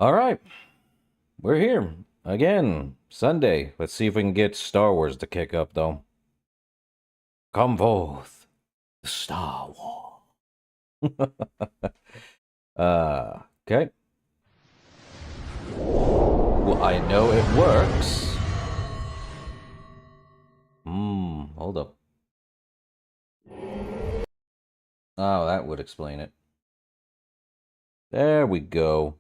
All right, we're here again, Sunday. Let's see if we can get Star Wars to kick up, though. Come forth, the Star Wars. Okay. Well, I know it works. Hold up. Oh, that would explain it. There we go.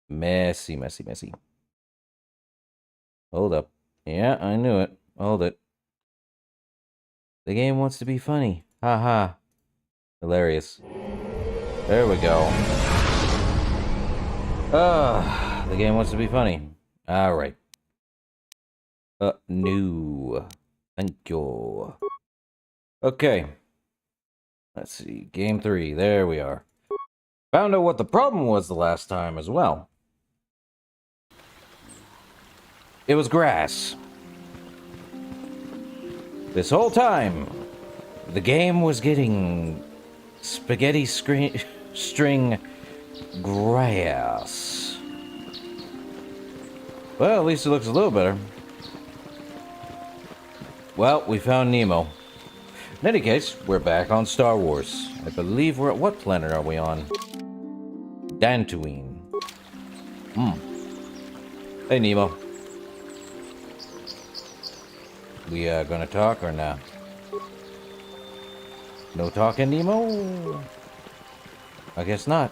Messy, messy, messy. Hold up. Yeah, I knew it. Hold it. The game wants to be funny. Haha. Hilarious. There we go. The game wants to be funny. Alright. No. Thank you. Okay. Let's see. Game 3. There we are. Found out what the problem was the last time as well. It was grass. This whole time, the game was getting spaghetti string grass. Well, at least it looks a little better. Well, we found Nemo. In any case, we're back on Star Wars. I believe we're at what planet are we on? Dantooine. Hey, Nemo. We gonna talk or not? No talking, Nemo? I guess not.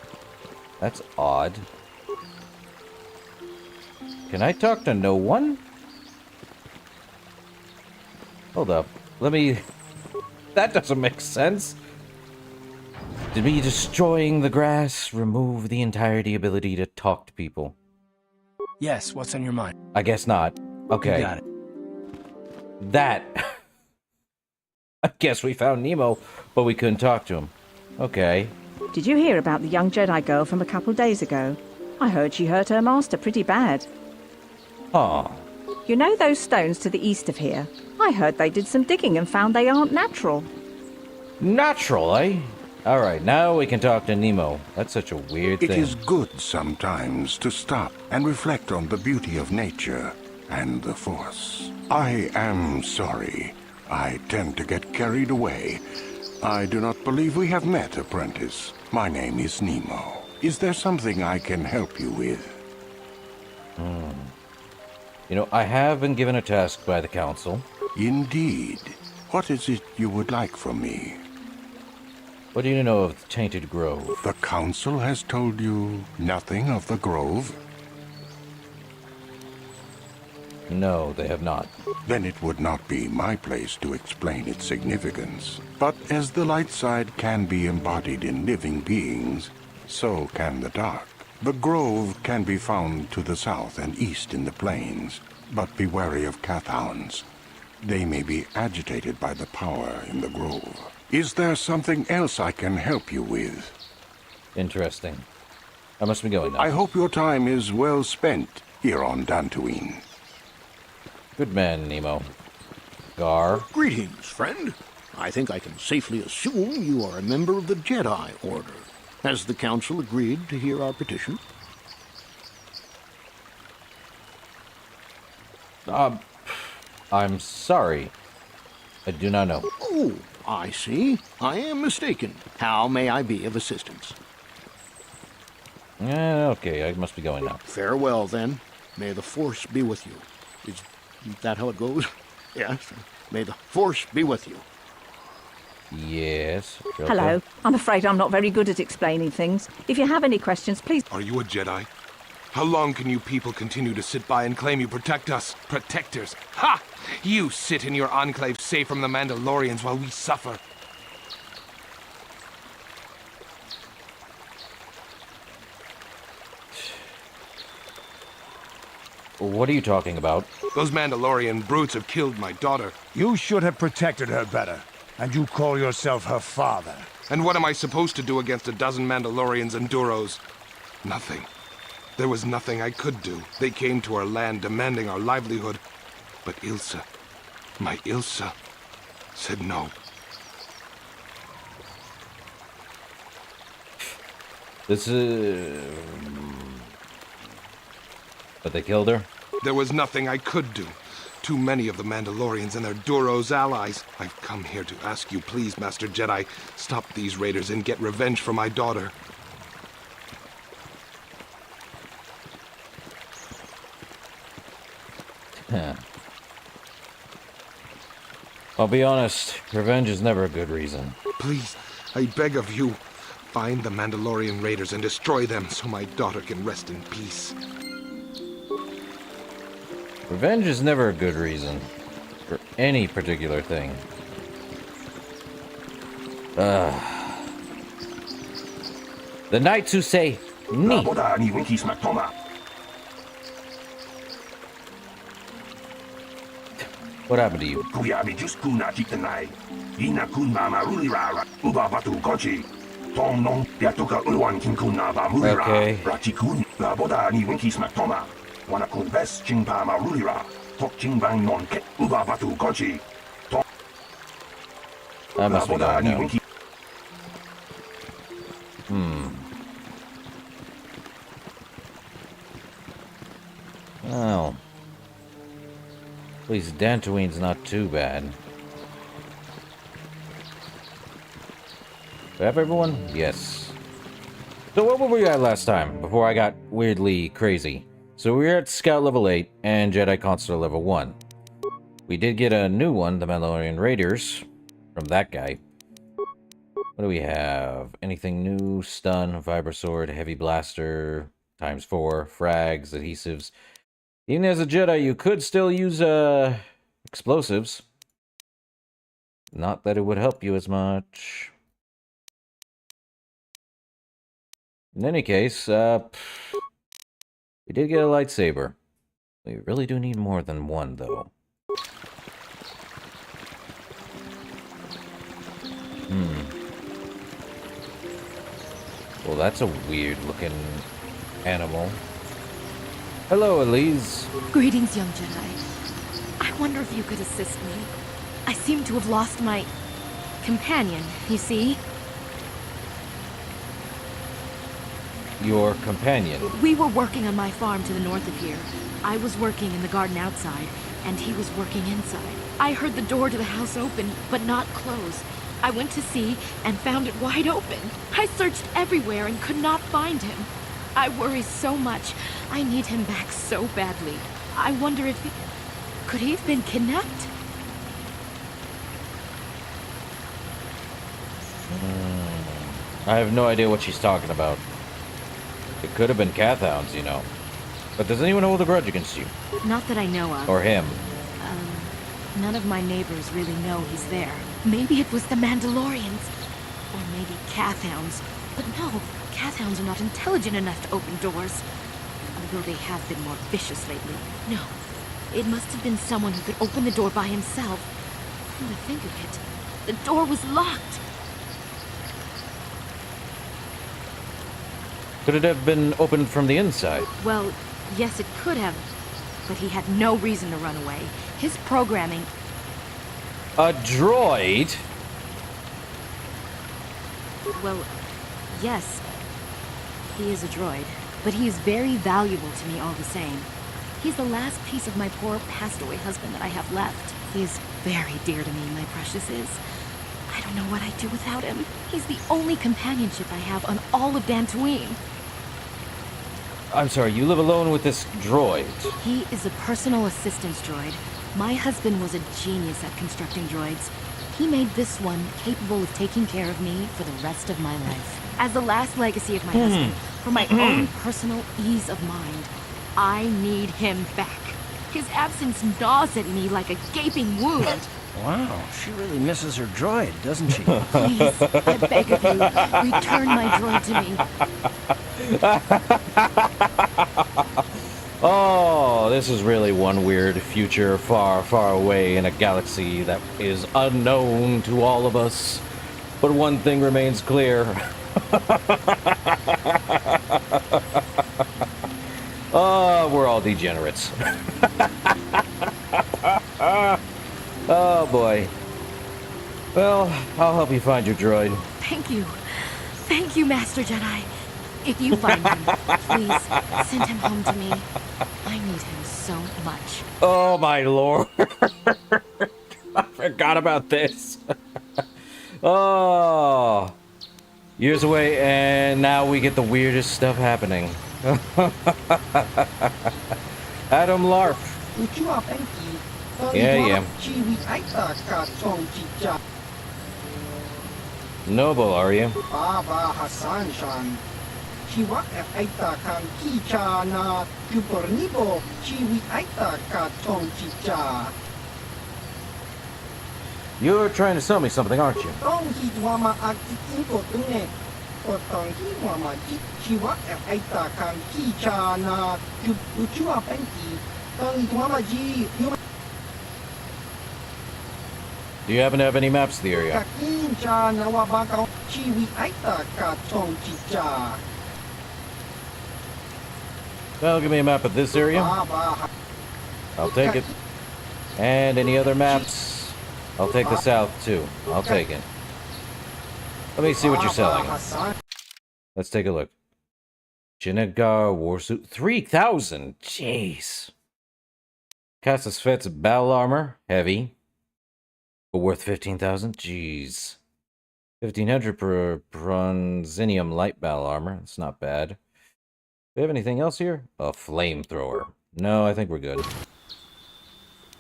That's odd. Can I talk to no one? Hold up. Let me... That doesn't make sense. Did me destroying the grass remove the entirety ability to talk to people? Yes, what's on your mind? I guess not. Okay. You got it. That. I guess we found Nemo, but we couldn't talk to him. Okay. Did you hear about the young Jedi girl from a couple days ago? I heard she hurt her master pretty bad. Oh. You know those stones to the east of here? I heard they did some digging and found they aren't natural. Natural, eh? Alright, now we can talk to Nemo. That's such a weird thing. It is good sometimes to stop and reflect on the beauty of nature and the Force. I am sorry. I tend to get carried away. I do not believe we have met, apprentice. My name is Nemo. Is there something I can help you with? You know, I have been given a task by the Council. Indeed. What is it you would like from me? What do you know of the Tainted Grove? The Council has told you nothing of the Grove? No, they have not. Then it would not be my place to explain its significance. But as the light side can be embodied in living beings, so can the dark. The Grove can be found to the south and east in the plains, but be wary of Cathounds. They may be agitated by the power in the Grove. Is there something else I can help you with? Interesting. I must be going now. I hope your time is well spent here on Dantooine. Good man, Nemo. Gar. Greetings, friend. I think I can safely assume you are a member of the Jedi Order. Has the Council agreed to hear our petition? I'm sorry. I do not know. Oh, I see. I am mistaken. How may I be of assistance? Okay, I must be going now. Farewell, then. May the Force be with you. Is that how it goes? Yes. May the Force be with you. Yes. Hello. I'm afraid I'm not very good at explaining things. If you have any questions, please... Are you a Jedi? How long can you people continue to sit by and claim you protect us? Protectors? Ha! You sit in your enclave safe from the Mandalorians while we suffer. What are you talking about? Those Mandalorian brutes have killed my daughter. You should have protected her better. And you call yourself her father. And what am I supposed to do against a dozen Mandalorians and Duros? Nothing. There was nothing I could do. They came to our land demanding our livelihood. But Ilsa, my Ilsa, said no. This is... But they killed her? There was nothing I could do. Too many of the Mandalorians and their Duros allies. I've come here to ask you, please, Master Jedi, stop these raiders and get revenge for my daughter. I'll be honest, revenge is never a good reason. Please, I beg of you. Find the Mandalorian raiders and destroy them so my daughter can rest in peace. Revenge is never a good reason for any particular thing. The knights who say ni. What happened to you? Okay. That must be going now. Well, at least Dantooine's not too bad. Do I have everyone? Yes. So what were we at last time, before I got weirdly crazy? So we were at Scout level 8 and Jedi Consular level 1. We did get a new one, the Mandalorian Raiders, from that guy. What do we have? Anything new? Stun, Vibrasword, Heavy Blaster, ×4, frags, adhesives. Even as a Jedi, you could still use explosives. Not that it would help you as much. In any case, we did get a lightsaber. We really do need more than one, though. Well, that's a weird-looking animal. Hello, Elise. Greetings, young Jedi. I wonder if you could assist me. I seem to have lost my companion, you see? Your companion. We were working on my farm to the north of here. I was working in the garden outside, and he was working inside. I heard the door to the house open, but not close. I went to see and found it wide open. I searched everywhere and could not find him. I worry so much. I need him back so badly. I wonder if he... Could he have been kidnapped? I have no idea what she's talking about. It could have been Cathounds, you know. But does anyone hold a grudge against you? Not that I know of. Or him? None of my neighbors really know he's there. Maybe it was the Mandalorians. Or maybe Cathounds. But no, Cathounds are not intelligent enough to open doors. Although they have been more vicious lately. No, it must have been someone who could open the door by himself. Come to think of it, the door was locked. Could it have been opened from the inside? Well, yes, it could have. But he had no reason to run away. His programming... A droid? Well, yes. He is a droid. But he is very valuable to me all the same. He's the last piece of my poor passed-away husband that I have left. He is very dear to me, my precious is. I don't know what I'd do without him. He's the only companionship I have on all of Dantooine. I'm sorry, you live alone with this droid? He is a personal assistance droid. My husband was a genius at constructing droids. He made this one capable of taking care of me for the rest of my life. As the last legacy of my husband, for my own personal ease of mind, I need him back. His absence gnaws at me like a gaping wound. Wow, she really misses her droid, doesn't she? Please, I beg of you, return my droid to me. Oh, this is really one weird future far, far away in a galaxy that is unknown to all of us. But one thing remains clear. Oh, we're all degenerates. Oh, boy. Well, I'll help you find your droid. Thank you. Thank you, Master Jedi. If you find him, please send him home to me. I need him so much. Oh, my lord. I forgot about this. Oh. Years away, and now we get the weirdest stuff happening. Adam Larp. Yeah. Noble, are you? Baba Hassan Shan. Chiwa aita kan kicha na kupornibo chiwi aita ka tong chicha. You're trying to sell me something, aren't you? Tong hitwama akti inko tune. Potong hitwama chiwa aita kan kicha na kuchua penki. Tong hitwama ji Do you happen to have any maps of the area? kakincha na wabaka chiwi aita ka tong chicha. Well, give me a map of this area. Baba I'll take it. And any other maps? I'll take the south, too. I'll take it. Let me see what you're selling. Hassan. Let's take a look. Chinegar Warsuit. 3,000! Jeez. Cassis Fet's battle armor. Heavy. But worth 15,000? Jeez. 1,500 per bronzinium light battle armor. That's not bad. Do we have anything else here? A flamethrower. No, I think we're good.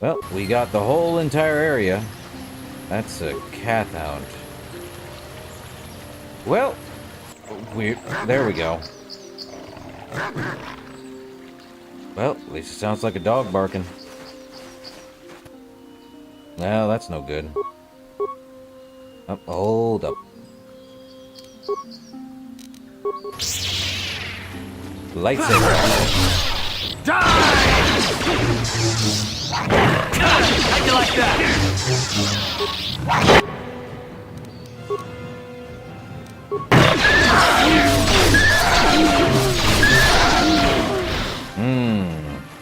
Well, we got the whole entire area. That's a Cathound. Well, there we go. Well, at least it sounds like a dog barking. Well, that's no good. Oh, hold up. Lightsaber. Die! How'd you like that?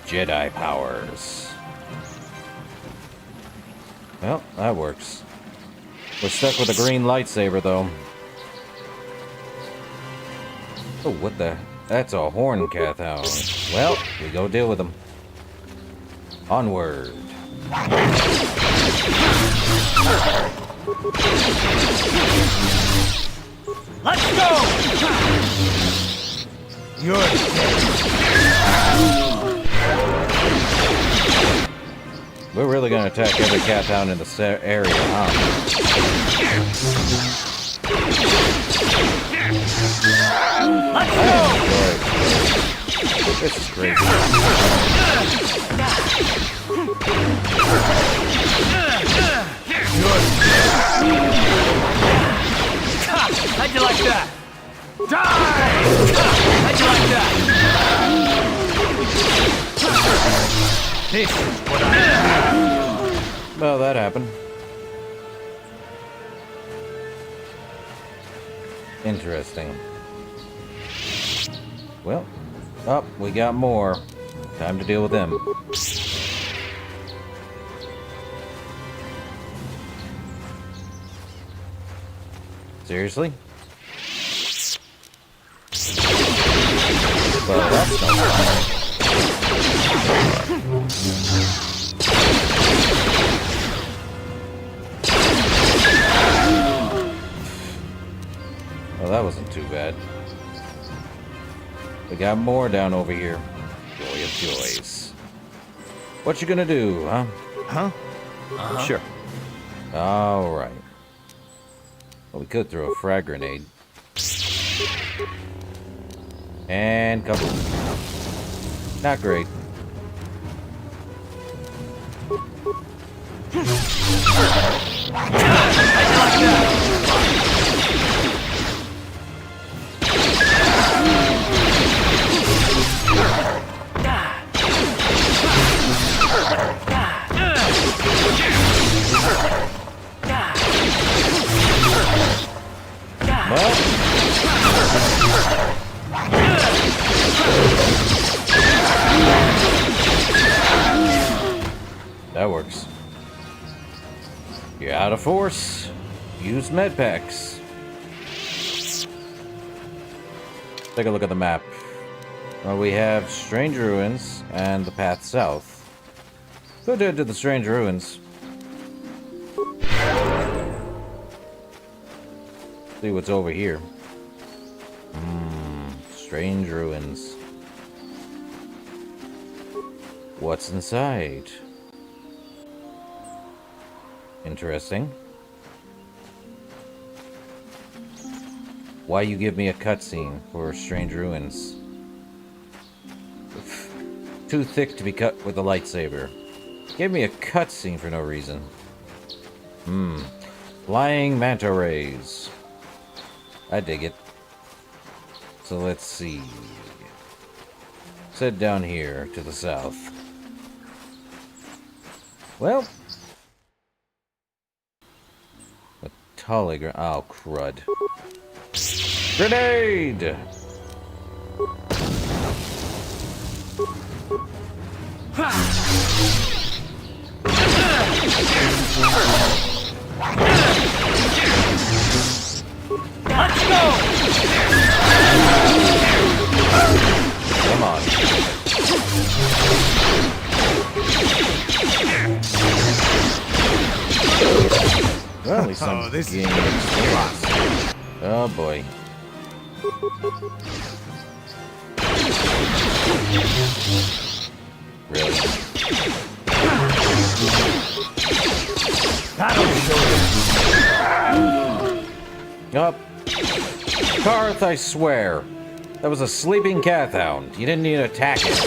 Jedi powers. Well, that works. We're stuck with a green lightsaber, though. Oh, what the? That's a horn Cathound. Well, we go deal with them. Onward. Let's go! You're dead. We're really gonna attack every Cathound in the area, huh? Let's go! This is crazy. How'd you like that? Die! How'd you like that? This is what I have. Well, that happened. Interesting. Well, we got more. Time to deal with them. Seriously? Well, that's not fun. Well, that wasn't too bad. We got more down over here. Joy of joys. What you gonna do, huh? Huh? Sure. Alright. Well, we could throw a frag grenade. And couple. Not great. That works. You're out of force. Use med packs. Take a look at the map. Well, we have Strange Ruins and the path south. Go to the Strange Ruins. See what's over here. Strange Ruins. What's inside? Interesting. Why you give me a cutscene for Strange Ruins? Too thick to be cut with a lightsaber. Give me a cutscene for no reason. Flying manta rays. I dig it. So let's see. Let's head down here to the south. Well. A Tollygram. Oh, crud. Grenade! Let's go! Come on. Well, at least I'm gaining experience. Oh boy. Really? That'll show you. Up. Karth, I swear. That was a sleeping cat hound. You didn't need to attack it.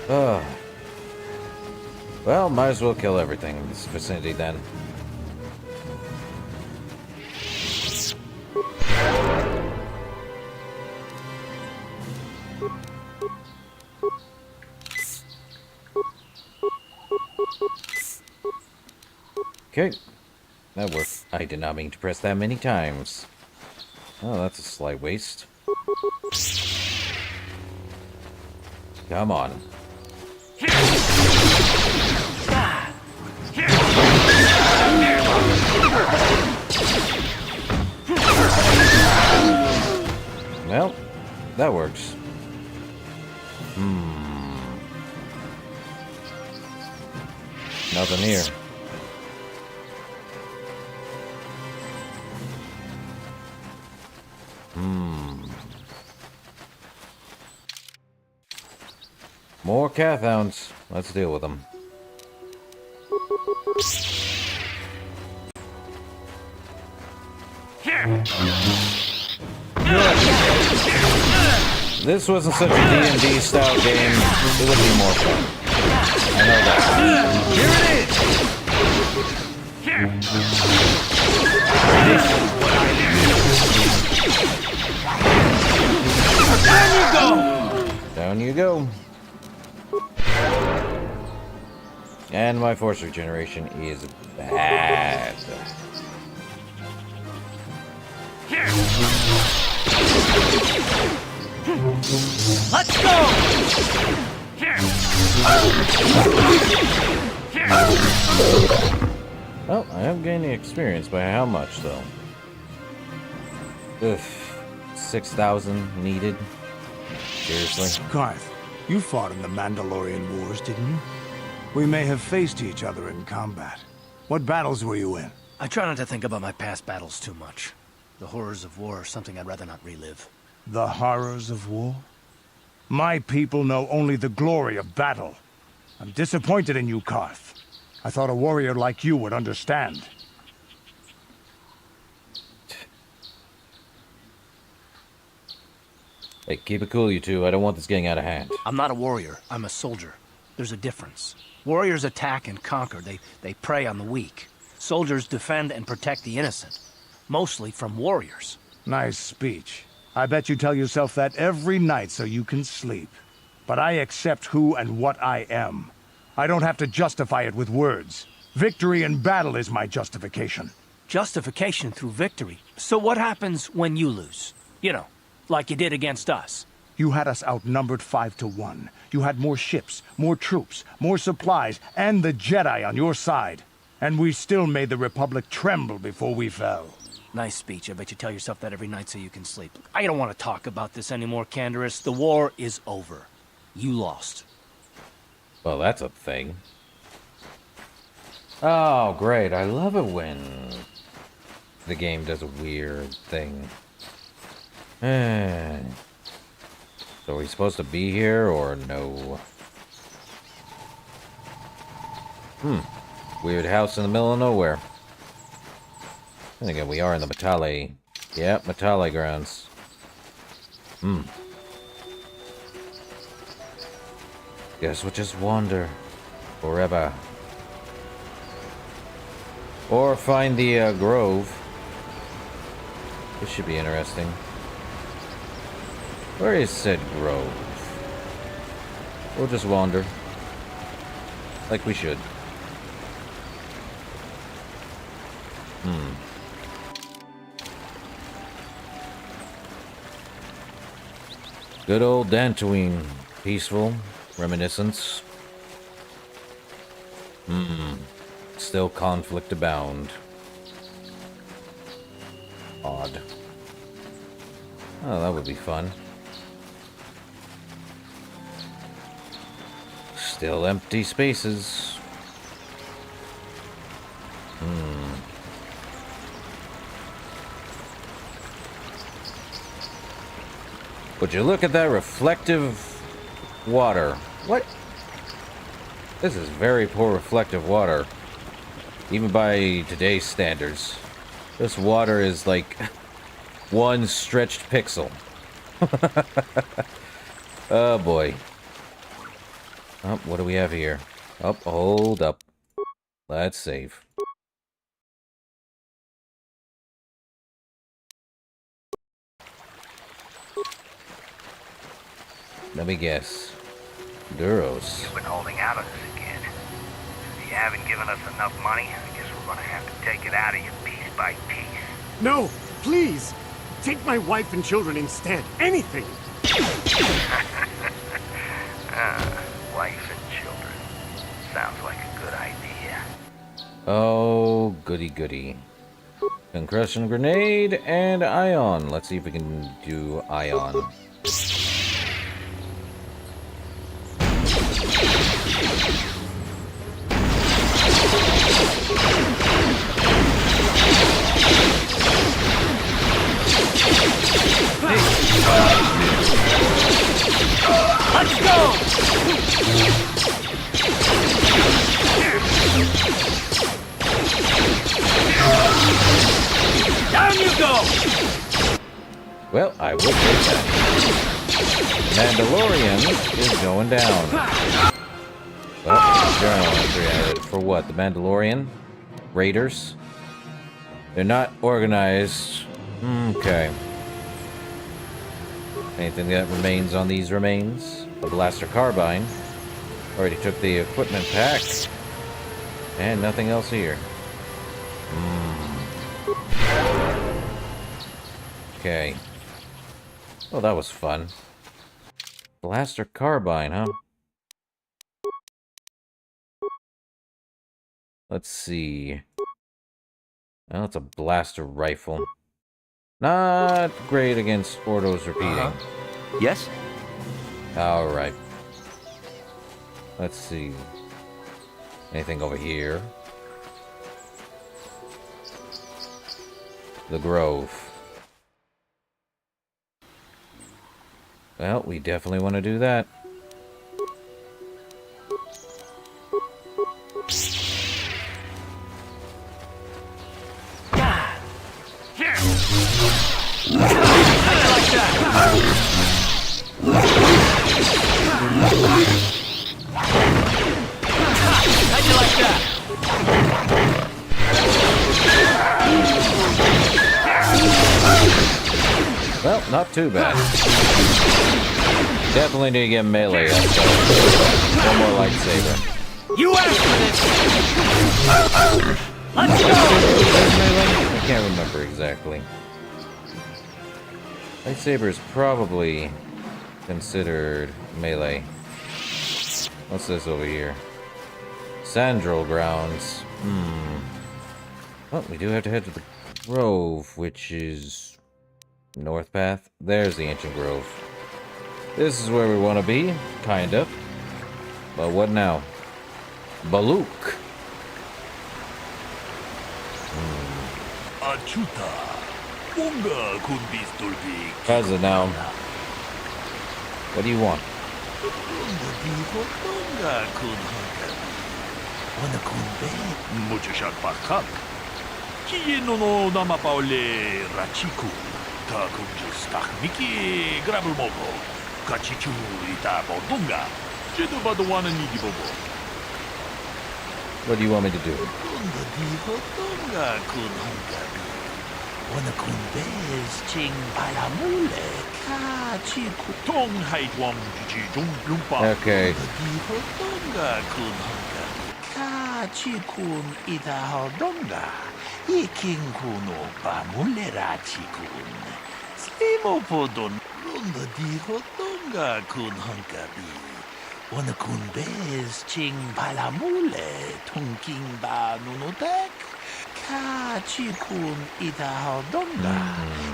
Ugh. Well, might as well kill everything in this vicinity then. Okay. That worked. I did not mean to press that many times. Oh, that's a slight waste. Come on. Well, that works. Nothing here. More cat hounds. Let's deal with them. This wasn't such a D&D style game, it would be more fun. I know that. Here it is! This is what I need. Down you go! Down you go. And my force regeneration is bad. Let's go! Well, I am gaining experience, by how much though? Ugh, 6,000 needed. Seriously? Karth, you fought in the Mandalorian Wars, didn't you? We may have faced each other in combat. What battles were you in? I try not to think about my past battles too much. The horrors of war are something I'd rather not relive. The horrors of war? My people know only the glory of battle. I'm disappointed in you, Karth. I thought a warrior like you would understand. Hey, keep it cool, you two. I don't want this getting out of hand. I'm not a warrior. I'm a soldier. There's a difference. Warriors attack and conquer. They prey on the weak. Soldiers defend and protect the innocent. Mostly from warriors. Nice speech. I bet you tell yourself that every night so you can sleep. But I accept who and what I am. I don't have to justify it with words. Victory in battle is my justification. Justification through victory. So what happens when you lose? You know, like you did against us. You had us outnumbered 5-1. You had more ships, more troops, more supplies, and the Jedi on your side. And we still made the Republic tremble before we fell. Nice speech. I bet you tell yourself that every night so you can sleep. I don't want to talk about this anymore, Canderous. The war is over. You lost. Well, that's a thing. Oh, great. I love it when the game does a weird thing. So are we supposed to be here or no? Weird house in the middle of nowhere. And again, we are in the Matale. Yeah, Matale grounds. Guess we'll just wander forever. Or find the grove. This should be interesting. Where is said grove? We'll just wander. Like we should. Good old Dantooine. Peaceful. Reminiscence. Still conflict abound. Odd. Oh, that would be fun. Still empty spaces. Would you look at that reflective water? What? This is very poor reflective water. Even by today's standards. This water is like one stretched pixel. Oh boy. Oh, what do we have here? Oh, hold up. Let's save. Let me guess. Duros. You've been holding out on us again. Since you haven't given us enough money, I guess we're gonna have to take it out of you piece by piece. No, please! Take my wife and children instead. Anything! Wife and children. Sounds like a good idea. Oh, goody goody. Concussion grenade and ion. Let's see if we can do ion. Let's go! Down you go! Well, I will take that. Mandalorian is going down. Well, journal entry for what? The Mandalorian? Raiders? They're not organized. Okay. Anything that remains on these remains? A blaster carbine. Already took the equipment pack. And nothing else here. Okay. Well, that was fun. Blaster carbine, huh? Let's see. Well, it's a blaster rifle. Not great against Ordos repeating. Yes? Alright. Let's see. Anything over here? The Grove. Well, we definitely want to do that. How'd you like that? Well, not too bad. Definitely need to get melee up, though. One more lightsaber. You asked for this! Let's go! I can't remember exactly. Lightsaber is probably considered melee. What's this over here? Sandral grounds. Well, we do have to head to the Grove, which is North Path. There's the ancient Grove. This is where we want to be, kind of. But what now? Baluk. How's it now? What do you want? Kieno no namapaule rachiku. Ta kunjustach miki grabul mogo. Kachichu ita bodunga. Jedu baduana nigi bobo. What do you want me to do? Dunga di hodunga kun hongabi. Wana kun bez ching palamule. Kachiku tong haitwam jiji jung lumpa. Okay. Di hodunga kun hongabi. Kachikun ita hodunga. Iking kuno pamule rachikun. Simo podon. Runda di hodunga kun hongabi. Wana kun bez ching palamule tungking ba nunutek. Kachikun ita hodonga.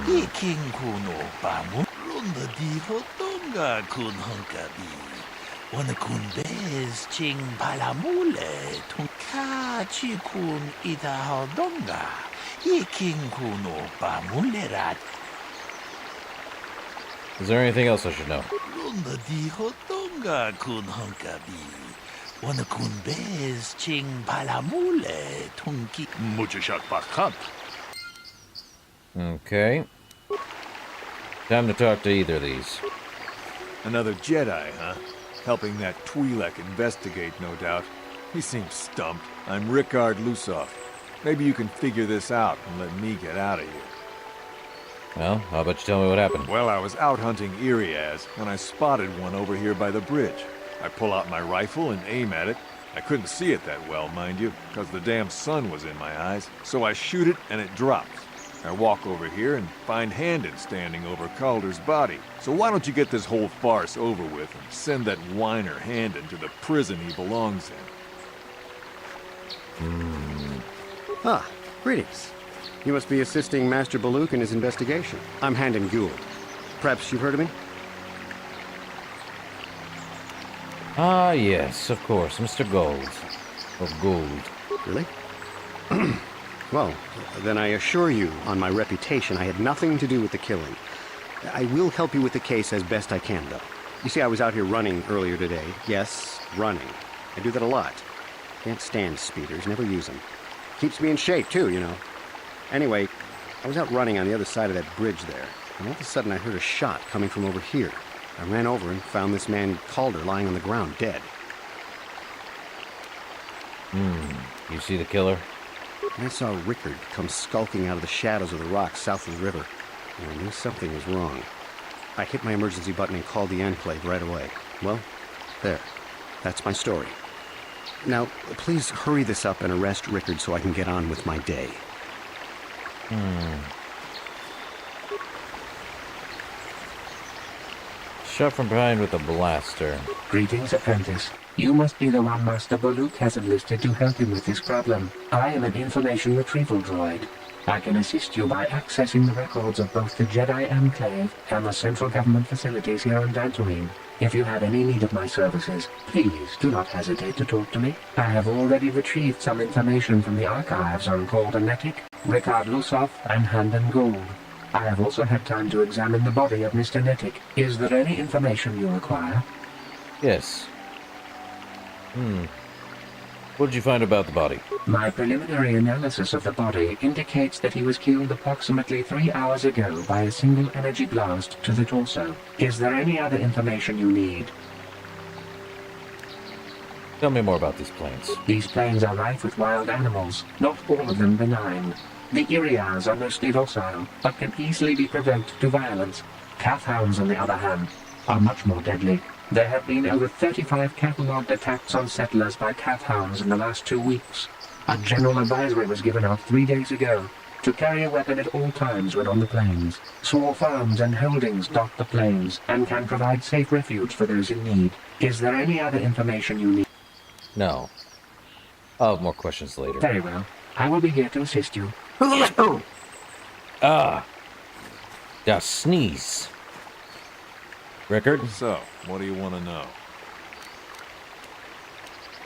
Iking kuno pamu. Runda di hodonga kun honkabi. Wana kun bez ching palamule tung. Kachikun ita hodonga. Iking kuno pamule rat. Is there anything else I should know? Runda di hodonga kun honkabi. Wana kun bez ching palamule tunki. Muchashak bakhat. Okay. Time to talk to either of these. Another Jedi, huh? Helping that Twi'lek investigate, no doubt. He seems stumped. I'm Rickard Lusoff. Maybe you can figure this out and let me get out of here. Well, how about you tell me what happened? Well, I was out hunting Iriaz when I spotted one over here by the bridge. I pull out my rifle and aim at it. I couldn't see it that well, mind you, because the damn sun was in my eyes. So I shoot it and it drops. I walk over here and find Handon standing over Calder's body. So why don't you get this whole farce over with and send that whiner Handon to the prison he belongs in? Ah, greetings. You must be assisting Master Baluk in his investigation. I'm Handon Gould. Perhaps you've heard of me? Ah, yes, of course, Mr. Gold. Of Gould. Really? Well, then I assure you, on my reputation, I had nothing to do with the killing. I will help you with the case as best I can, though. You see, I was out here running earlier today. Yes, running. I do that a lot. Can't stand speeders, never use them. Keeps me in shape, too, you know. Anyway, I was out running on the other side of that bridge there, and all of a sudden I heard a shot coming from over here. I ran over and found this man Calder lying on the ground, dead. You see the killer? I saw Rickard come skulking out of the shadows of the rocks south of the river, and I knew something was wrong. I hit my emergency button and called the Enclave right away. Well, there. That's my story. Now, please hurry this up and arrest Rickard so I can get on with my day. Shot from behind with a blaster. Greetings, apprentice. You must be the one Master Baluk has enlisted to help him with this problem. I am an information retrieval droid. I can assist you by accessing the records of both the Jedi Enclave and the central government facilities here on Dantooine. If you have any need of my services, please do not hesitate to talk to me. I have already retrieved some information from the archives on Calder Netic, Rickard Lusoff, and Handon Gould. I have also had time to examine the body of Mr. Netic. Is there any information you require? Yes. What did you find about the body? My preliminary analysis of the body indicates that he was killed approximately 3 hours ago by a single energy blast to the torso. Is there any other information you need? Tell me more about these plains. These plains are rife with wild animals, not all of them benign. The Iriaz are mostly docile, but can easily be provoked to violence. Calfhounds, on the other hand, are much more deadly. There have been over 35 catalogued attacks on settlers by calfhounds in the last 2 weeks. A general advisory was given out 3 days ago to carry a weapon at all times when on the plains. Small farms and holdings dot the plains and can provide safe refuge for those in need. Is there any other information you need? No. I'll have more questions later. Very well. I will be here to assist you. Da sneeze. Rickard? So, what do you want to know?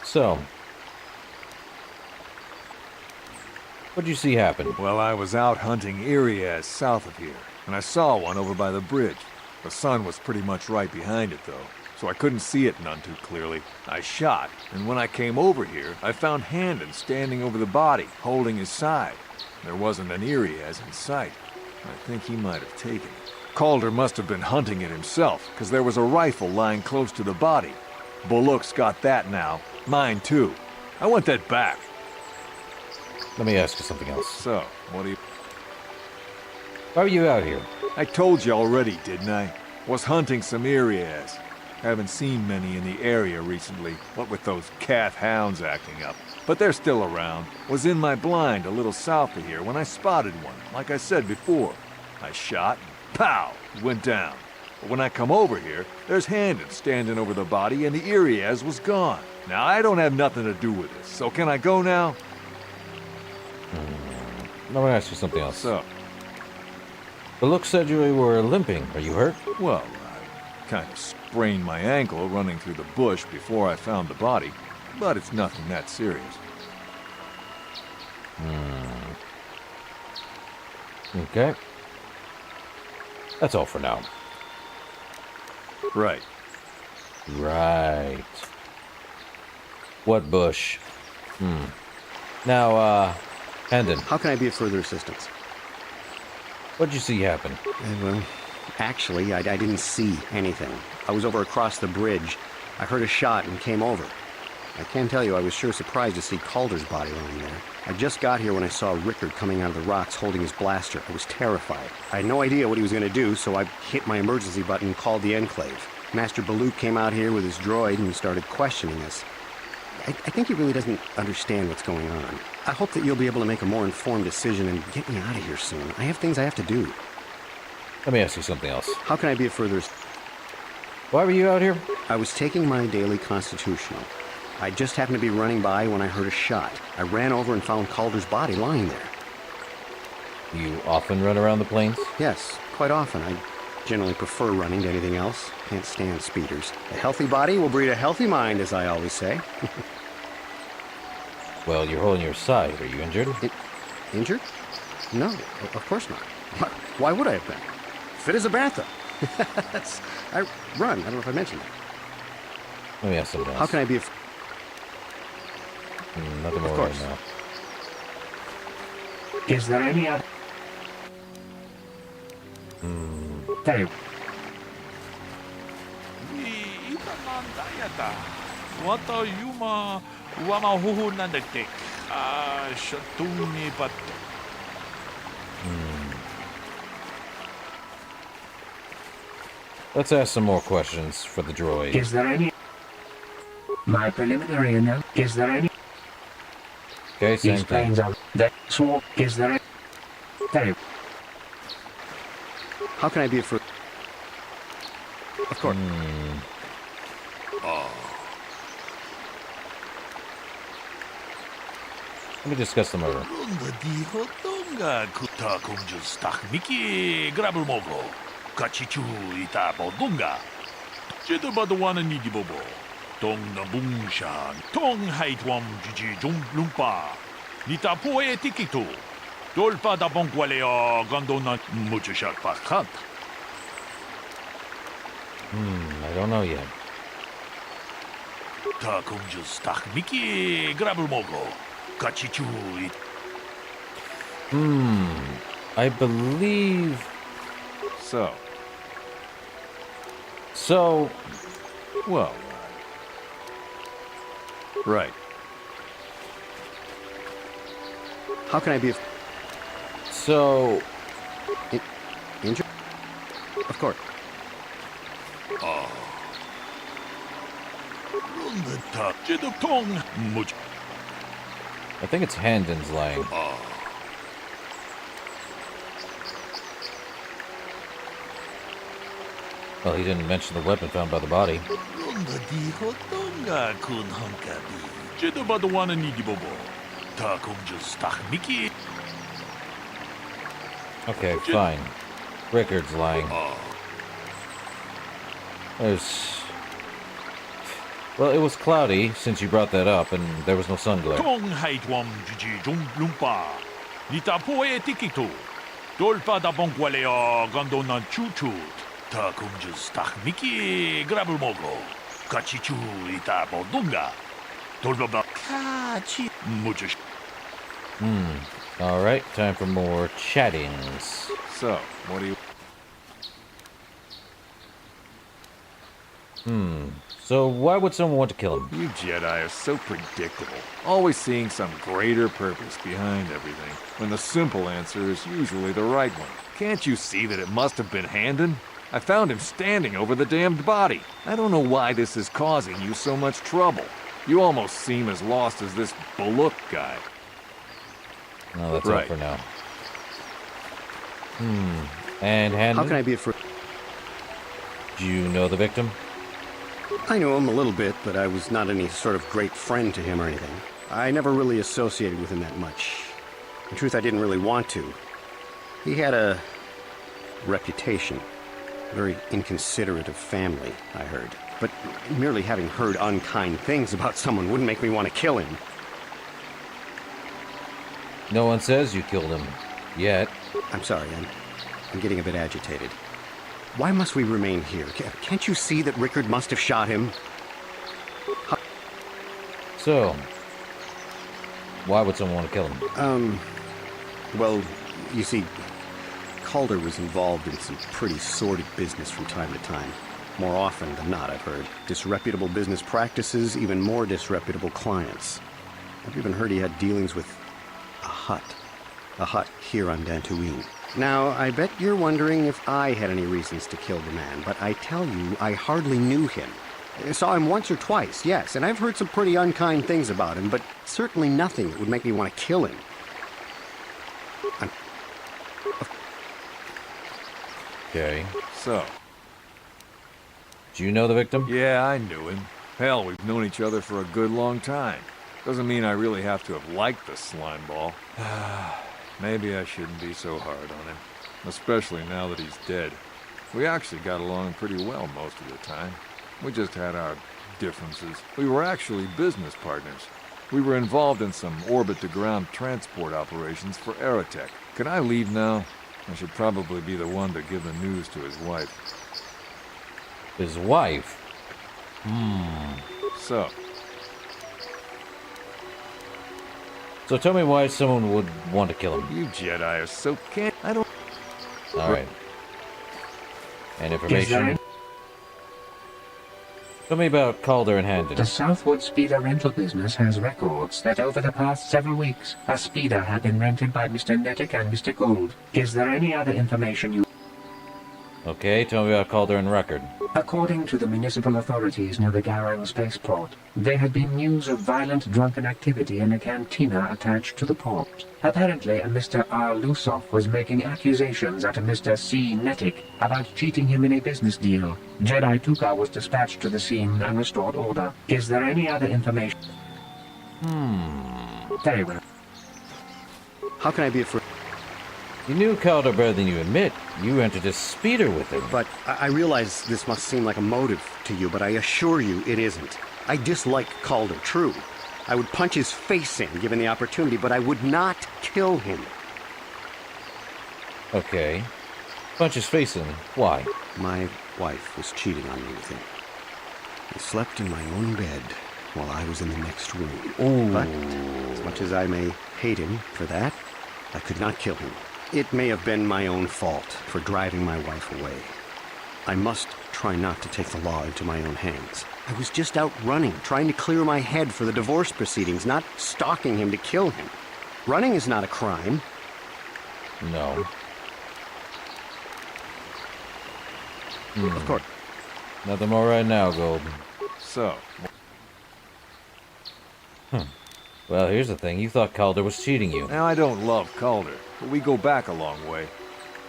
So, what'd you see happen? Well, I was out hunting Iriaz south of here, and I saw one over by the bridge. The sun was pretty much right behind it, though, so I couldn't see it none too clearly. I shot, and when I came over here, I found Handon standing over the body, holding his side. There wasn't an Irias in sight. I think he might have taken it. Calder must have been hunting it himself, because there was a rifle lying close to the body. Bullock's got that now. Mine too. I want that back. Let me ask you something else. So, what do you... Why are you out here? I told you already, didn't I? Was hunting some Irias. Haven't seen many in the area recently, what with those calf hounds acting up. But they're still around. Was in my blind a little south of here when I spotted one, like I said before. I shot, and pow, it went down. But when I come over here, there's Handon standing over the body and the Irias was gone. Now, I don't have nothing to do with this, so can I go now? I'm gonna ask you something else. So? The look said you were limping. Are you hurt? Well, I kind of sprained my ankle running through the bush before I found the body. But it's nothing that serious. Okay. That's all for now. Right. Right. What bush? Now, Handon. How can I be of further assistance? What'd you see happen? Well, actually, I didn't see anything. I was over across the bridge. I heard a shot and came over. I can tell you I was sure surprised to see Calder's body lying there. I just got here when I saw Rickard coming out of the rocks holding his blaster. I was terrified. I had no idea what he was going to do, so I hit my emergency button and called the Enclave. Master Baluk came out here with his droid and started questioning us. I think he really doesn't understand what's going on. I hope that you'll be able to make a more informed decision and get me out of here soon. I have things I have to do. Let me ask you something else. How can I be of further... Why were you out here? I was taking my daily constitutional. I just happened to be running by when I heard a shot. I ran over and found Calder's body lying there. You often run around the plains? Yes, quite often. I generally prefer running to anything else. Can't stand speeders. A healthy body will breed a healthy mind, as I always say. Well, you're holding your side. Are you injured? Injured? No, of course not. Why would I have been? Fit as a bathtub. I run. I don't know if I mentioned that. Let me ask something else. How can I be nothing more of course. right now. Is there any other... There. Wata yuma wama huhu nandektek. Shatuni bat. Let's ask some more questions for the droid. Is there any... My preliminary note. Is there any... Okay, same These thing. planes are... That swamp. Is there any... There. How can I be of course. Let me discuss them over. Tonga kuta kumjus tak miki grabul mogo. Kachichu ita bodunga. Jeda badwana nidi bobo. Tong na bungshan. Tong haitwam jiji jung lumpa. Nita poe tikitu. Dolpa da bongwaleo gandona muchishak pakat. I don't know yet. Ta kumjus tak miki grabul mogo. Kachichu it. I believe... So... Well... Right. How can I be of... So... Injured? Of course. I think it's Handon's lying. Well, he didn't mention the weapon found by the body. Okay, fine. Rickard's lying. There's... Well, it was cloudy since you brought that up, and there was no sun glare. Dolpa da bongwaleo gandona chuchut. Ta kumjus tak miki grabul mogo. Kachichu ita bodunga. Dolpa ba kachi muchish. Alright, time for more chattings. So, what do you... So why would someone want to kill him? You Jedi are so predictable. Always seeing some greater purpose behind everything, when the simple answer is usually the right one. Can't you see that it must have been Handon? I found him standing over the damned body. I don't know why this is causing you so much trouble. You almost seem as lost as this Baluk guy. No, that's all for now. And Handon? How can I be a friend? Do you know the victim? I knew him a little bit, but I was not any sort of great friend to him or anything. I never really associated with him that much. In truth, I didn't really want to. He had a reputation. Very inconsiderate of family, I heard. But merely having heard unkind things about someone wouldn't make me want to kill him. No one says you killed him. Yet. I'm sorry, I'm getting a bit agitated. Why must we remain here? Can't you see that Rickard must have shot him? So, why would someone want to kill him? Well, you see, Calder was involved in some pretty sordid business from time to time. More often than not, I've heard. Disreputable business practices, even more disreputable clients. I've even heard he had dealings with a hut. A hut here on Dantooine. Now, I bet you're wondering if I had any reasons to kill the man, but I tell you, I hardly knew him. I saw him once or twice, yes, and I've heard some pretty unkind things about him, but certainly nothing that would make me want to kill him. Okay. So. Do you know the victim? Yeah, I knew him. Hell, we've known each other for a good long time. Doesn't mean I really have to have liked the slimeball. Maybe I shouldn't be so hard on him. Especially now that he's dead. We actually got along pretty well most of the time. We just had our differences. We were actually business partners. We were involved in some orbit-to-ground transport operations for Aerotech. Can I leave now? I should probably be the one to give the news to his wife. His wife? So tell me why someone would want to kill him. You Jedi are so I don't... Alright. And information? Tell me about Calder and Handon. The Southwood Speeder rental business has records that over the past several weeks, a speeder had been rented by Mr. Nettic and Mr. Gould. Is there any other information you... Okay, tell me about Calder and Record. According to the municipal authorities near the Garang spaceport, there had been news of violent drunken activity in a cantina attached to the port. Apparently, a Mr. R. Lusoff was making accusations at a Mr. C. Nettic about cheating him in a business deal. Jedi Tuka was dispatched to the scene and restored order. Is there any other information? Very well. How can I be a friend? You knew Calder better than you admit. You entered a speeder with him. But I realize this must seem like a motive to you, but I assure you it isn't. I dislike Calder, true. I would punch his face in, given the opportunity, but I would not kill him. Okay. Punch his face in. Why? My wife was cheating on me with him. He slept in my own bed while I was in the next room. Ooh. But as much as I may hate him for that, I could not kill him. It may have been my own fault for driving my wife away. I must try not to take the law into my own hands. I was just out running, trying to clear my head for the divorce proceedings, not stalking him to kill him. Running is not a crime. No. Of course. Nothing more right now, Gold. So. Well, here's the thing. You thought Calder was cheating you. Now, I don't love Calder, but we go back a long way.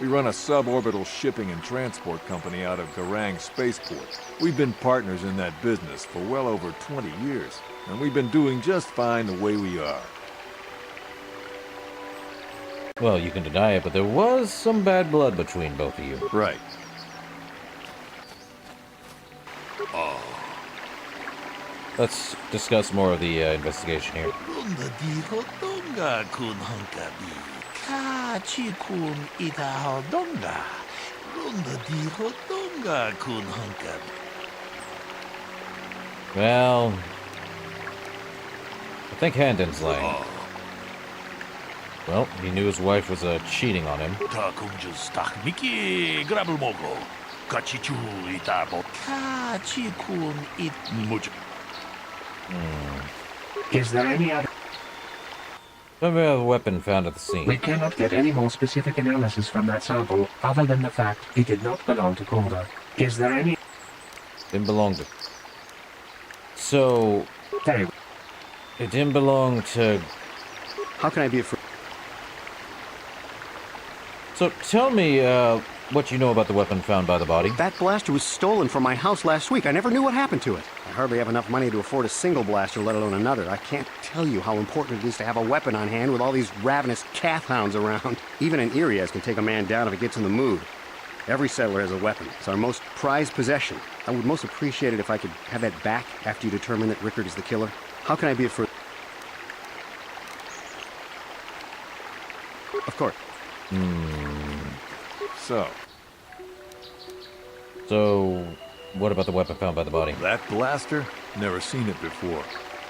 We run a suborbital shipping and transport company out of Garang Spaceport. We've been partners in that business for well over 20 years, and we've been doing just fine the way we are. Well, you can deny it, but there was some bad blood between both of you. Right. Let's discuss more of the investigation here. Well, I think Handon's lying. Well, he knew his wife was cheating on him. 다 공주 딱 미끼 그랍을 먹어. 같이 쭉 있다 보. 같이 군 있. 뭐죠? Is there any other... Tell me about the weapon found at the scene. We cannot get any more specific analysis from that sample, other than the fact it did not belong to KOTOR. Is there any... Didn't belong to... So... Very... It didn't belong to... How can I be a friend? So, tell me, what you know about the weapon found by the body. That blaster was stolen from my house last week. I never knew what happened to it. I hardly have enough money to afford a single blaster, let alone another. I can't tell you how important it is to have a weapon on hand with all these ravenous calf hounds around. Even an Irias can take a man down if it gets in the mood. Every settler has a weapon. It's our most prized possession. I would most appreciate it if I could have that back after you determine that Rickard is the killer. How can I be a friend? Of course. So, what about the weapon found by the body? That blaster? Never seen it before.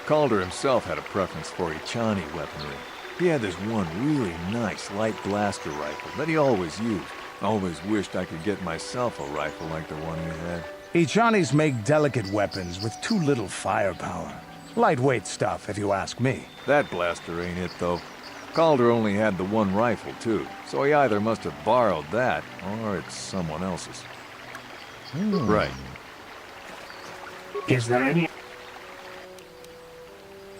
Calder himself had a preference for Ichani weaponry. He had this one really nice light blaster rifle that he always used. Always wished I could get myself a rifle like the one he had. Ichanis make delicate weapons with too little firepower. Lightweight stuff, if you ask me. That blaster ain't it, though. Calder only had the one rifle, too, so he either must have borrowed that, or it's someone else's. Right. Is there any...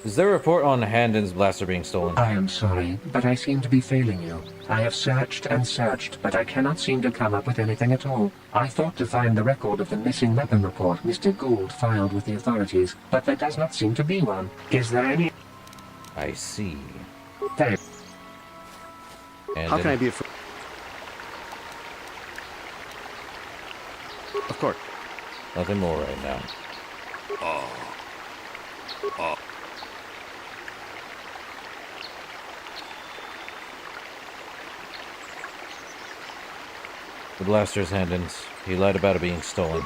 Is there a report on Handon's blaster being stolen? I am sorry, but I seem to be failing you. I have searched and searched, but I cannot seem to come up with anything at all. I thought to find the record of the missing weapon report Mr. Gould filed with the authorities, but there does not seem to be one. Is there any... I see. Very... How can I be a friend? Of course. Nothing more right now. The blaster's Handon's. He lied about it being stolen.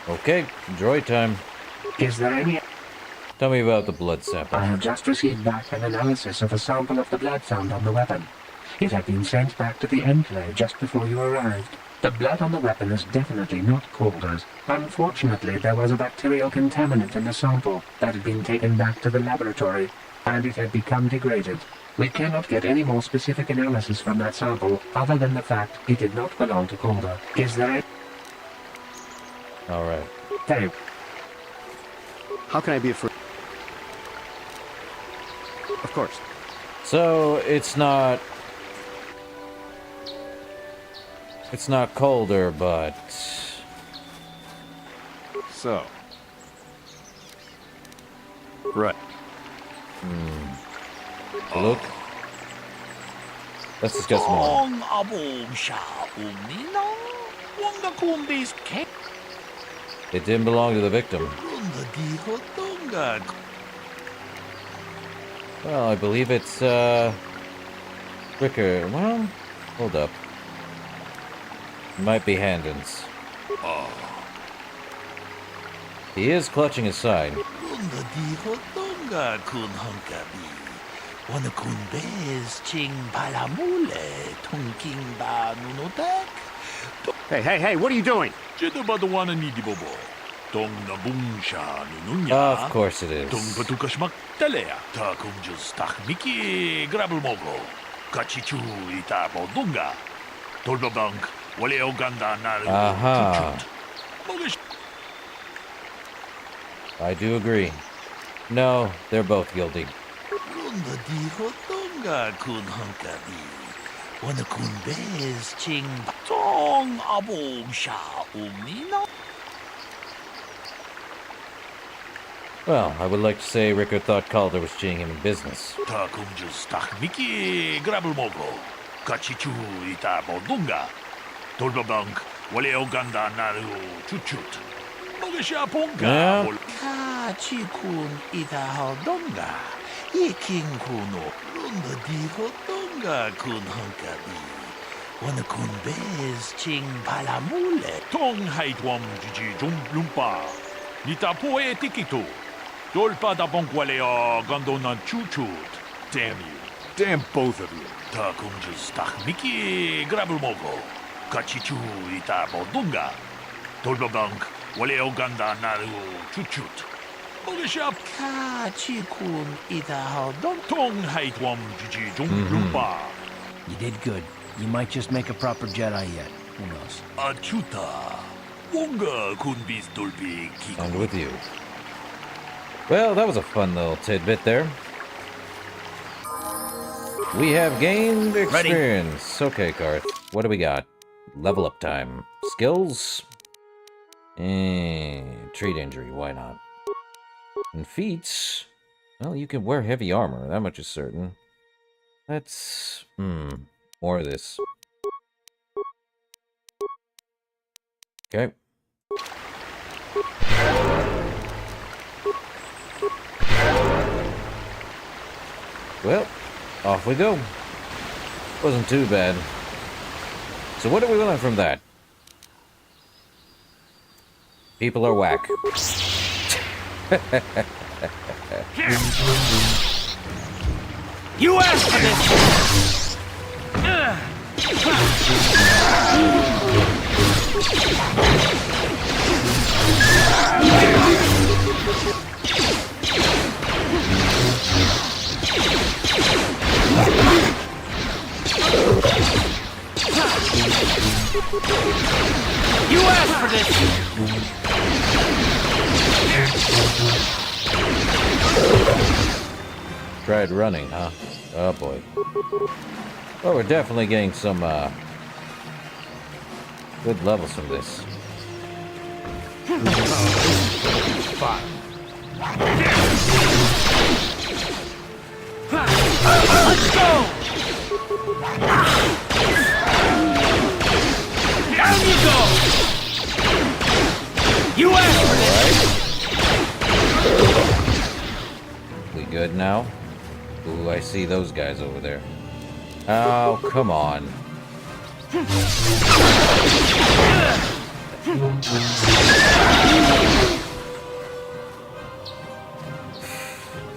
Okay, droid time. Is there any... Tell me about the blood sample. I have just received back an analysis of a sample of the blood found on the weapon. It had been sent back to the Enclave just before you arrived. The blood on the weapon is definitely not KOTOR's. Unfortunately, there was a bacterial contaminant in the sample that had been taken back to the laboratory, and it had become degraded. We cannot get any more specific analysis from that sample, other than the fact it did not belong to KOTOR. Is there any... Alright. Very... How can I be a friend? Of course. So, it's not... It's not colder, but... So. Right. Look. Let's discuss more. It didn't belong to the victim. Well, I believe it's, Rickard. Well, hold up. It might be Handon's. He is clutching his side. Hey, what are you doing? Of course it is. Aha. I do agree. No, they're both guilty. Well, I would like to say Rickard thought Calder was cheating him in business. Wanakun bez ching palamule. Tong haitwam jiji jum lumpa. Nita poe tikito. Dolpa da bonkwalea gandonan chuchut. Damn you. Damn both of you. Ta kumjas takmiki grabulmogo. Kachichu ita bodunga. Dolba bank waleo ganda naru chuchut. Mogashap kachikun ita hodon. Tong haitwam jiji jum lumpa. You did good. You might just make a proper Jedi yet. Who knows? Achuta. Wonga kunbis dolpi kiko. And with you. Well, that was a fun little tidbit there. We have gained experience. Okay, Karth. What do we got? Level up time. Skills? Treat injury. Why not? And feats? Well, you can wear heavy armor. That much is certain. Let's... more of this. Okay. Well, off we go. Wasn't too bad. So what do we learn from that? People are whack. You asked for this! You asked for this! Tried running, huh? Oh boy. Well, we're definitely getting some good levels from this. Fine. Let's go! Down you go! You asked for this! We good now? Ooh, I see those guys over there. Oh, come on.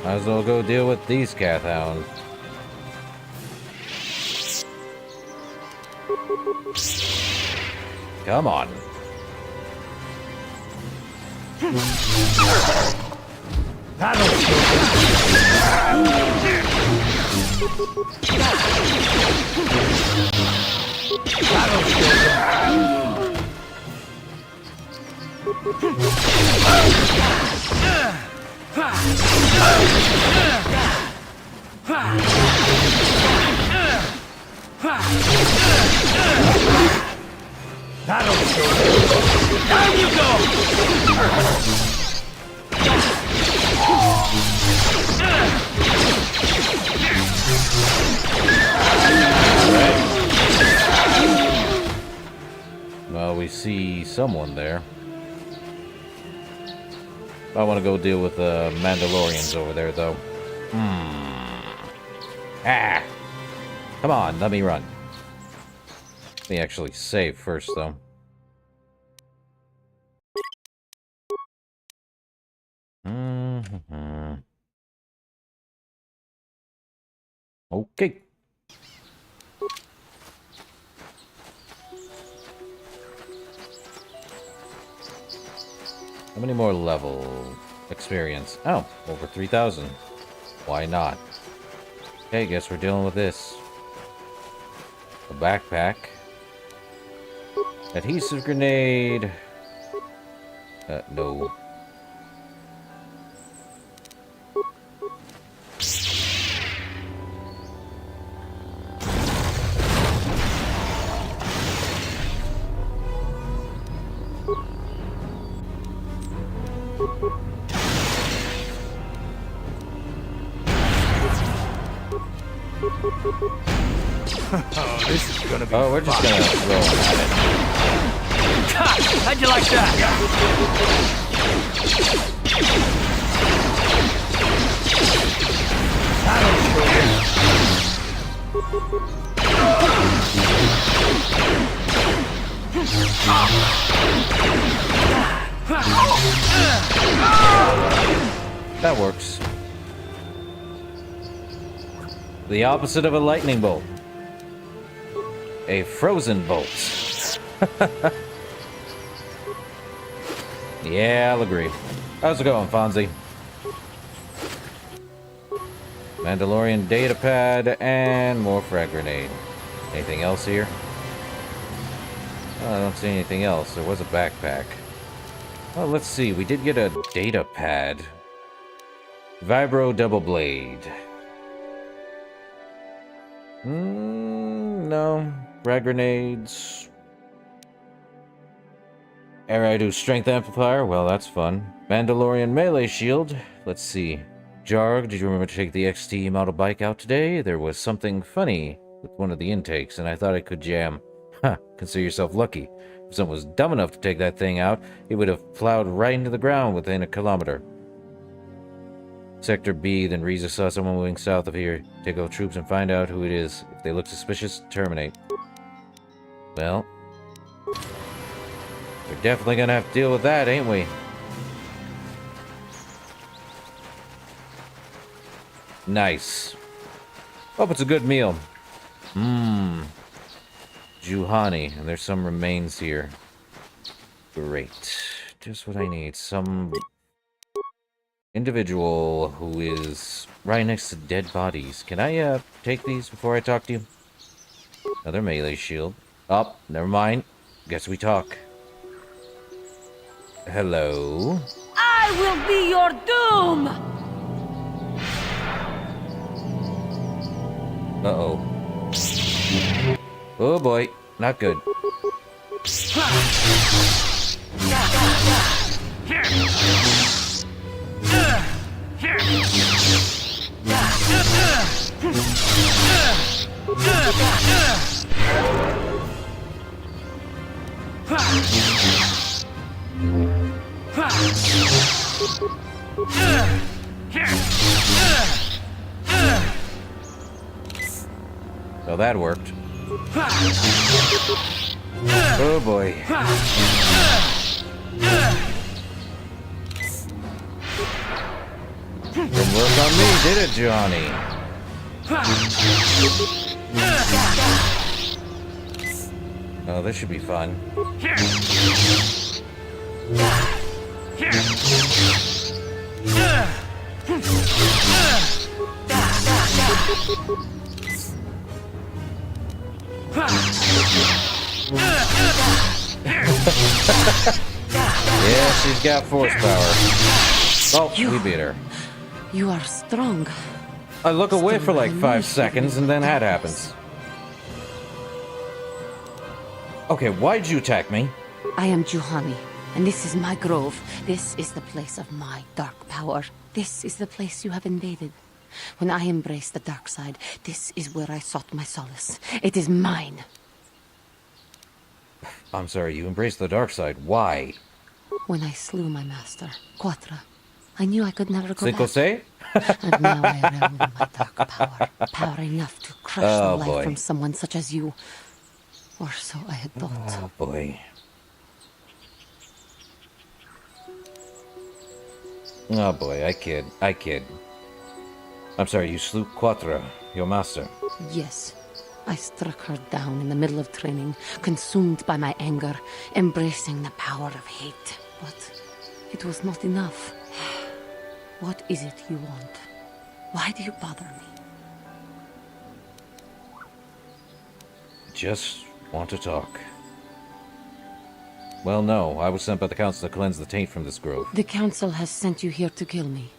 Might as well go deal with these Cath hounds. Come on. Down you go! Well, we see someone there. I want to go deal with the Mandalorians over there, though. Ah! Come on, let me run. Let me actually save first, though. Okay. How many more level experience? Oh, over 3,000. Why not? Okay, guess we're dealing with this. A backpack. Adhesive grenade. No. Oh, this is gonna be we're just gonna throw them at it. God, how'd you like that? That works. The opposite of a lightning bolt. A frozen bolt. Yeah, I'll agree. How's it going, Fonzie? Mandalorian data pad and more frag grenade. Anything else here? Oh, I don't see anything else. There was a backpack. Well, let's see. We did get a data pad. Vibro double blade. No. Frag grenades. Eridu strength amplifier. Well, that's fun. Mandalorian melee shield. Let's see. Jarg, did you remember to take the XT model bike out today? There was something funny with one of the intakes, and I thought I could jam. Huh, consider yourself lucky. If someone was dumb enough to take that thing out, it would have plowed right into the ground within a kilometer. Sector B, then Reza saw someone moving south of here. Take out troops and find out who it is. If they look suspicious, terminate. Well, we're definitely gonna have to deal with that, ain't we? Nice. Hope it's a good meal. Juhani, and there's some remains here. Great. Just what I need. Some individual who is right next to dead bodies. Can I, take these before I talk to you? Another melee shield. Oh, never mind. Guess we talk. Hello? I will be your doom! Uh-oh. Oh boy, not good. So that worked. Oh boy. Didn't work on me, did it, Johnny? Oh, this should be fun. Yeah, she's got force power. Oh, we beat her. You are strong. I look away for like 5 seconds and then that happens. Okay, why'd you attack me? I am Juhani, and this is my grove. This is the place of my dark power. This is the place you have invaded. When I embraced the dark side, this is where I sought my solace. It is mine. I'm sorry, you embraced the dark side. Why? When I slew my master, Quatra, I knew I could never go Cinco back. se? And now I realm in my dark power. Power enough to crush the life boy. from someone such as you. Or so I had thought. Oh boy. Oh boy, I kid. I'm sorry, you slew Quatra, your master. Yes. I struck her down in the middle of training, consumed by my anger, embracing the power of hate. But it was not enough. What is it you want? Why do you bother me? Just want to talk. Well, no. I was sent by the council to cleanse the taint from this grove. The council has sent you here to kill me.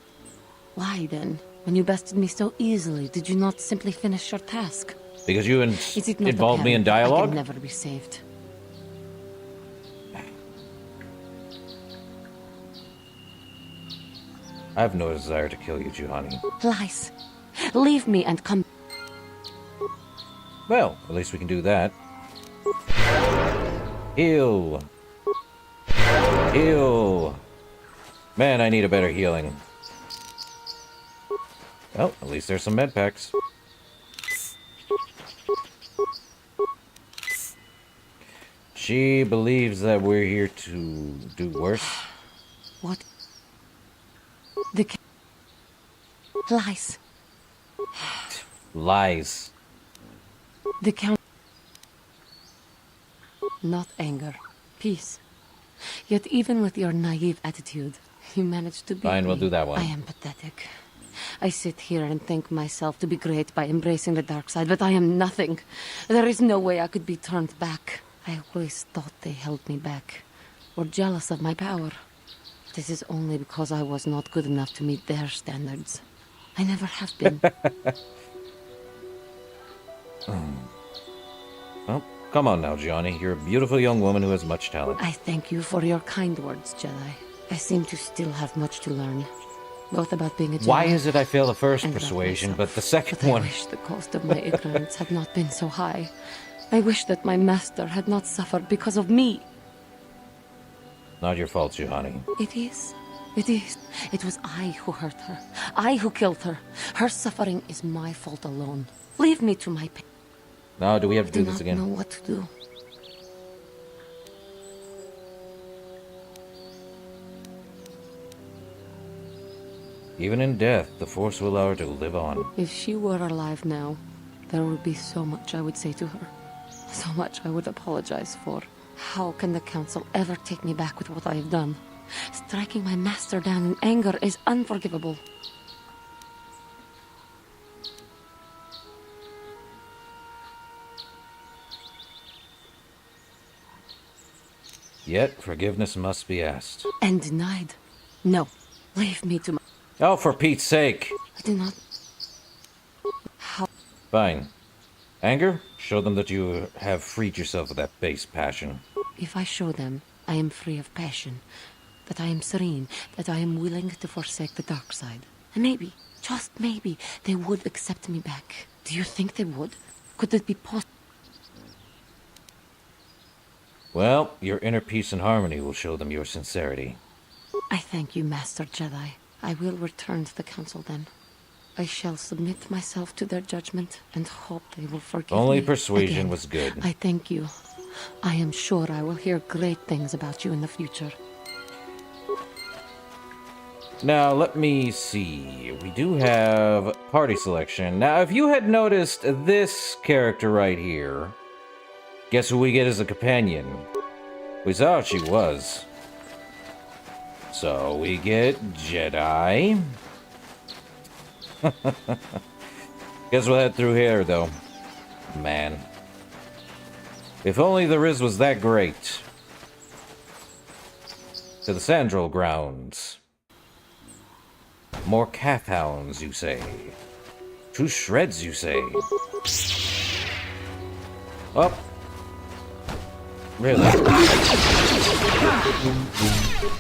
Why, then? When you bested me so easily, did you not simply finish your task? Because you Is it not involved me in apparent I dialogue? can never be saved. I have no desire to kill you, Juhani. Lies. Leave me and come. Well, at least we can do that. Heal. Heal. Man, I need a better healing. Well, at least there's some med packs. She believes that we're here to do worse. What? The lies. Lies. The count. Not anger. Peace. Yet even with your naive attitude, you managed to beat Fine, we'll me. do that one. I am pathetic. I sit here and think myself to be great by embracing the dark side, but I am nothing. There is no way I could be turned back. I always thought they held me back, or jealous of my power. This is only because I was not good enough to meet their standards. I never have been. Well, come on now, Johnny. You're a beautiful young woman who has much talent. I thank you for your kind words, Jedi. I seem to still have much to learn, both about being a Jedi. Why is it I fail the first and persuasion, about but the second myself? one? I wish the cost of my ignorance had not been so high. I wish that my master had not suffered because of me. Not your fault, Johnny. It is. It is. It was I who hurt her. I who killed her. Her suffering is my fault alone. Leave me to my pain. Now, do we have to do this I do again? not know what to do. Even in death, the Force will allow her to live on. If she were alive now, there would be so much I would say to her. So much I would apologize for. How can the Council ever take me back with what I have done? Striking my master down in anger is unforgivable. Yet, forgiveness must be asked. And denied. No. Leave me to my... Oh, for Pete's sake! I do not... How... Fine. Anger? Show them that you have freed yourself of that base passion. If I show them I am free of passion, that I am serene, that I am willing to forsake the dark side, and maybe, just maybe, they would accept me back. Do you think they would? Could it be possible? Well, your inner peace and harmony will show them your sincerity. I thank you, Master Jedi. I will return to the Council then. I shall submit myself to their judgment and hope they will forgive me. Only persuasion again. was good. I thank you. I am sure I will hear great things about you in the future. Now, let me see. We do have party selection. Now, if you had noticed this character right here, guess who we get as a companion? We saw what she was. So, we get Jedi. Guess we'll head through here, though. Man. If only the Riz was that great. To the Sandral grounds. More calf hounds, you say. To shreds, you say. Up. Really?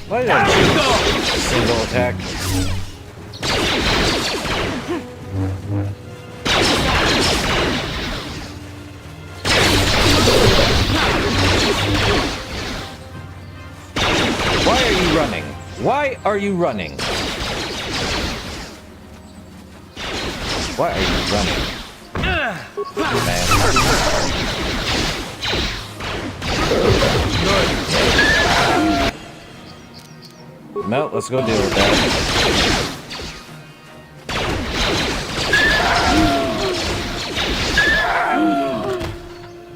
Why did I choose single attack? Why are you running? Why are you running? Why are you running? Man. No, let's go deal with that.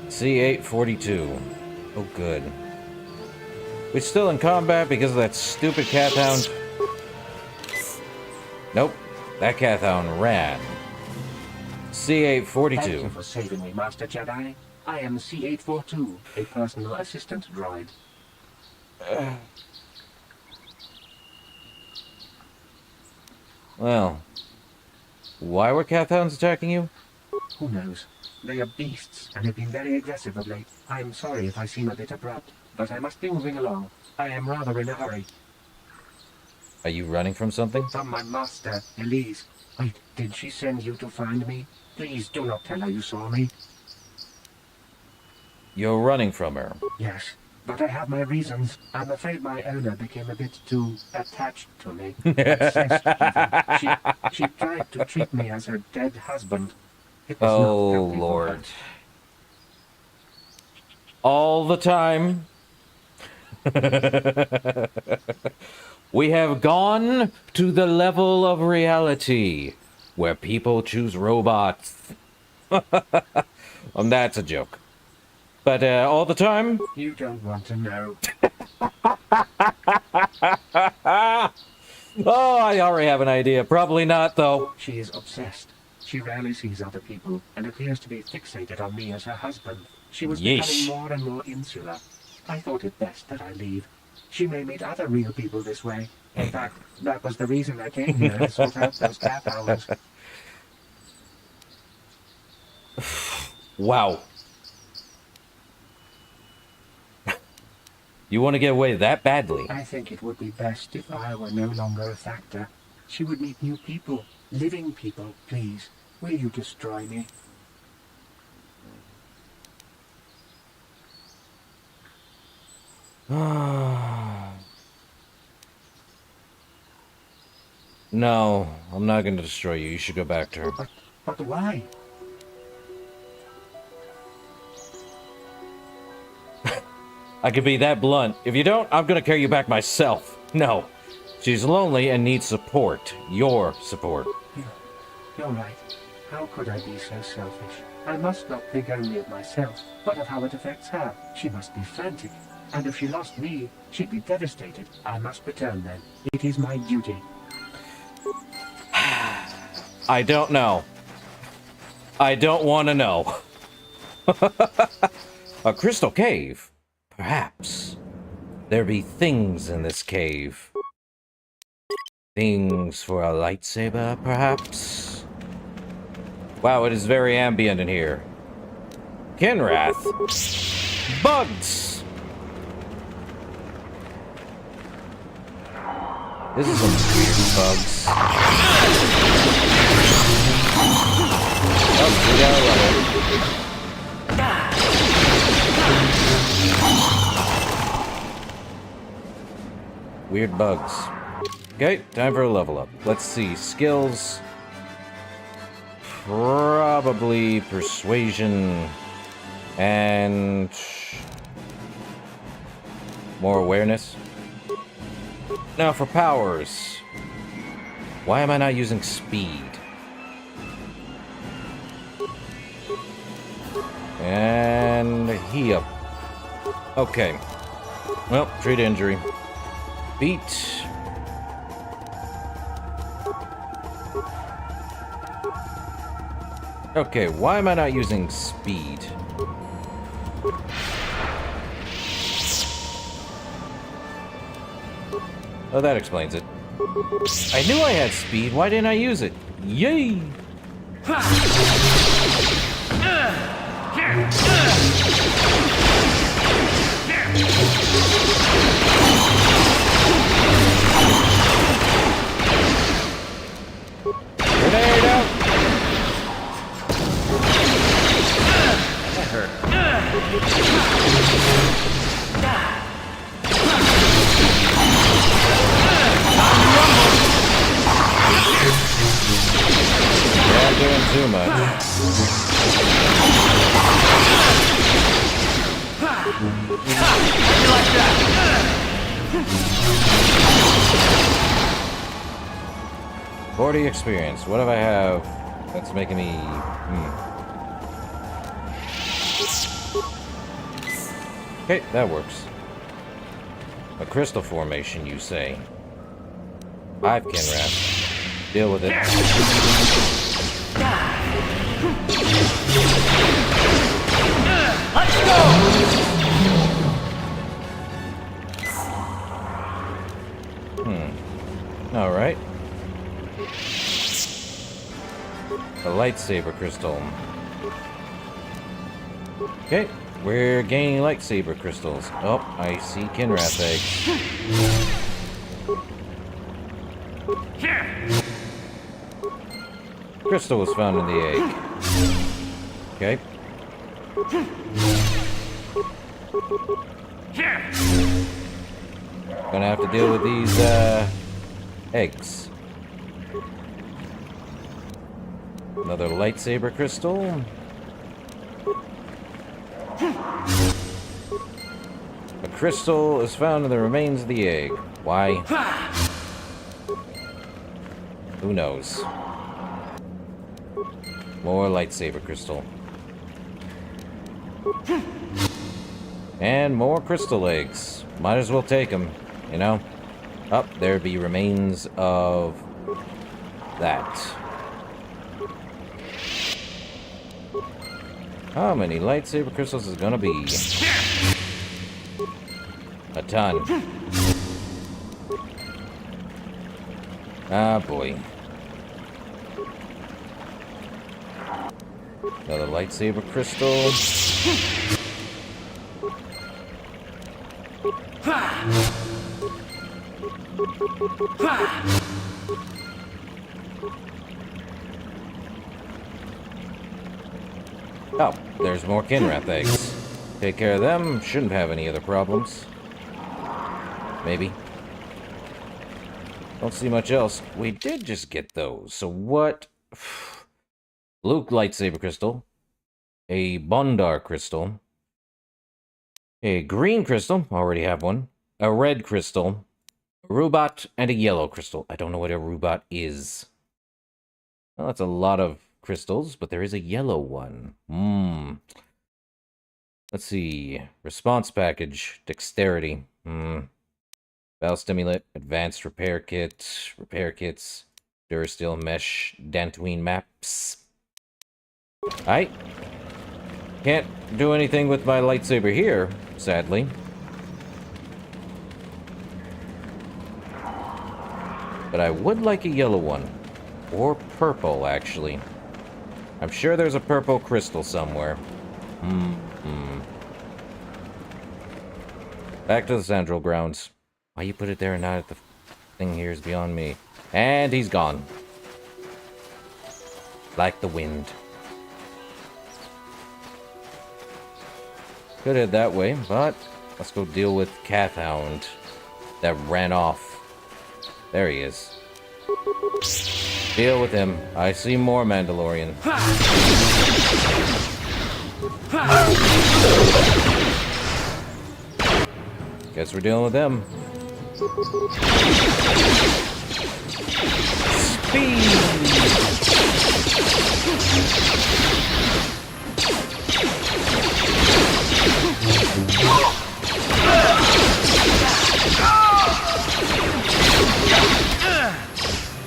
C842. Oh, good. We're still in combat because of that stupid cat hound? Nope. That cat hound ran. C842. Thank you for saving me, Master Jedi. I am C842, a personal assistant droid. Well, why were cat hounds attacking you? Who knows? They are beasts and have been very aggressive of late. I am sorry if I seem a bit abrupt, but I must be moving along. I am rather in a hurry. Are you running from something? From my master, Elise. Wait, did she send you to find me? Please do not tell her you saw me. You're running from her. Yes, but I have my reasons. I'm afraid my owner became a bit too attached to me. Obsessed, even. She tried to treat me as her dead husband. It was Oh, not Lord. all the time. We have gone to the level of reality where people choose robots. That's a joke. But all the time? You don't want to know. Oh, I already have an idea. Probably not, though. She is obsessed. She rarely sees other people and appears to be fixated on me as her husband. She was becoming more and more insular. I thought it best that I leave. She may meet other real people this way. In fact, that was the reason I came here to sort out those gap hours. Wow. You want to get away that badly? I think it would be best if I were no longer a factor. She would meet new people, living people. Please, will you destroy me? No, I'm not going to destroy you. You should go back to her. But why? I could be that blunt. If you don't, I'm going to carry you back myself. No. She's lonely and needs support. Your support. You're right. How could I be so selfish? I must not think only of myself, but of how it affects her. She must be frantic. And if she lost me, she'd be devastated. I must return then. It is my duty. I don't know. I don't want to know. A crystal cave? Perhaps. There be things in this cave. Things for a lightsaber, perhaps? Wow, it is very ambient in here. Kinrath. Bugs! This is some weird bugs. Oh, we got a level. Weird bugs. Okay, time for a level up. Let's see. Skills. Probably persuasion. And more awareness. Now for powers. Why am I not using speed? And heal. Okay. Well, treat injury. Beat. Okay, why am I not using speed? Oh, that explains it. I knew I had speed. Why didn't I use it? Yay! Grenade out! That hurt. Yeah, I'm doing too much. You like that? 40 experience. What do I have that's making me... Okay, that works. A crystal formation, you say? 5 Kinrath. Deal with it. Let's go! Alright. A lightsaber crystal. Okay, we're gaining lightsaber crystals. Oh, I see Kinrath eggs. Crystal was found in the egg. Okay. Gonna have to deal with these, eggs. Another lightsaber crystal. crystal is found in the remains of the egg. Why? Who knows? More lightsaber crystal. And more crystal eggs. Might as well take them, you know? Up there be remains of that. How many lightsaber crystals is gonna be? A ton. Ah, boy. Another lightsaber crystal. Oh, there's more Kinrath eggs. Take care of them, shouldn't have any other problems. Maybe. Don't see much else. We did just get those, so what? Luke lightsaber crystal. A Bondar crystal. A green crystal, already have one. A red crystal. A Rubat, and a yellow crystal. I don't know what a Rubat is. Well, that's a lot of crystals, but there is a yellow one. Let's see. Response package. Dexterity. Bell stimulant. Advanced repair kit. Repair kits. Durasteel mesh. Dantooine maps. I can't do anything with my lightsaber here, sadly. But I would like a yellow one. Or purple, actually. I'm sure there's a purple crystal somewhere. Back to the central grounds. Why you put it there and not at the thing here is beyond me. And he's gone. Like the wind. Could head that way, but let's go deal with Cathound that ran off. There he is. Deal with him. I see more Mandalorian. Guess we're dealing with them. Speed!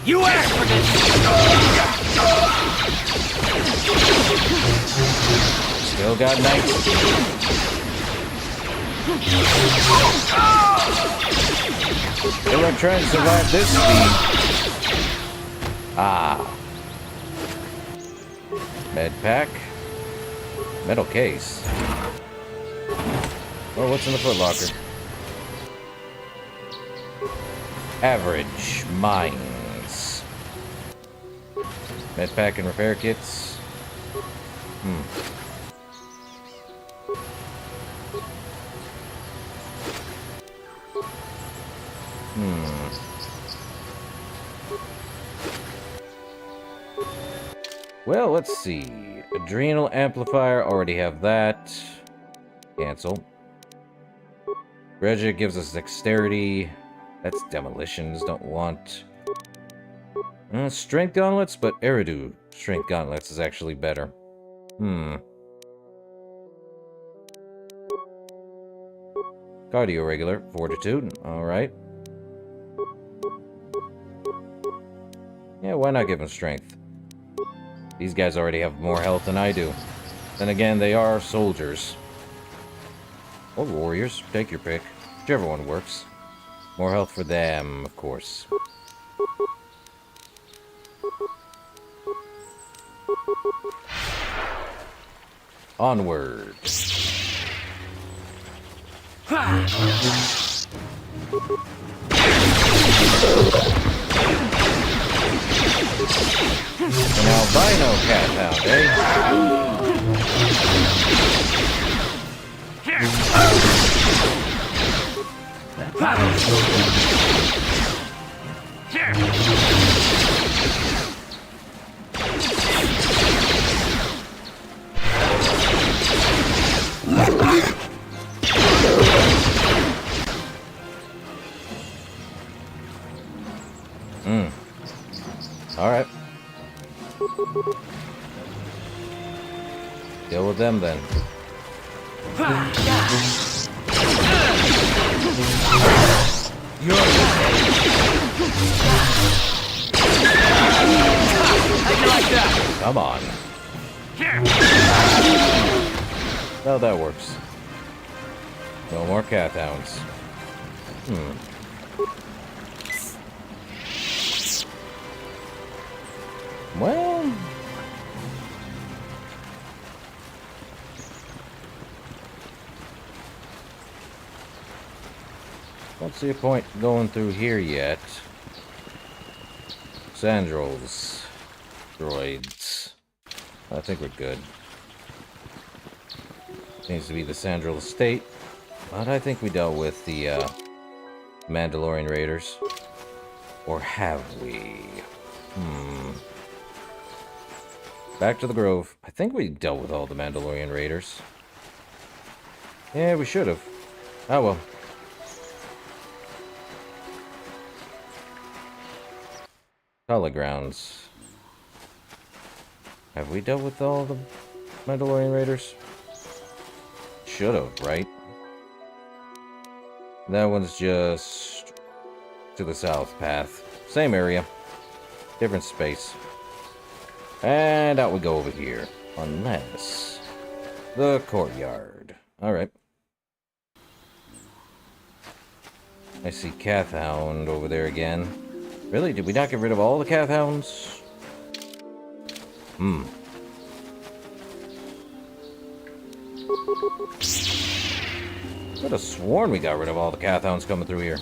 You asked for this! Still got knights. Still I'm trying to survive this speed. Ah. Med pack. Metal case. Oh, what's in the footlocker? Average mines. Med pack and repair kits. Well, let's see. Adrenal amplifier, already have that. Cancel. Regia gives us dexterity. That's demolitions, don't want. Strength gauntlets, but Eridu strength gauntlets is actually better. Cardio regular, fortitude, alright. Yeah, why not give him strength? These guys already have more health than I do. Then again, they are soldiers. Or warriors, take your pick. Whichever one works. More health for them, of course. Onward. An albino Cathound, eh? Deal with them then. How'd you like that? Come on. No, that works. No more cat hounds. Well... don't see a point going through here yet. Sandrels. Droids. I think we're good. Seems to be the Sandrel estate. But I think we dealt with the Mandalorian Raiders. Or have we? Back to the Grove. I think we dealt with all the Mandalorian Raiders. Yeah, we should have. Oh well. Color Grounds. Have we dealt with all the Mandalorian Raiders? Should have, right? That one's just to the south path. Same area. Different space. And out we go over here. Unless... the courtyard. Alright. I see Cathound over there again. Really? Did we not get rid of all the Cathounds? Could have sworn we got rid of all the Cathounds coming through here.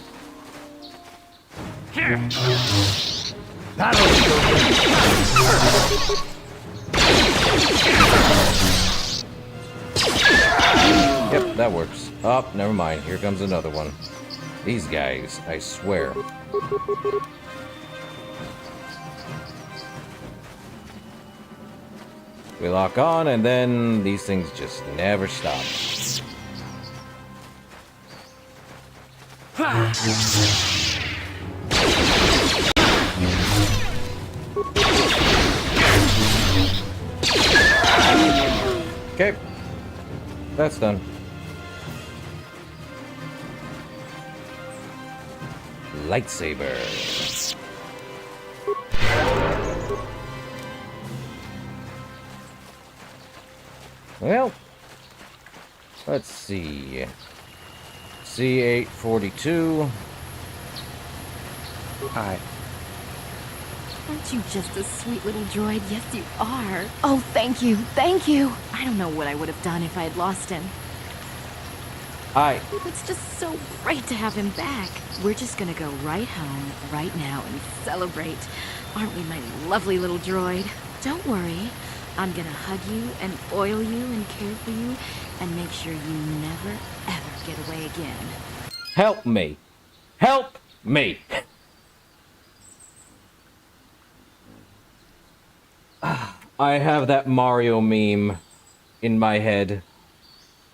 Yep, that works. Oh, never mind. Here comes another one. These guys, I swear. We lock on, and then these things just never stop. Okay. That's done. Lightsaber. Well, let's see. C842. Hi. Aren't you just a sweet little droid? Yes, you are. Oh, thank you. Thank you. I don't know what I would have done if I had lost him. Hi. It's just so great to have him back. We're just gonna go right home, right now, and celebrate. Aren't we, my lovely little droid? Don't worry. I'm gonna hug you and oil you and care for you and make sure you never, ever get away again. Help me. Help me. I have that Mario meme in my head.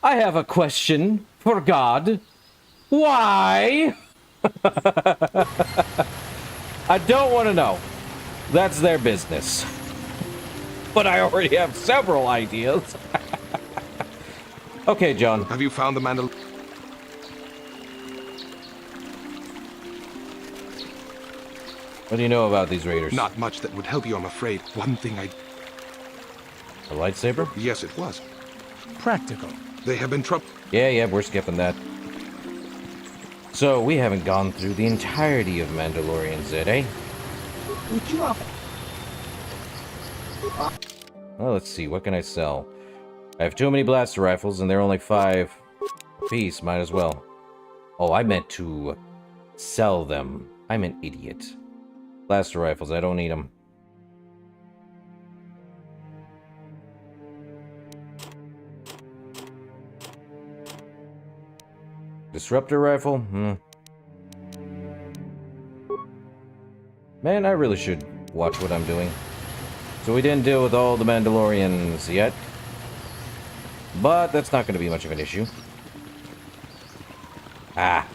I have a question for God. Why? I don't want to know. That's their business. But I already have several ideas. Okay, John. Have you found the Mandal... What do you know about these raiders? Not much that would help you, I'm afraid. One thing I... A lightsaber? Yes, it was. Practical. They have been Yeah, we're skipping that. So, we haven't gone through the entirety of Mandalorians yet, eh? Well, let's see. What can I sell? I have too many blaster rifles, and they're only 5 apiece. Might as well. Oh, I meant to sell them. I'm an idiot. Blaster rifles, I don't need them. Disruptor rifle? Man, I really should watch what I'm doing. So we didn't deal with all the Mandalorians yet. But that's not going to be much of an issue. Ah.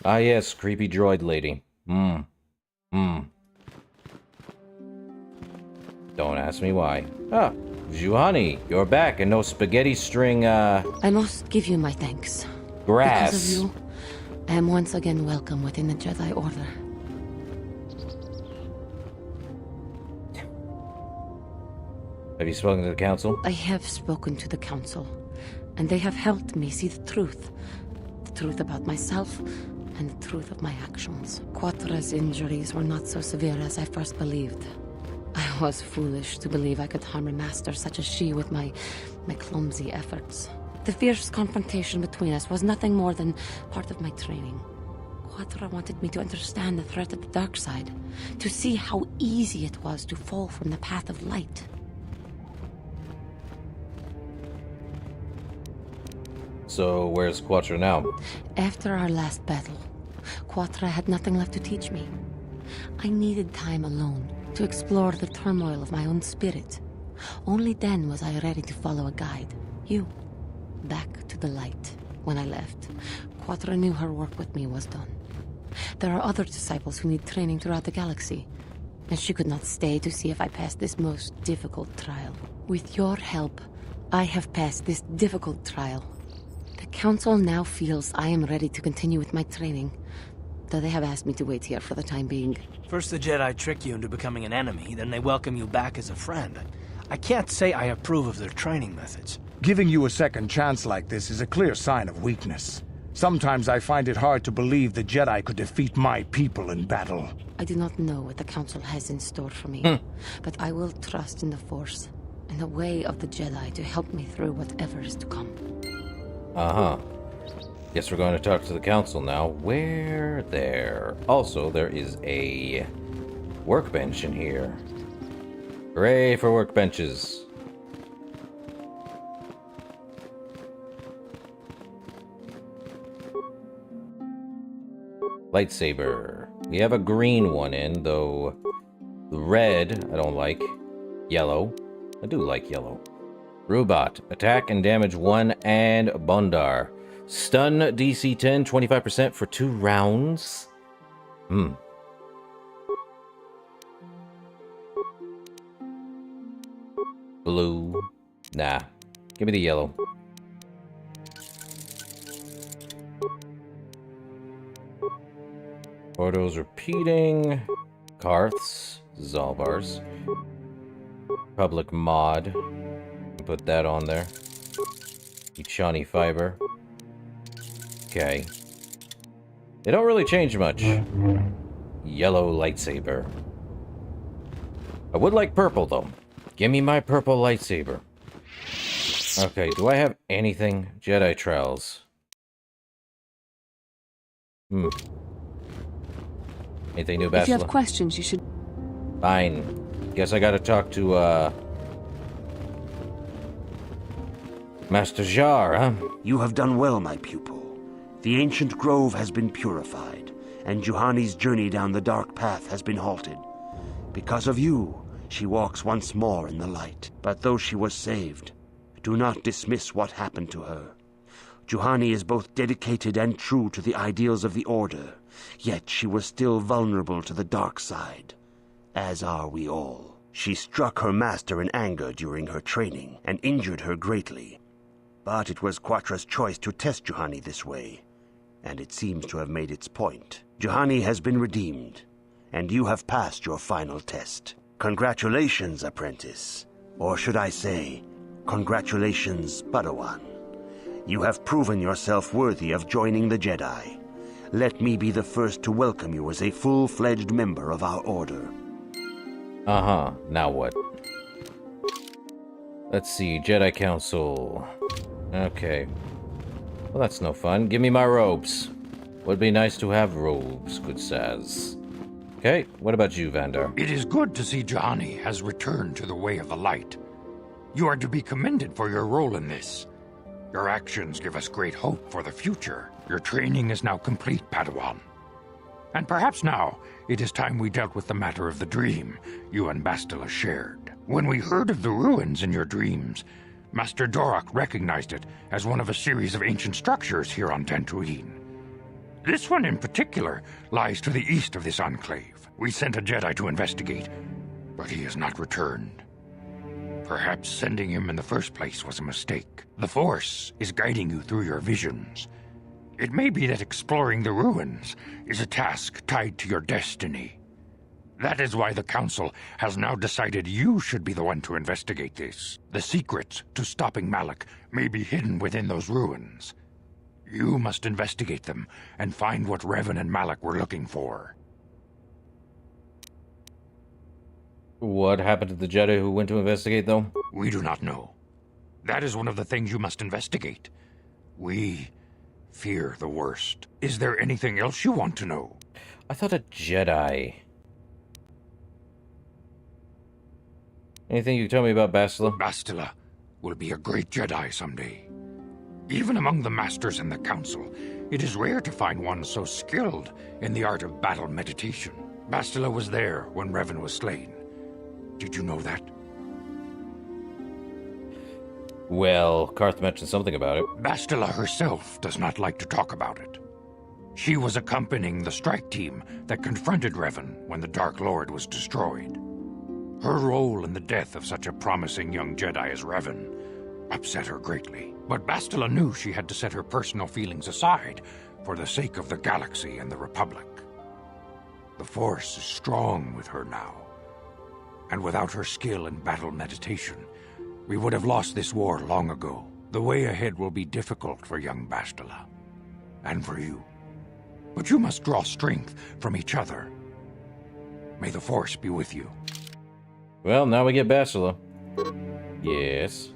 Ah, yes, creepy droid lady. Don't ask me why. Ah, Juhani, you're back and no spaghetti string, I must give you my thanks. grass. Because of you, I am once again welcome within the Jedi Order. Have you spoken to the council? I have spoken to the council, and they have helped me see the truth. The truth about myself, and the truth of my actions. Quatra's injuries were not so severe as I first believed. I was foolish to believe I could harm a master such as she with my clumsy efforts. The fierce confrontation between us was nothing more than part of my training. Quatra wanted me to understand the threat of the dark side, to see how easy it was to fall from the path of light. So, where's Quatra now? After our last battle, Quatra had nothing left to teach me. I needed time alone to explore the turmoil of my own spirit. Only then was I ready to follow a guide. You. Back to the light. When I left, Quatra knew her work with me was done. There are other disciples who need training throughout the galaxy, and she could not stay to see if I passed this most difficult trial. With your help, I have passed this difficult trial. The Council now feels I am ready to continue with my training, though they have asked me to wait here for the time being. First the Jedi trick you into becoming an enemy, then they welcome you back as a friend. I can't say I approve of their training methods. Giving you a second chance like this is a clear sign of weakness. Sometimes I find it hard to believe the Jedi could defeat my people in battle. I do not know what the Council has in store for me, but I will trust in the Force and the way of the Jedi to help me through whatever is to come. Uh-huh. Guess we're going to talk to the council now. Where there? Also, there is a workbench in here. Hooray for workbenches. Lightsaber. We have a green one in, though red I don't like. Yellow. I do like yellow. Rubat. Attack and damage 1 and Bondar. Stun DC 10, 25% for 2 rounds. Blue. Nah. Give me the yellow. Photos repeating. Karths. Zalbars. Public mod. Put that on there. Ichani fiber. Okay. They don't really change much. Yellow lightsaber. I would like purple, though. Give me my purple lightsaber. Okay, do I have anything? Jedi Trials. Anything new, Bastila? If you have questions, you should... Fine. Guess I gotta talk to, Master Jar, huh? You have done well, my pupil. The ancient grove has been purified, and Juhani's journey down the dark path has been halted. Because of you, she walks once more in the light. But though she was saved, do not dismiss what happened to her. Juhani is both dedicated and true to the ideals of the Order, yet she was still vulnerable to the dark side, as are we all. She struck her master in anger during her training, and injured her greatly. But it was Quatra's choice to test Juhani this way, and it seems to have made its point. Juhani has been redeemed, and you have passed your final test. Congratulations, apprentice. Or should I say, congratulations, Padawan. You have proven yourself worthy of joining the Jedi. Let me be the first to welcome you as a full-fledged member of our order. Uh-huh. Now what? Let's see. Jedi Council. Okay. Well, that's no fun. Give me my robes. Would be nice to have robes, good Saz. Okay, what about you, Vandar? It is good to see Juhani has returned to the way of the light. You are to be commended for your role in this. Your actions give us great hope for the future. Your training is now complete, Padawan. And perhaps now, it is time we dealt with the matter of the dream you and Bastila shared. When we heard of the ruins in your dreams, Master Dorak recognized it as one of a series of ancient structures here on Dantooine. This one in particular lies to the east of this enclave. We sent a Jedi to investigate, but he has not returned. Perhaps sending him in the first place was a mistake. The Force is guiding you through your visions. It may be that exploring the ruins is a task tied to your destiny. That is why the Council has now decided you should be the one to investigate this. The secrets to stopping Malak may be hidden within those ruins. You must investigate them and find what Revan and Malak were looking for. What happened to the Jedi who went to investigate, though? We do not know. That is one of the things you must investigate. We fear the worst. Is there anything else you want to know? I thought a Jedi. Anything you can tell me about Bastila? Bastila will be a great Jedi someday. Even among the Masters and the Council, it is rare to find one so skilled in the art of battle meditation. Bastila was there when Revan was slain. Did you know that? Well, Karth mentioned something about it. Bastila herself does not like to talk about it. She was accompanying the strike team that confronted Revan when the Dark Lord was destroyed. Her role in the death of such a promising young Jedi as Revan upset her greatly. But Bastila knew she had to set her personal feelings aside for the sake of the galaxy and the Republic. The Force is strong with her now. And without her skill in battle meditation, we would have lost this war long ago. The way ahead will be difficult for young Bastila. And for you. But you must draw strength from each other. May the Force be with you. Well, now we get Bastila. Yes.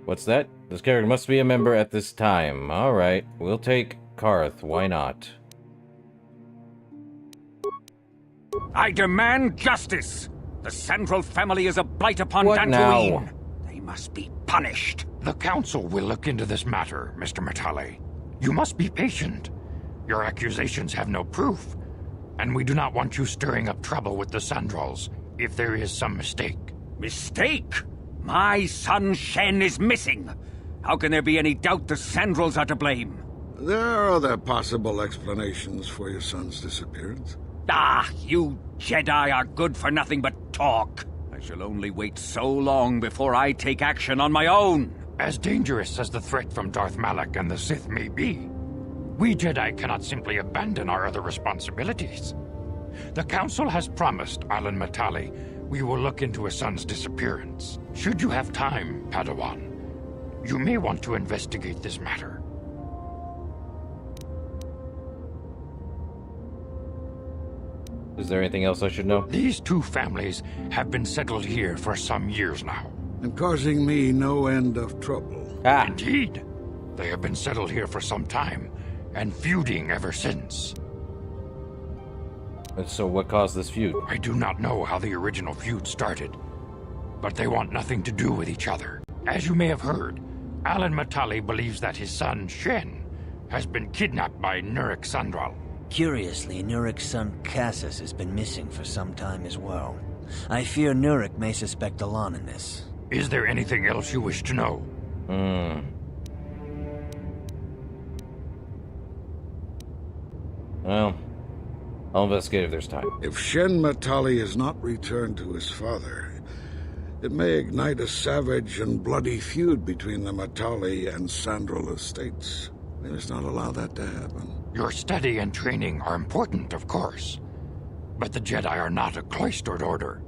What's that? This character must be a member at this time. Alright, we'll take Karth. Why not? I demand justice! The Sandral family is a blight upon What Dantooine. now? They must be punished. The Council will look into this matter, Mr. Matale. You must be patient. Your accusations have no proof, and we do not want you stirring up trouble with the Sandrals if there is some mistake. Mistake? My son Shen is missing. How can there be any doubt the Sandrals are to blame? There are other possible explanations for your son's disappearance. Ah, you Jedi are good for nothing but talk. I shall only wait so long before I take action on my own. As dangerous as the threat from Darth Malak and the Sith may be, we Jedi cannot simply abandon our other responsibilities. The Council has promised Alan Matale we will look into his son's disappearance. Should you have time, Padawan, you may want to investigate this matter. Is there anything else I should know? These two families have been settled here for some years now. And causing me no end of trouble. Indeed. They have been settled here for some time, and feuding ever since. And so what caused this feud? I do not know how the original feud started, but they want nothing to do with each other. As you may have heard, Alan Matale believes that his son, Shen, has been kidnapped by Nurik Sandral. Curiously, Nurik's son Cassus has been missing for some time as well. I fear Nurik may suspect Alan in this. Is there anything else you wish to know? Well, I'll investigate if there's time. If Shen Matali is not returned to his father, it may ignite a savage and bloody feud between the Matali and Sandral estates. We must not allow that to happen. Your study and training are important, of course. But the Jedi are not a cloistered order.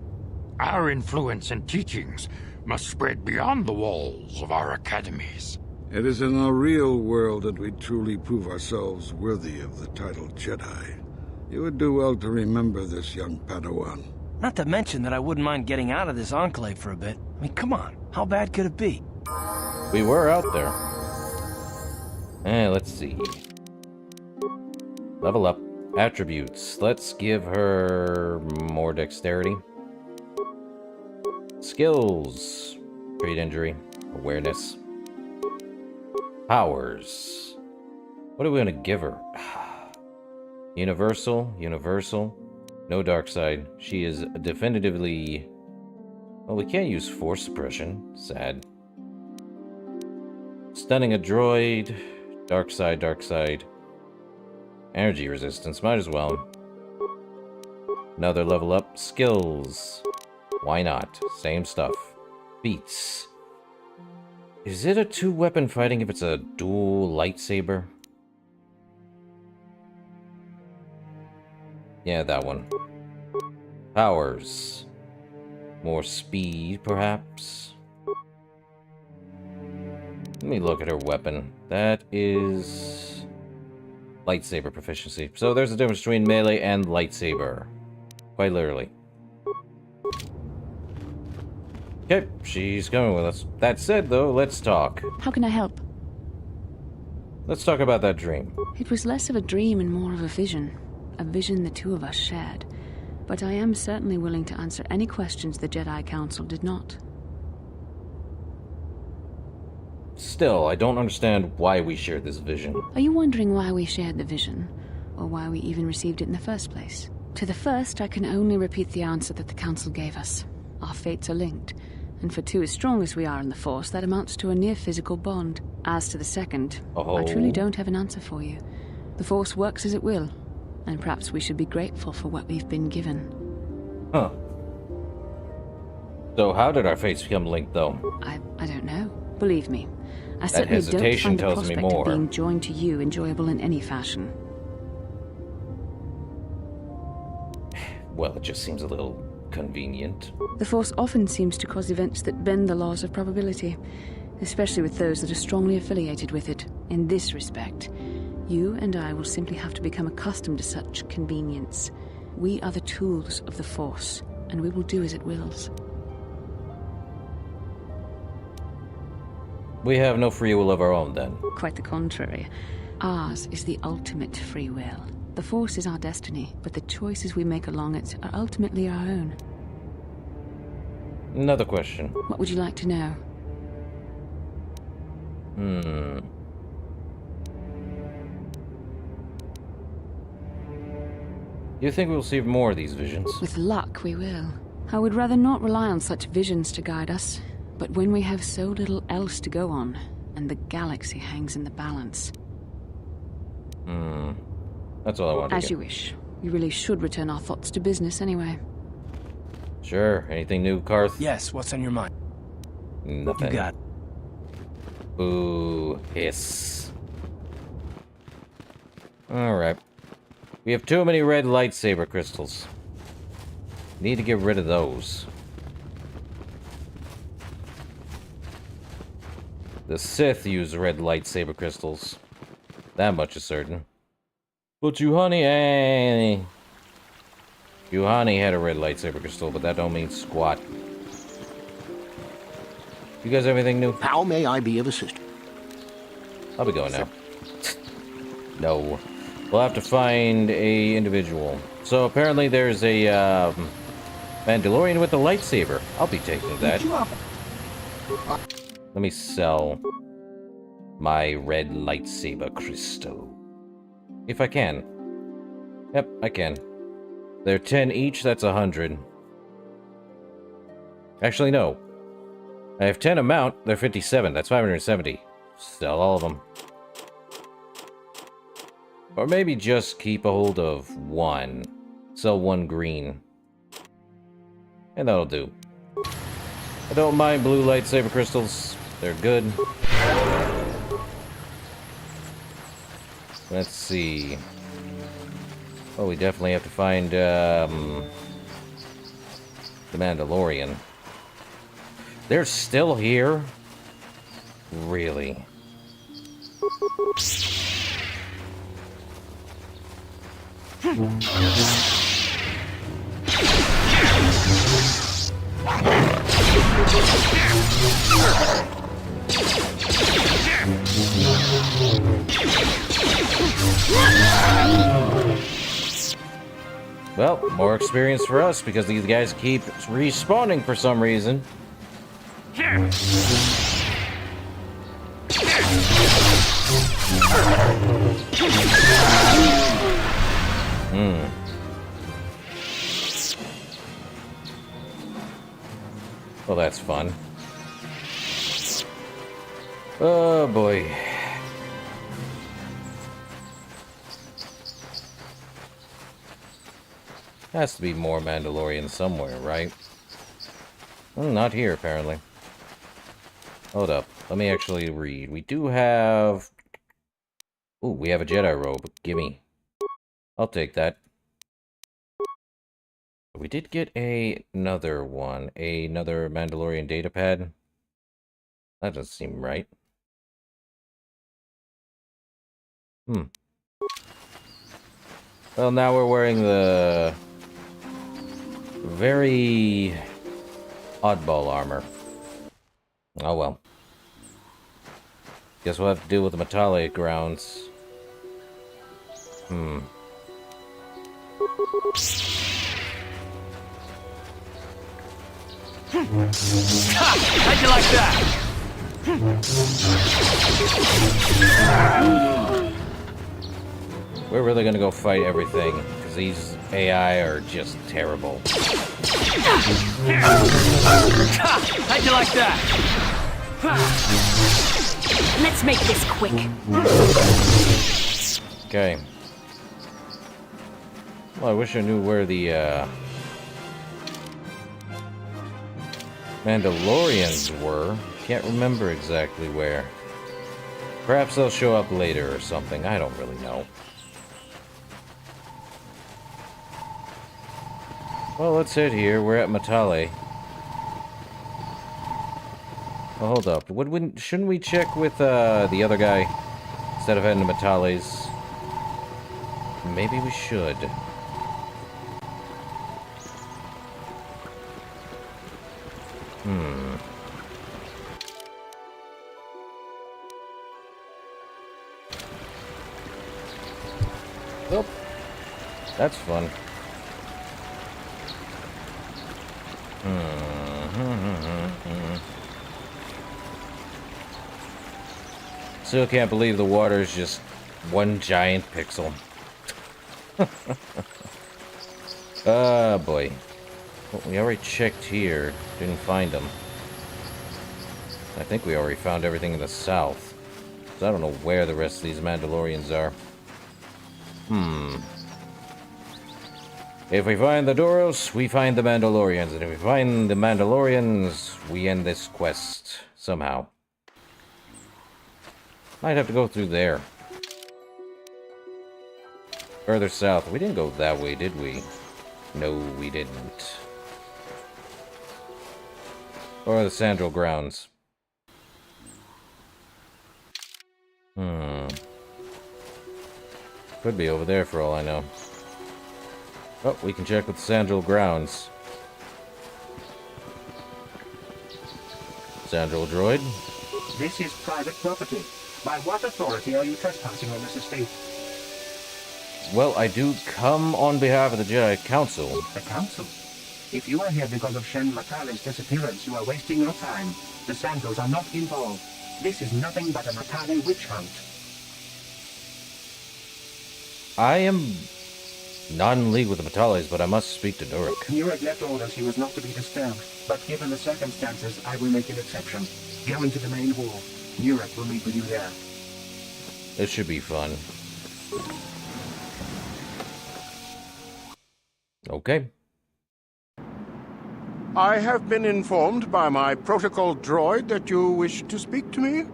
Our influence and teachings must spread beyond the walls of our academies. It is in the real world that we truly prove ourselves worthy of the title Jedi. You would do well to remember this, young Padawan. Not to mention that I wouldn't mind getting out of this enclave for a bit. I mean, come on. How bad could it be? We were out there. Let's see. Level up. Attributes. Let's give her more dexterity. Skills. Great injury. Awareness. Powers. What are we going to give her? Universal. Universal. No dark side. She is definitively... Well, we can't use force suppression. Sad. Stunning a droid. Dark side, dark side. Energy resistance, might as well. Another level up. Skills. Why not? Same stuff. Beats. Is it a two-weapon fighting if it's a dual lightsaber? Yeah, that one. Powers. More speed, perhaps? Let me look at her weapon. That is... lightsaber proficiency. So there's a difference between melee and lightsaber. Quite literally. Okay, she's coming with us. That said, though, let's talk. How can I help? Let's talk about that dream. It was less of a dream and more of a vision. A vision the two of us shared. But I am certainly willing to answer any questions the Jedi Council did not. Still, I don't understand why we shared this vision. Are you wondering why we shared the vision? Or why we even received it in the first place? To the first, I can only repeat the answer that the Council gave us. Our fates are linked. And for two as strong as we are in the Force, that amounts to a near-physical bond. As to the second, I truly don't have an answer for you. The Force works as it will, and perhaps we should be grateful for what we've been given. Huh. So how did our fates become linked, though? I don't know. Believe me, I That certainly don't hesitation find the tells me prospect more. of being joined to you enjoyable in any fashion. Well, it just seems a little convenient. The Force often seems to cause events that bend the laws of probability, especially with those that are strongly affiliated with it. In this respect, you and I will simply have to become accustomed to such convenience. We are the tools of the Force, and we will do as it wills. We have no free will of our own, then. Quite the contrary. Ours is the ultimate free will. The Force is our destiny, but the choices we make along it are ultimately our own. Another question. What would you like to know? You think we'll see more of these visions? With luck, we will. I would rather not rely on such visions to guide us, but when we have so little else to go on, and the galaxy hangs in the balance... That's all I wanted to As get. you wish. We really should return our thoughts to business anyway. Sure. Anything new, Karth? Yes, what's on your mind? Nothing. You got it. Ooh, hiss. Alright. We have too many red lightsaber crystals. Need to get rid of those. The Sith use red lightsaber crystals. That much is certain. But Juhani had a red lightsaber crystal, but that don't mean squat. You guys have anything new? How may I be of assistance? I'll be going now. No. We'll have to find a individual. So apparently there's a Mandalorian with a lightsaber. I'll be taking that. Let me sell my red lightsaber crystal. If I can. Yep, I can. They're 10 each, that's 100. Actually, no. I have 10 amount, they're 57, that's 570. Sell all of them. Or maybe just keep a hold of one. Sell one green. And that'll do. I don't mind blue lightsaber crystals. They're good. Let's see. Oh, we definitely have to find, the Mandalorian. They're still here? Really? Well, more experience for us because these guys keep respawning for some reason. Well, that's fun. Has to be more Mandalorians somewhere, right? Not here, apparently. Hold up. Let me actually read. We do have... Ooh, we have a Jedi robe. Gimme. I'll take that. We did get another one. Another Mandalorian datapad. That doesn't seem right. Well, now we're wearing the... very... oddball armor. Oh well. Guess we'll have to deal with the Matale grounds. How'd you like that? We're really gonna go fight everything, because these AI are just terrible. How'd you like that? Let's make this quick. Okay. Well, I wish I knew where the, Mandalorians were. Can't remember exactly where. Perhaps they'll show up later or something. I don't really know. Well, let's head here. We're at Matale. Oh, hold up. Shouldn't we check with the other guy instead of heading to Matale's? Maybe we should. Oh, that's fun. Still can't believe the water is just one giant pixel. Ah, boy. Well, we already checked here. Didn't find them. I think we already found everything in the south. So I don't know where the rest of these Mandalorians are. If we find the Doros, we find the Mandalorians. And if we find the Mandalorians, we end this quest somehow. Might have to go through there. Further south. We didn't go that way, did we? No, we didn't. Or the Sandral grounds. Could be over there for all I know. Oh, we can check with the Sandral grounds. Sandral droid? This is private property. By what authority are you trespassing on this estate? Well, I do come on behalf of the Jedi Council. The Council? If you are here because of Shen Matale's disappearance, you are wasting your time. The Sandrals are not involved. This is nothing but a Matale witch hunt. I am not in league with the Matales, but I must speak to Nurik. Nurik left orders he was not to be disturbed, but given the circumstances, I will make an exception. Go into the main hall. Nurik will meet with you there. This should be fun. Okay. I have been informed by my protocol droid that you wish to speak to me.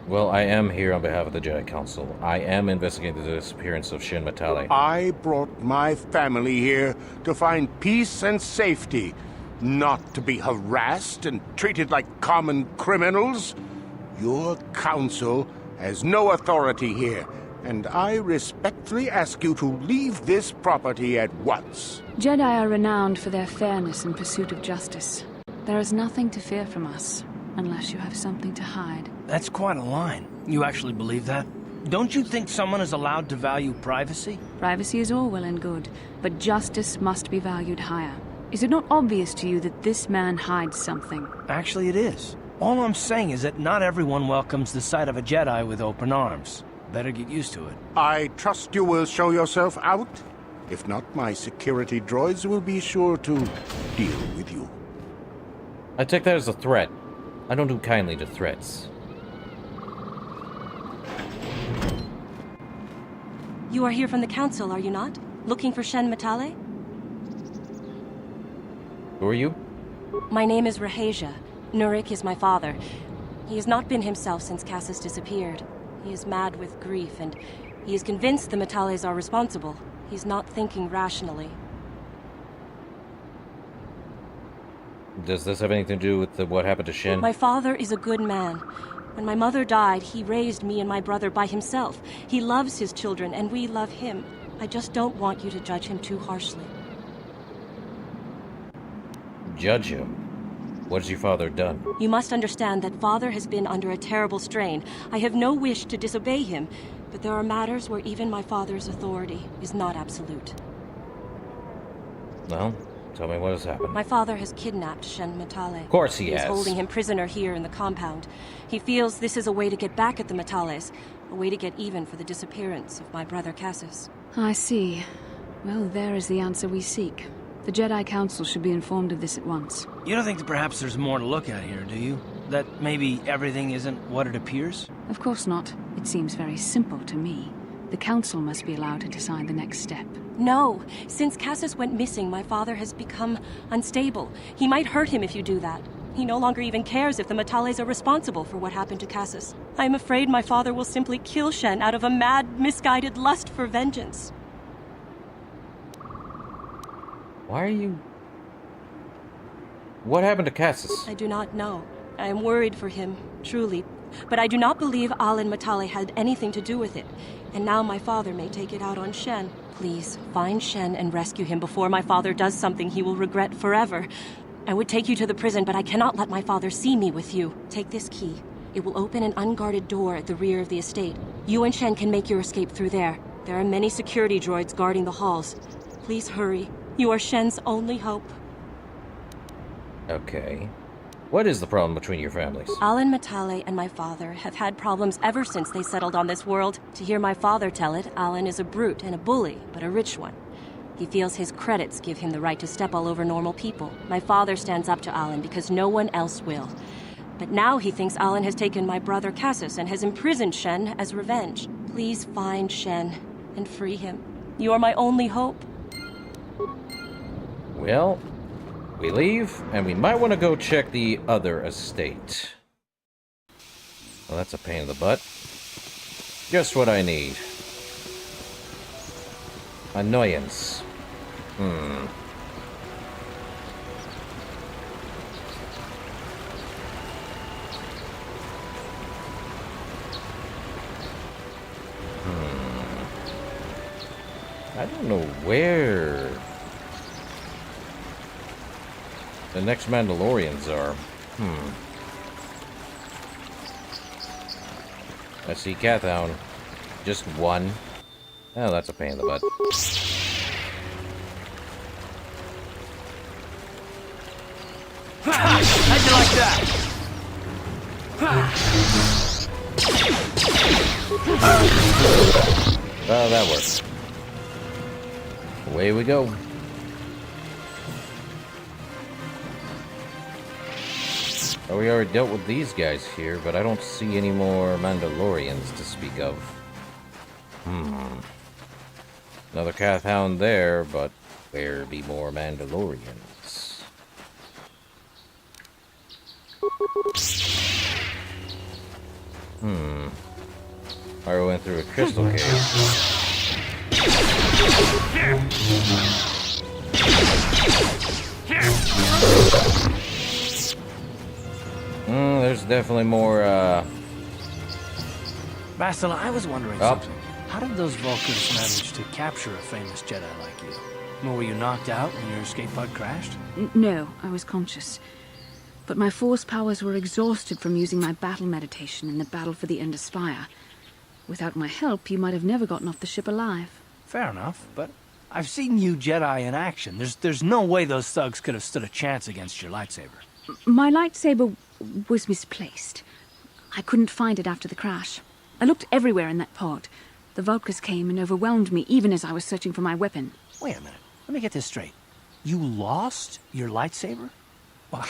Well, I am here on behalf of the Jedi Council. I am investigating the disappearance of Shin Matale. I brought my family here to find peace and safety, not to be harassed and treated like common criminals. Your council has no authority here, and I respectfully ask you to leave this property at once. Jedi are renowned for their fairness and pursuit of justice. There is nothing to fear from us, unless you have something to hide. That's quite a line. You actually believe that? Don't you think someone is allowed to value privacy? Privacy is all well and good, but justice must be valued higher. Is it not obvious to you that this man hides something? Actually, it is. All I'm saying is that not everyone welcomes the sight of a Jedi with open arms. Better get used to it. I trust you will show yourself out. If not, my security droids will be sure to deal with you. I take that as a threat. I don't do kindly to threats. You are here from the Council, are you not? Looking for Shen Matale? Who are you? My name is Rahasia. Nurik is my father. He has not been himself since Cassis disappeared. He is mad with grief, and he is convinced the Matales are responsible. He's not thinking rationally. Does this have anything to do with what happened to Shen? My father is a good man. When my mother died, he raised me and my brother by himself. He loves his children, and we love him. I just don't want you to judge him too harshly. Judge him? What has your father done? You must understand that father has been under a terrible strain. I have no wish to disobey him, but there are matters where even my father's authority is not absolute. Well, tell me what has happened. My father has kidnapped Shen Matale. Of course he is has. Holding him prisoner here in the compound. He feels this is a way to get back at the Matales, a way to get even for the disappearance of my brother Cassis. I see. Well, there is the answer we seek. The Jedi Council should be informed of this at once. You don't think that perhaps there's more to look at here, do you? That maybe everything isn't what it appears? Of course not. It seems very simple to me. The Council must be allowed to decide the next step. No. Since Cassis went missing, my father has become unstable. He might hurt him if you do that. He no longer even cares if the Matales are responsible for what happened to Cassis. I am afraid my father will simply kill Shen out of a mad, misguided lust for vengeance. Why are you... What happened to Cassis? I do not know. I am worried for him, truly. But I do not believe Alin Matale had anything to do with it. And now my father may take it out on Shen. Please, find Shen and rescue him before my father does something he will regret forever. I would take you to the prison, but I cannot let my father see me with you. Take this key. It will open an unguarded door at the rear of the estate. You and Shen can make your escape through there. There are many security droids guarding the halls. Please hurry. You are Shen's only hope. Okay. What is the problem between your families? Alin Matale and my father have had problems ever since they settled on this world. To hear my father tell it, Alin is a brute and a bully, but a rich one. He feels his credits give him the right to step all over normal people. My father stands up to Alin because no one else will. But now he thinks Alin has taken my brother Cassis and has imprisoned Shen as revenge. Please find Shen and free him. You are my only hope. Well, we leave, and we might want to go check the other estate. Well, that's a pain in the butt. Just what I need. Annoyance. I don't know where the next Mandalorians are. I see Cathound. Just one. Oh, that's a pain in the butt. How'd you like that? Oh, that works. Away we go. Oh, we already dealt with these guys here, but I don't see any more Mandalorians to speak of. Another Cathound there, but where be more Mandalorians? I went through a crystal cave. There's definitely more, Bastila, I was wondering something. How did those Vulcans manage to capture a famous Jedi like you? Were you knocked out when your escape pod crashed? No, I was conscious. But my force powers were exhausted from using my battle meditation in the battle for the Endor Spire. Without my help, you might have never gotten off the ship alive. Fair enough, but I've seen you Jedi in action. There's no way those thugs could have stood a chance against your lightsaber. My lightsaber was misplaced. I couldn't find it after the crash. I looked everywhere in that pod. The Vulcans came and overwhelmed me even as I was searching for my weapon. Wait a minute. Let me get this straight. You lost your lightsaber? Well,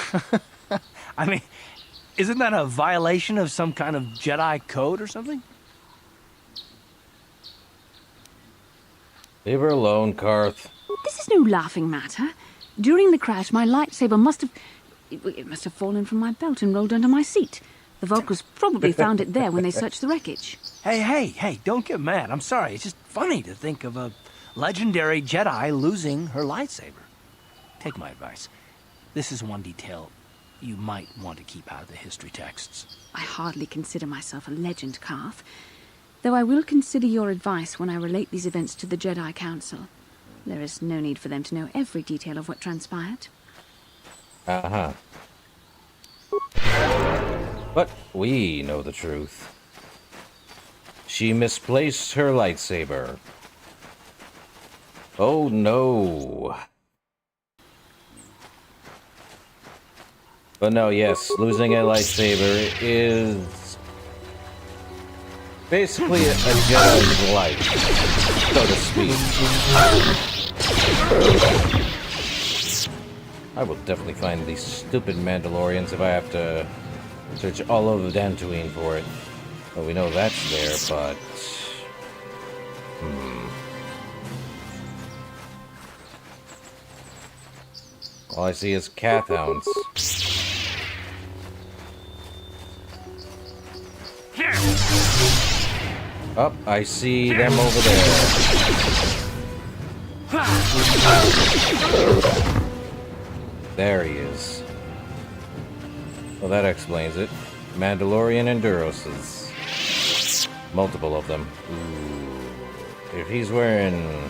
I mean, isn't that a violation of some kind of Jedi code or something? Leave her alone, Karth. This is no laughing matter. During the crash, my lightsaber must have... It must have fallen from my belt and rolled under my seat. The Vulkars probably found it there when they searched the wreckage. Hey, don't get mad. I'm sorry. It's just funny to think of a legendary Jedi losing her lightsaber. Take my advice. This is one detail you might want to keep out of the history texts. I hardly consider myself a legend, Karth, though I will consider your advice when I relate these events to the Jedi Council. There is no need for them to know every detail of what transpired. Uh-huh. But we know the truth. She misplaced her lightsaber. Oh no. But no, yes, losing a lightsaber is basically a Jedi's life, so to speak. I will definitely find these stupid Mandalorians if I have to search all over Dantooine for it. Well, we know that's there, but... All I see is Cathhounds. Oh, I see them over there. There he is. Well, that explains it. Mandalorian Enduroses. Multiple of them. Ooh. If he's wearing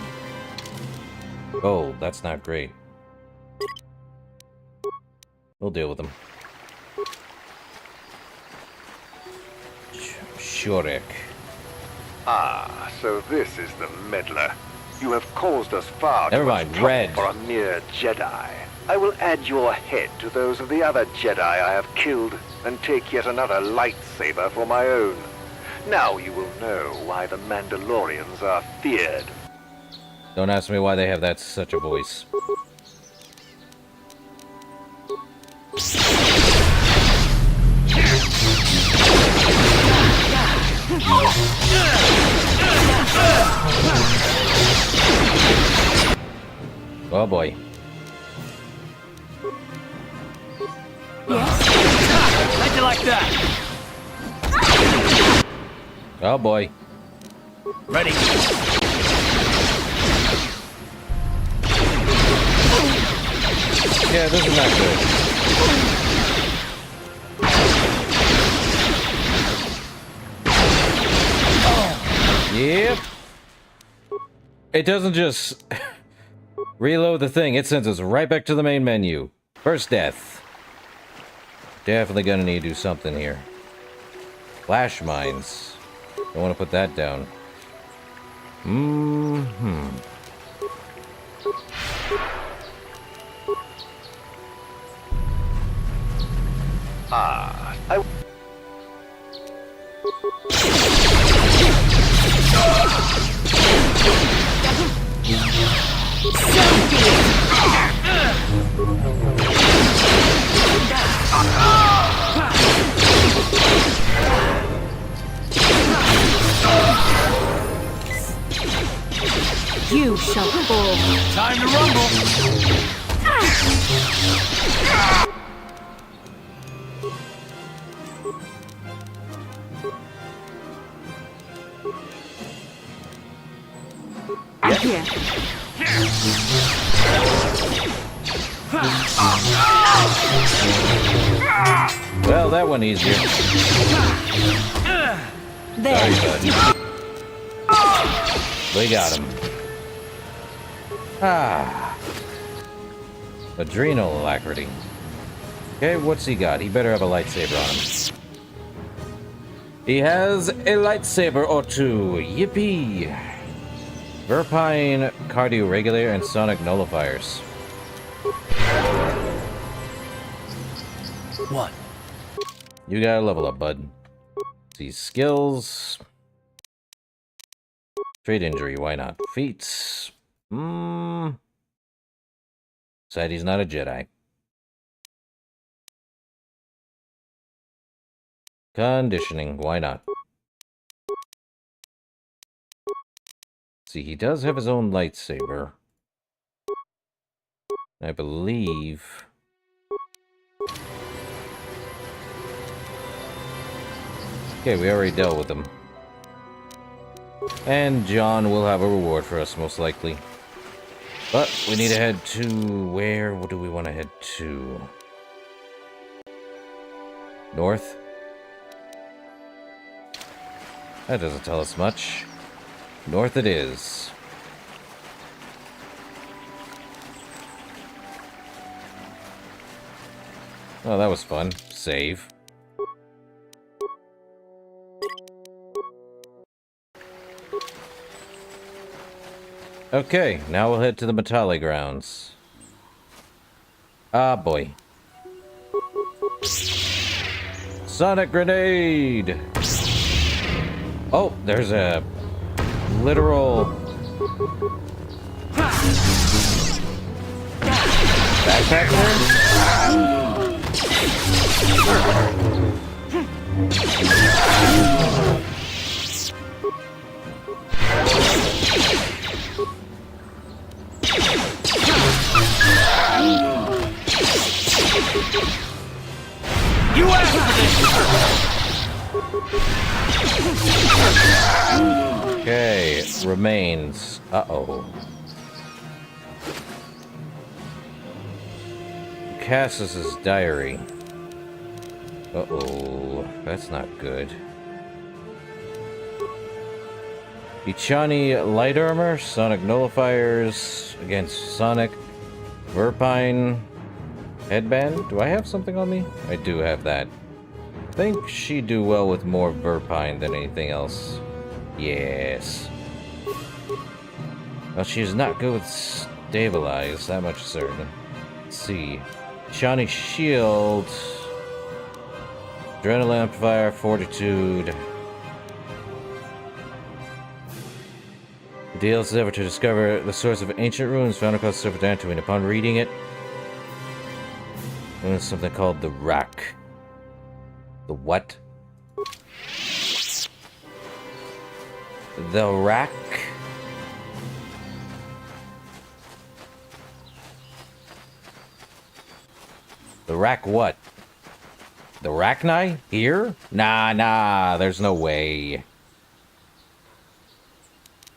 gold, that's not great. We'll deal with him. Shorek. Ah, so this is the meddler. You have caused us far Never too much mind, trouble Red. for a mere Jedi. I will add your head to those of the other Jedi I have killed, and take yet another lightsaber for my own. Now you will know why the Mandalorians are feared. Don't ask me why they have that such a voice. Oh boy. How'd you like that? Oh boy. Ready. Yeah, this is not good. Yep. It doesn't just reload the thing, it sends us right back to the main menu. First death. Definitely gonna need to do something here. Flash mines. Don't want to put that down. Ah, I... You shall fall. Time to rumble. I'm here. Well, that one easier. There. Sorry, bud. We got him. Ah. Adrenal alacrity. Okay, what's he got? He better have a lightsaber on him. He has a lightsaber or two. Yippee! Verpine cardio regulator and sonic nullifiers. What? You gotta level up, bud. See skills. Trade injury, why not? Feats. Said he's not a Jedi. Conditioning, why not? See, he does have his own lightsaber. I believe... Okay, we already dealt with him. And John will have a reward for us, most likely. But we need to head to... where? What do we want to head to? North? That doesn't tell us much. North it is. Oh, that was fun. Save. Okay, now we'll head to the Matale grounds. Ah, boy. Sonic grenade! Oh, there's a literal backpack there? You asked for this! Okay, remains. Uh-oh. Cassius's diary. Uh-oh, that's not good. Ichani light armor, Sonic nullifiers against Sonic, Verpine headband. Do I have something on me? I do have that. I think she'd do well with more Verpine than anything else. Yes. Well, she's not good with stabilize, that much certain. Let's see. Shiny shield. Adrenaline amplifier, fortitude. The deal is ever to discover the source of ancient ruins found across the surface of Dantooine. Upon reading it, there's something called the Rack. The what? The Rack? The Rack what? The Rachni? Here? Nah, there's no way.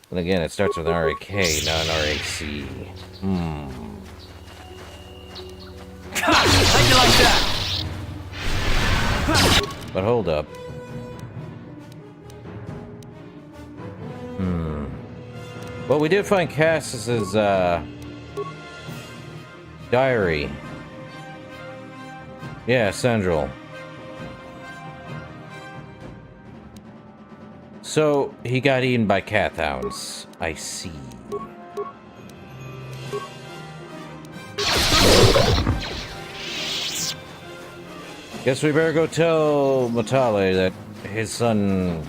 And again, it starts with an RAK, not an RAC. How'd you like that? But hold up. Well, we did find Cassius's, diary. Yeah, Sandral. So, he got eaten by cat hounds. I see. Guess we better go tell Matale that his son...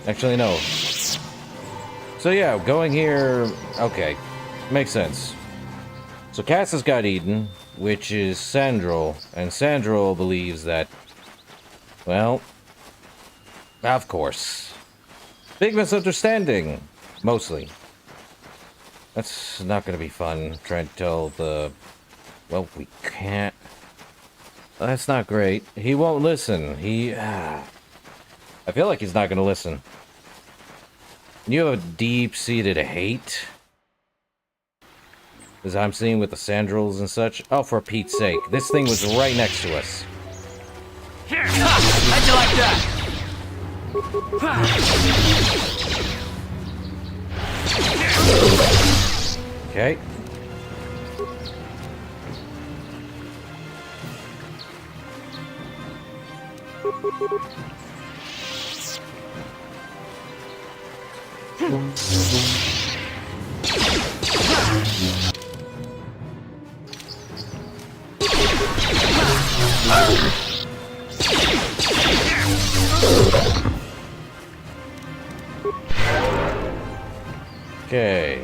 Actually, no. So yeah, going here... Okay. Makes sense. So Cassius got eaten, which is Sandral, and Sandral believes that... Well... Of course. Big misunderstanding. Mostly. That's not gonna be fun, trying to tell the... Well, we can't... That's not great. He won't listen. I feel like he's not gonna listen. You have a deep-seated hate? As I'm seeing with the Sandrals and such. Oh, for Pete's sake. This thing was right next to us. Here! How'd you like that? Okay. Okay.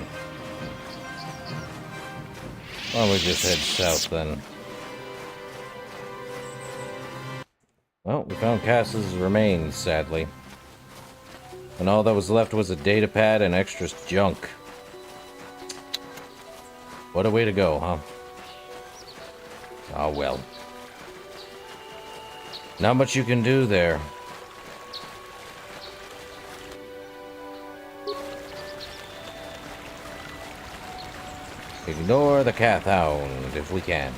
Why don't we just head south then? Well, we found Cass's remains, sadly. And all that was left was a data pad and extra junk. What a way to go, huh? Oh well. Not much you can do there. Ignore the Cath Hound if we can.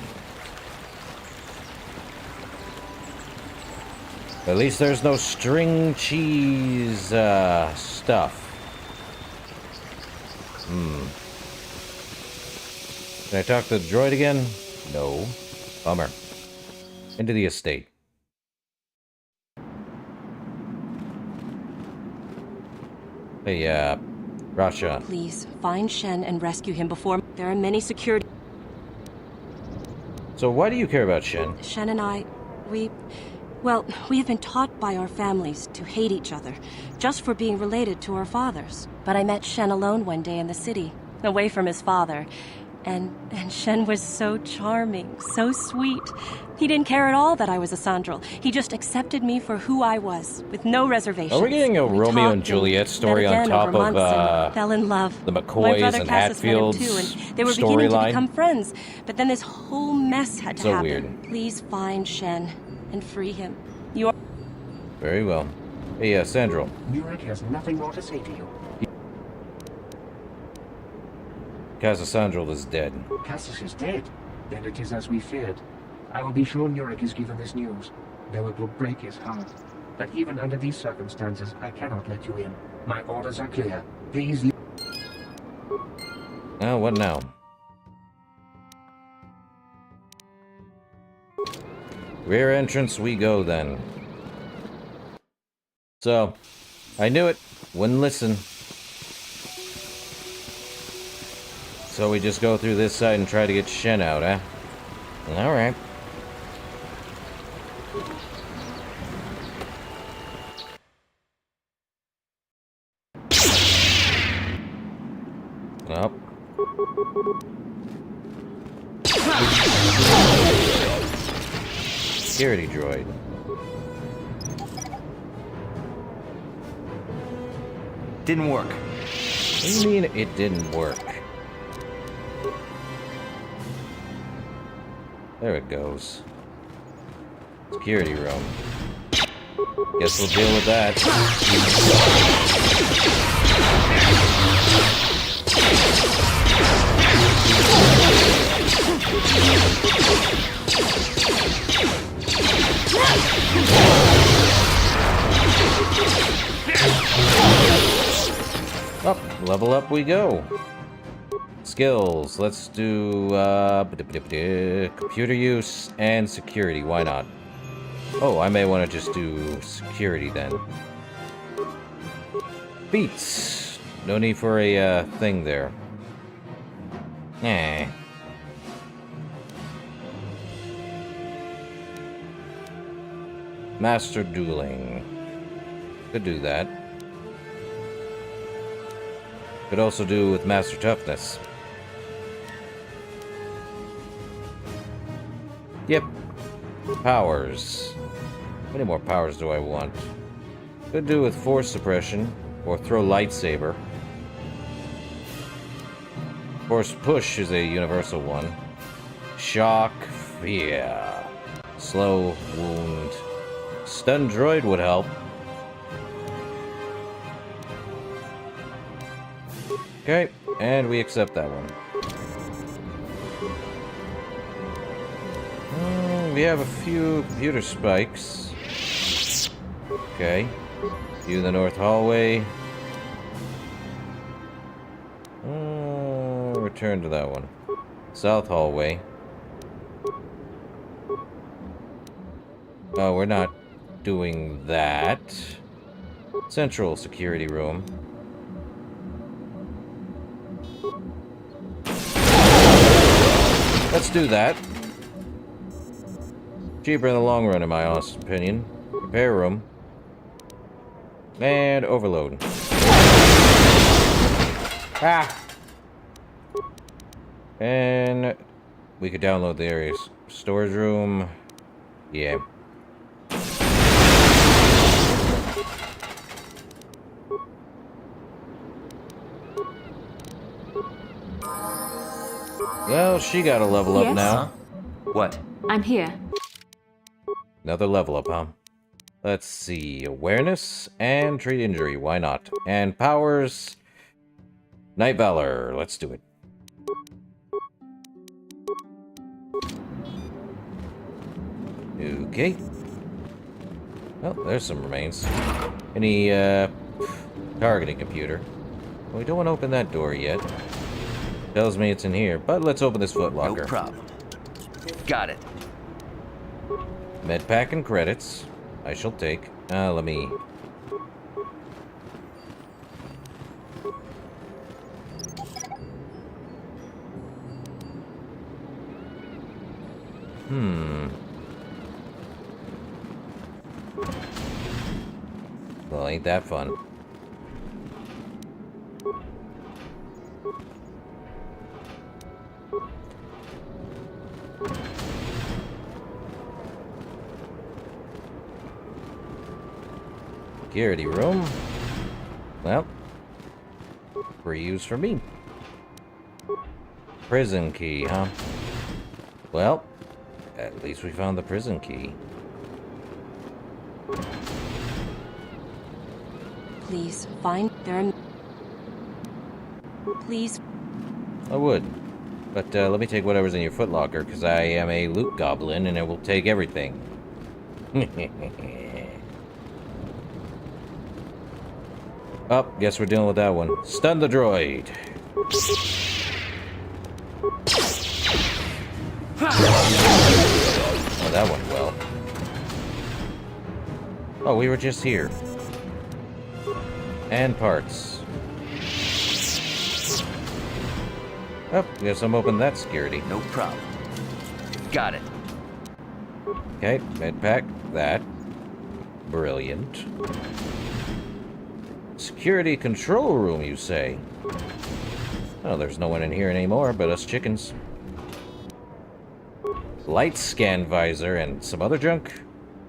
At least there's no string cheese stuff. Can I talk to the droid again? No. Bummer. Into the estate. Hey, Rasha. Please, find Shen and rescue him before... There are many security... So why do you care about Shen? Shen and I, Well, we have been taught by our families to hate each other, just for being related to our fathers. But I met Shen alone one day in the city, away from his father. And Shen was so charming, so sweet. He didn't care at all that I was a Sandral. He just accepted me for who I was, with no reservations. Are we getting a Romeo and Juliet story on top of fell in love. the My McCoys brother and Cassius met him Hatfields too, and they were beginning to storyline? become friends. But then this whole mess had to So happen. weird. Please find Shen and free him. You are... Very well. Hey, Sandral. Nurek has nothing more to say to you. Sandral is dead. Cassius is dead. Then it is as we feared. I will be sure Nurek is given this news, though it will break his heart. But even under these circumstances, I cannot let you in. My orders are clear. Please leave. Oh, what now? Rear entrance we go then. So, I knew it. Wouldn't listen. So we just go through this side and try to get Shen out, eh? Alright. Up. Security droid. Didn't work. What do you mean it didn't work? There it goes. Security room. Guess we'll deal with that. Up, level up we go. Skills. Let's do computer use and security. Why not? Oh, I may want to just do security then. Beats. No need for a thing there. Eh. Master dueling. Could do that. Could also do with master toughness. Yep. Powers. How many more powers do I want? Could do with force suppression, or throw lightsaber. Force push is a universal one. Shock, fear. Slow, wound. Stun droid would help. Okay, and we accept that one. We have a few computer spikes. Okay. View the north hallway. Return to that one. South hallway. Oh, we're not doing that. Central security room. Let's do that. Cheaper in the long run, in my honest opinion. Repair room. And overload. Ah! And we could download the areas. Storage room. Yeah. Well, she got a level up Yes? now. What? I'm here. Another level up, huh? Let's see. Awareness and treat injury. Why not? And powers. Night Valor. Let's do it. Okay. Oh, there's some remains. Any, targeting computer. Well, we don't want to open that door yet. Tells me it's in here, but let's open this footlocker. No problem. Got it. Medpack and credits. I shall take. Let me... Well, ain't that fun. Security room. Well, free use for me. Prison key, huh? Well, at least we found the prison key. Please, find there. Please. I would. But let me take whatever's in your footlocker, because I am a loot goblin and I will take everything. Oh, guess we're dealing with that one. Stun the droid. Oh, that went well. Oh, we were just here. And parts. Oh, guess I'm opening that security. No problem. Got it. Okay, medpack. That. Brilliant. Security control room, you say? Oh, there's no one in here anymore but us chickens. Light scan visor and some other junk?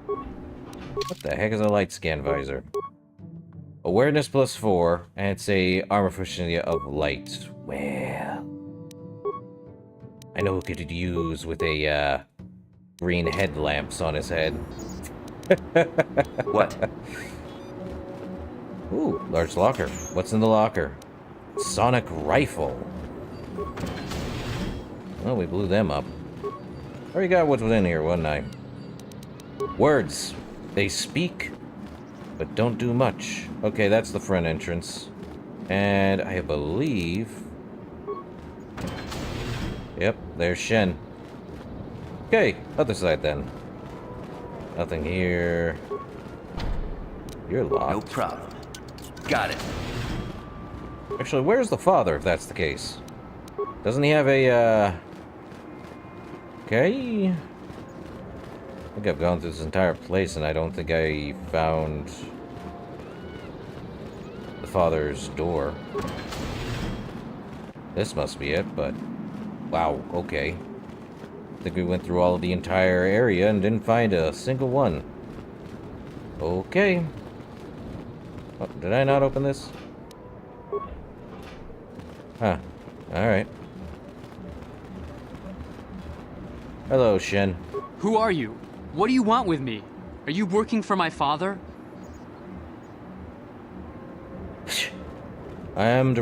What the heck is a light scan visor? Awareness +4, and it's a armor efficiency of light. Well... I know who could use with a, green headlamps on his head. What? Ooh, large locker. What's in the locker? Sonic rifle. Well, we blew them up. Already got what was in here, wasn't I? Words. They speak, but don't do much. Okay, that's the front entrance. And I believe... Yep, there's Shen. Okay, other side then. Nothing here. You're locked. No problem. Got it. Actually, where's the father, if that's the case? Doesn't he have a, Okay. I think I've gone through this entire place and I don't think I found the father's door. This must be it, but... Wow, okay. I think we went through all of the entire area and didn't find a single one. Okay. Oh, did I not open this? Huh. Alright. Hello, Shen. Who are you? What do you want with me? Are you working for my father? I'm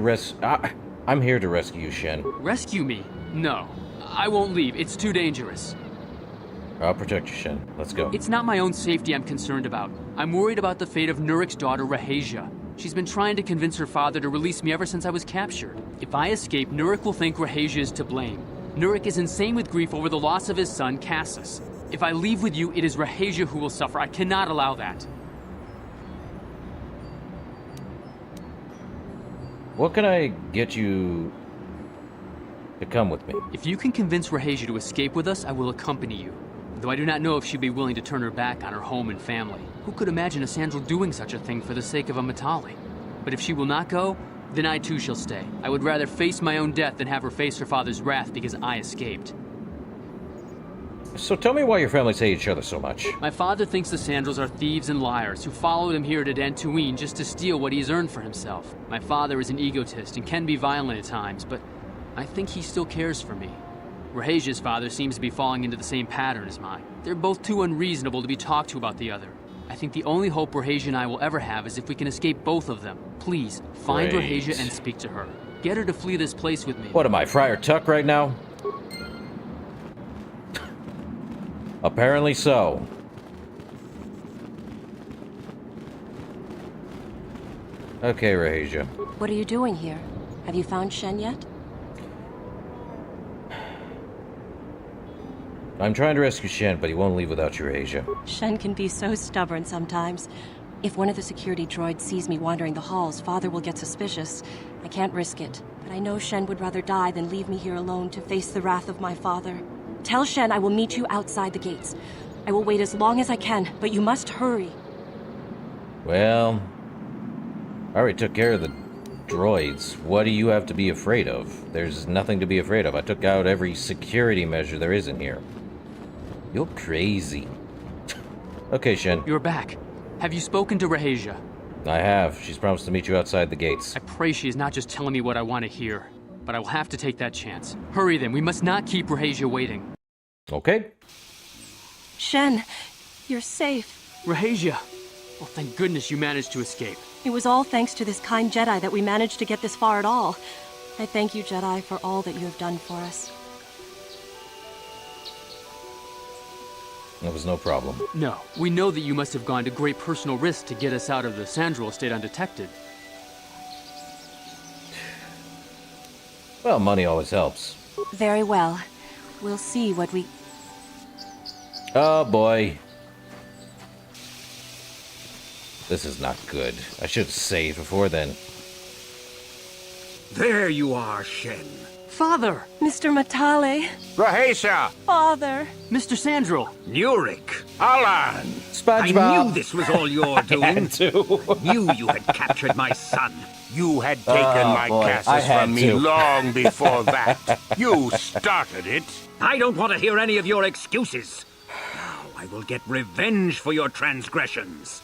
here to rescue you, Shen. Rescue me? No. I won't leave. It's too dangerous. I'll protect you, Shen. Let's go. It's not my own safety I'm concerned about. I'm worried about the fate of Nurik's daughter, Rahasia. She's been trying to convince her father to release me ever since I was captured. If I escape, Nurik will think Rahasia is to blame. Nurik is insane with grief over the loss of his son, Cassus. If I leave with you, it is Rahasia who will suffer. I cannot allow that. What can I get you to come with me? If you can convince Rahasia to escape with us, I will accompany you. Though I do not know if she'd be willing to turn her back on her home and family. Who could imagine a Sandral doing such a thing for the sake of a Matali? But if she will not go, then I too shall stay. I would rather face my own death than have her face her father's wrath because I escaped. So tell me why your families hate each other so much. My father thinks the Sandrals are thieves and liars who followed him here to Dantooine just to steal what he has earned for himself. My father is an egotist and can be violent at times, but I think he still cares for me. Rahasia's father seems to be falling into the same pattern as mine. They're both too unreasonable to be talked to about the other. I think the only hope Rahasia and I will ever have is if we can escape both of them. Please, find Great. Rahasia and speak to her. Get her to flee this place with me. What am I, Friar Tuck right now? Apparently so. Okay, Rahasia. What are you doing here? Have you found Shen yet? I'm trying to rescue Shen, but he won't leave without you, Rahasia. Shen can be so stubborn sometimes. If one of the security droids sees me wandering the halls, Father will get suspicious. I can't risk it. But I know Shen would rather die than leave me here alone to face the wrath of my father. Tell Shen I will meet you outside the gates. I will wait as long as I can, but you must hurry. Well, I already took care of the droids. What do you have to be afraid of? There's nothing to be afraid of. I took out every security measure there is in here. You're crazy. Okay, Shen. You're back. Have you spoken to Rahasia? I have. She's promised to meet you outside the gates. I pray she is not just telling me what I want to hear. But I will have to take that chance. Hurry then, we must not keep Rahasia waiting. Okay. Shen, you're safe. Rahasia! Well, thank goodness you managed to escape. It was all thanks to this kind Jedi that we managed to get this far at all. I thank you, Jedi, for all that you have done for us. That was no problem. No, we know that you must have gone to great personal risk to get us out of the Sandral estate undetected. Well, money always helps. Very well. We'll see what we... Oh, boy. This is not good. I should have saved before then. There you are, Shen. Father! Mr. Matale. Rahasia! Father! Mr. Sandral! Nurik! Alan! SpongeBob! I knew this was all your doing. I had to. I knew you had captured my son. You had taken my Casus from me long before that. You started it. I don't want to hear any of your excuses. Now I will get revenge for your transgressions.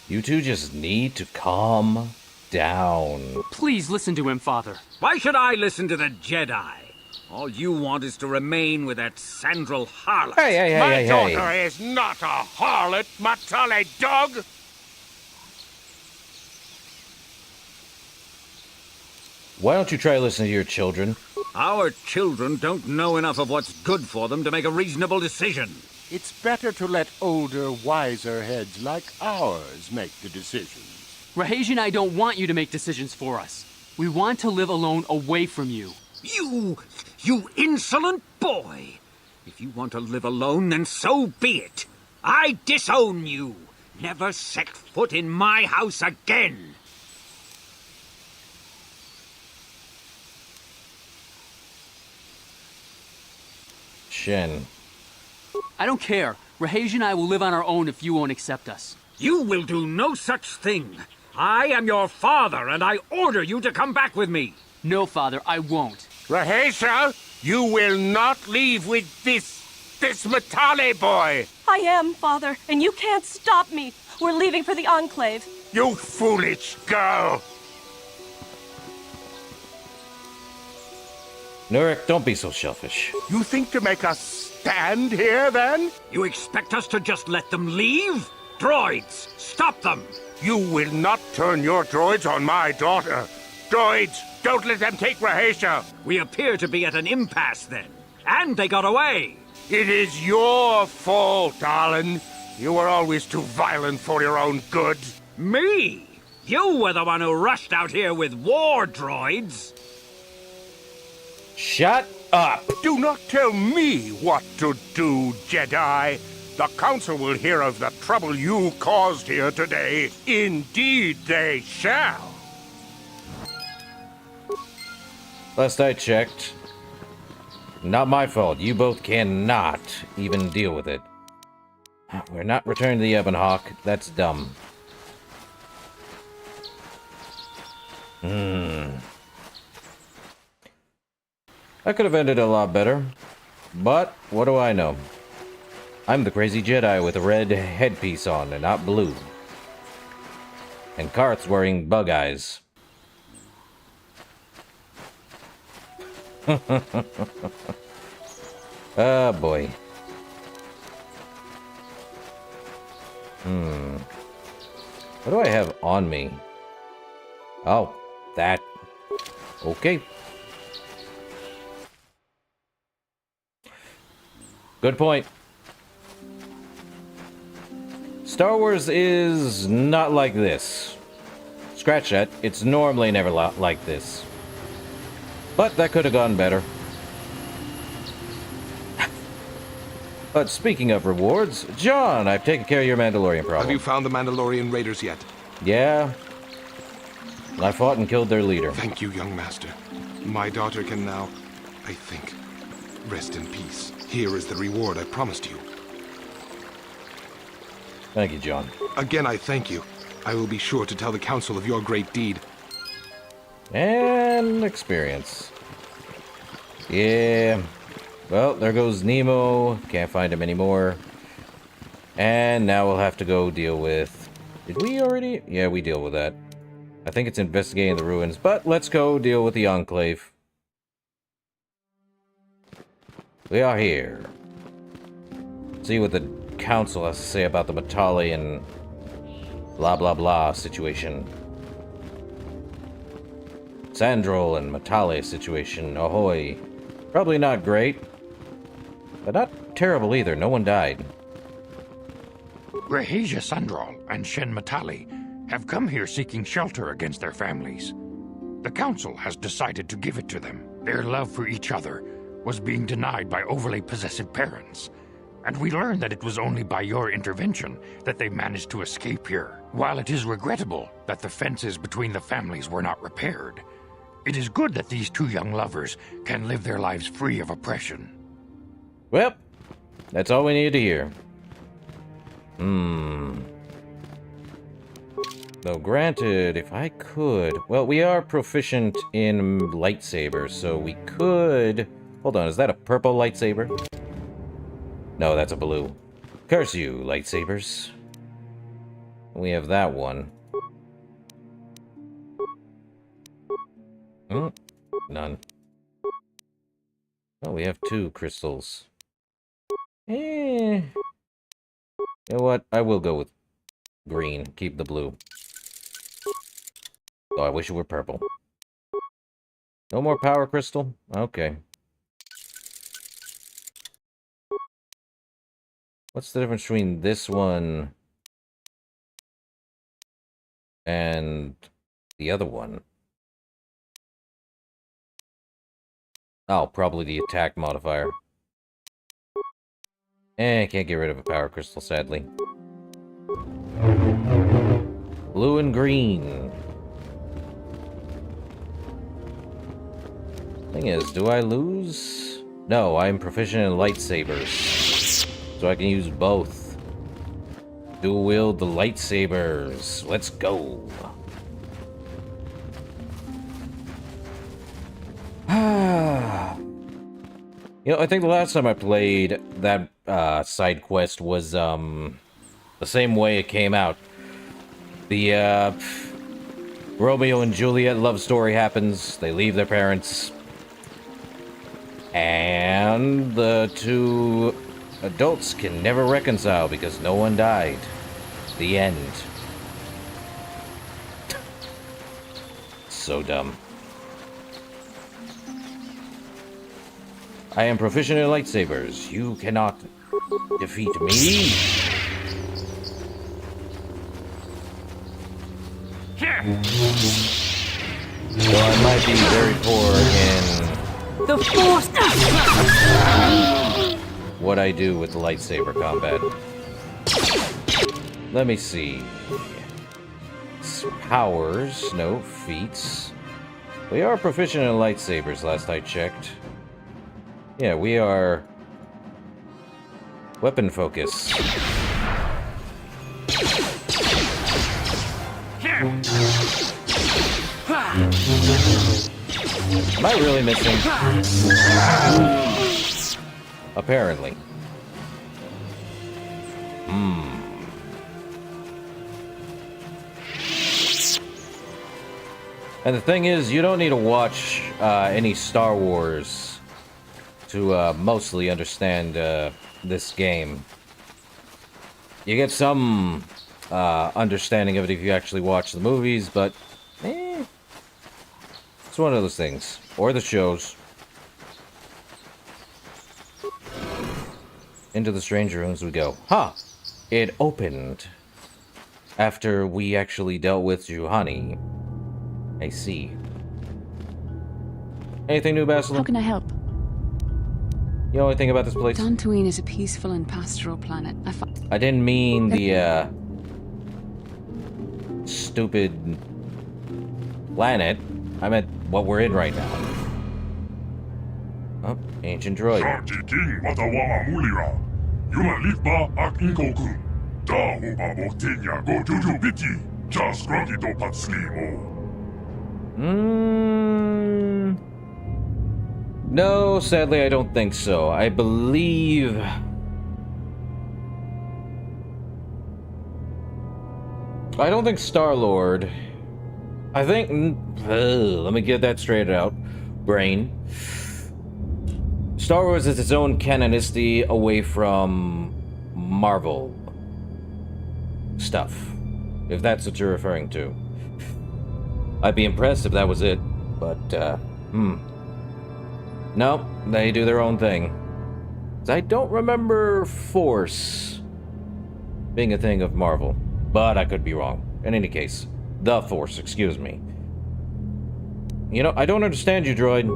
You two just need to calm down. Please listen to him, Father. Why should I listen to the Jedi? All you want is to remain with that Sandral harlot. My daughter is not a harlot, Matale dog! Why don't you try listening to your children? Our children don't know enough of what's good for them to make a reasonable decision. It's better to let older, wiser heads like ours make the decisions. Rahasia and I don't want you to make decisions for us. We want to live alone away from you. You insolent boy! If you want to live alone, then so be it. I disown you. Never set foot in my house again. Shen. I don't care. Rahasia and I will live on our own if you won't accept us. You will do no such thing. I am your father, and I order you to come back with me. No, Father, I won't. Rahasia, you will not leave with this Matale boy. I am, Father, and you can't stop me. We're leaving for the Enclave. You foolish girl. Nurik, don't be so selfish. You think to make us stand here, then? You expect us to just let them leave? Droids, stop them! You will not turn your droids on my daughter. Droids, don't let them take Rahasia. We appear to be at an impasse, then. And they got away. It is your fault, Alan. You were always too violent for your own good. Me? You were the one who rushed out here with war droids. Shut up! Do not tell me what to do, Jedi. The Council will hear of the trouble you caused here today. Indeed they shall. Last I checked, not my fault. You both cannot even deal with it. We're not returning to the Ebon Hawk. That's dumb. I could have ended a lot better. But, what do I know? I'm the crazy Jedi with a red headpiece on and not blue. And Karth's wearing bug eyes. Oh, boy. What do I have on me? Oh, that. Okay. Good point. Star Wars is not like this. Scratch that. It's normally never like this. But that could have gone better. But speaking of rewards, John, I've taken care of your Mandalorian problem. Have you found the Mandalorian raiders yet? Yeah. I fought and killed their leader. Thank you, young master. My daughter can now, I think, rest in peace. Here is the reward I promised you. Thank you, John. Again, I thank you. I will be sure to tell the council of your great deed. And experience. Yeah. Well, there goes Nemo. Can't find him anymore. And now we'll have to go deal with... Did we already? Yeah, we deal with that. I think it's investigating the ruins, but let's go deal with the Enclave. We are here. See what the council has to say about the Matali and blah blah blah situation. Sandrol and Matali situation. Ahoy. Probably not great, but not terrible either. No one died. Rahesia Sandrol and Shen Matali have come here seeking shelter against their families. The council has decided to give it to them. Their love for each other was being denied by overly possessive parents, and we learned that it was only by your intervention that they managed to escape here. While it is regrettable that the fences between the families were not repaired, it is good that these two young lovers can live their lives free of oppression. Well, that's all we needed to hear. Though granted, if I could... Well, we are proficient in lightsabers, so we could... Hold on, is that a purple lightsaber? No, that's a blue. Curse you, lightsabers. We have that one. None. Oh, we have 2 crystals. You know what? I will go with green. Keep the blue. Oh, I wish it were purple. No more power crystal? Okay. What's the difference between this one and the other one? Oh, probably the attack modifier. Can't get rid of a power crystal, sadly. Blue and green. Thing is, do I lose? No, I'm proficient in lightsabers. So I can use both. Dual wield the lightsabers. Let's go. You know, I think the last time I played that side quest was the same way it came out. The Romeo and Juliet love story happens. They leave their parents. And the 2 adults can never reconcile because no one died. The end. So dumb. I am proficient in lightsabers. You cannot defeat me. So I might be very poor in the Force. What I do with lightsaber combat. Let me see. Powers, no feats. We are proficient in lightsabers last I checked. Yeah, we are weapon focus. Am I really missing? Apparently. And the thing is, you don't need to watch any Star Wars to mostly understand this game. You get some understanding of it if you actually watch the movies, but it's one of those things. Or the shows. Into the strange rooms we go. Huh! It opened after we actually dealt with Juhani. I see. Anything new, Basil? How can I help? You know anything about this place? Dantooine is a peaceful and pastoral planet. I didn't mean the, stupid planet. I meant what we're in right now. Oh, ancient droid. No, sadly I don't think so. I believe... I don't think Star-Lord... I think... let me get that straight out. Brain. Star Wars is its own canonicity away from Marvel stuff. If that's what you're referring to. I'd be impressed if that was it, but, no, they do their own thing. I don't remember Force being a thing of Marvel, but I could be wrong. In any case, the Force, excuse me. You know, I don't understand you, droid.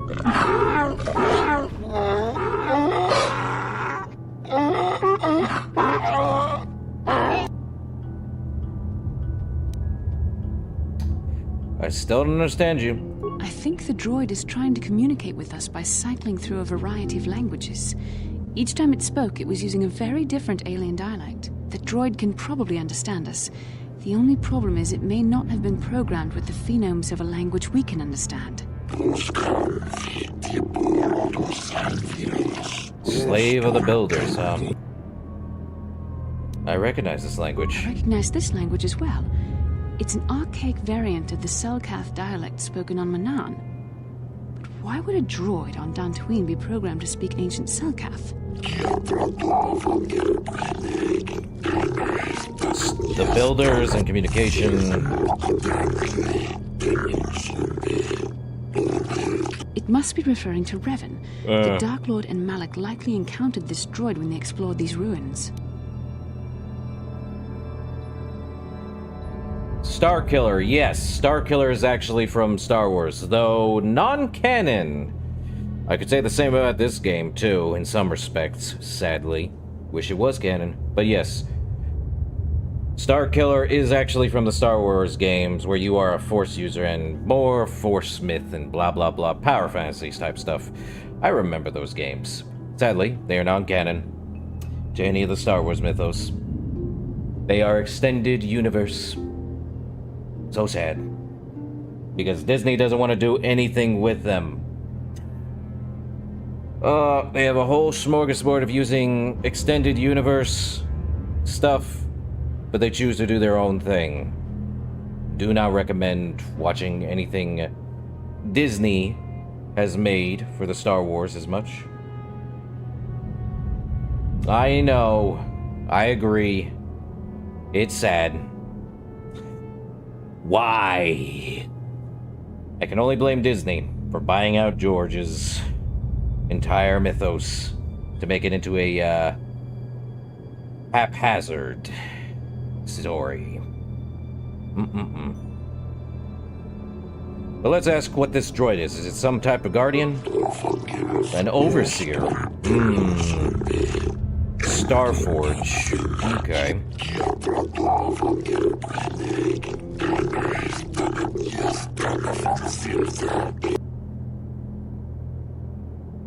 I still don't understand you. I think the droid is trying to communicate with us by cycling through a variety of languages. Each time it spoke, it was using a very different alien dialect. The droid can probably understand us. The only problem is it may not have been programmed with the phonemes of a language we can understand. Slave of the Builders, I recognize this language. I recognize this language as well. It's an archaic variant of the Selkath dialect spoken on Manan. But why would a droid on Dantooine be programmed to speak ancient Selkath? The Builders and communication. It must be referring to Revan. The Dark Lord and Malak likely encountered this droid when they explored these ruins. Starkiller, yes. Starkiller is actually from Star Wars, though non-canon. I could say the same about this game, too, in some respects, sadly. Wish it was canon, but yes. Starkiller is actually from the Star Wars games, where you are a Force user and more Force Smith and blah blah blah, power fantasies type stuff. I remember those games. Sadly, they are non-canon to any of the Star Wars mythos. They are extended universe. So sad. Because Disney doesn't want to do anything with them. They have a whole smorgasbord of using extended universe stuff, but they choose to do their own thing. Do not recommend watching anything Disney has made for the Star Wars as much. I know. I agree. It's sad. Why? I can only blame Disney for buying out George's entire mythos to make it into a haphazard story. But let's ask what this droid is. Is it some type of guardian? An overseer? Starforge. Okay.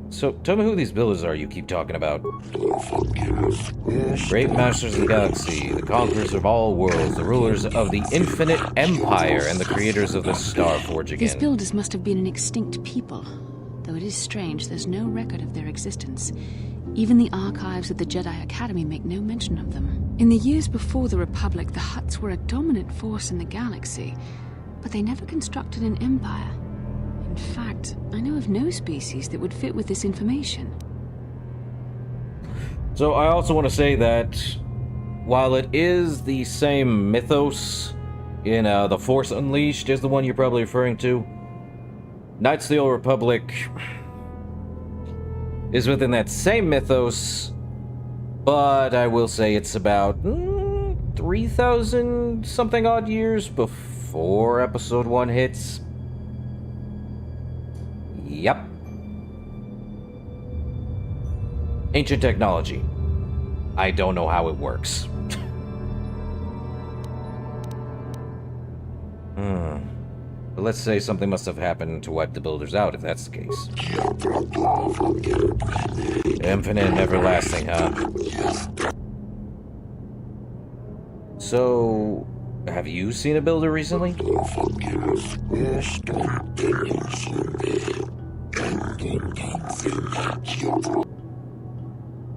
So, tell me who these builders are you keep talking about. Great masters of the galaxy, the conquerors of all worlds, the rulers of the infinite empire, and the creators of the Starforge again. These builders must have been an extinct people. Though it is strange, there's no record of their existence. Even the archives of the Jedi Academy make no mention of them. In the years before the Republic, the Hutts were a dominant force in the galaxy. But they never constructed an empire. In fact, I know of no species that would fit with this information. So I also want to say that while it is the same mythos in The Force Unleashed is the one you're probably referring to, Knights of the Old Republic is within that same mythos, but I will say it's about 3,000 something odd years before Episode 1 hits. Yep. Ancient technology. I don't know how it works. But let's say something must have happened to wipe the builders out, if that's the case. Infinite and everlasting, huh? So, have you seen a builder recently?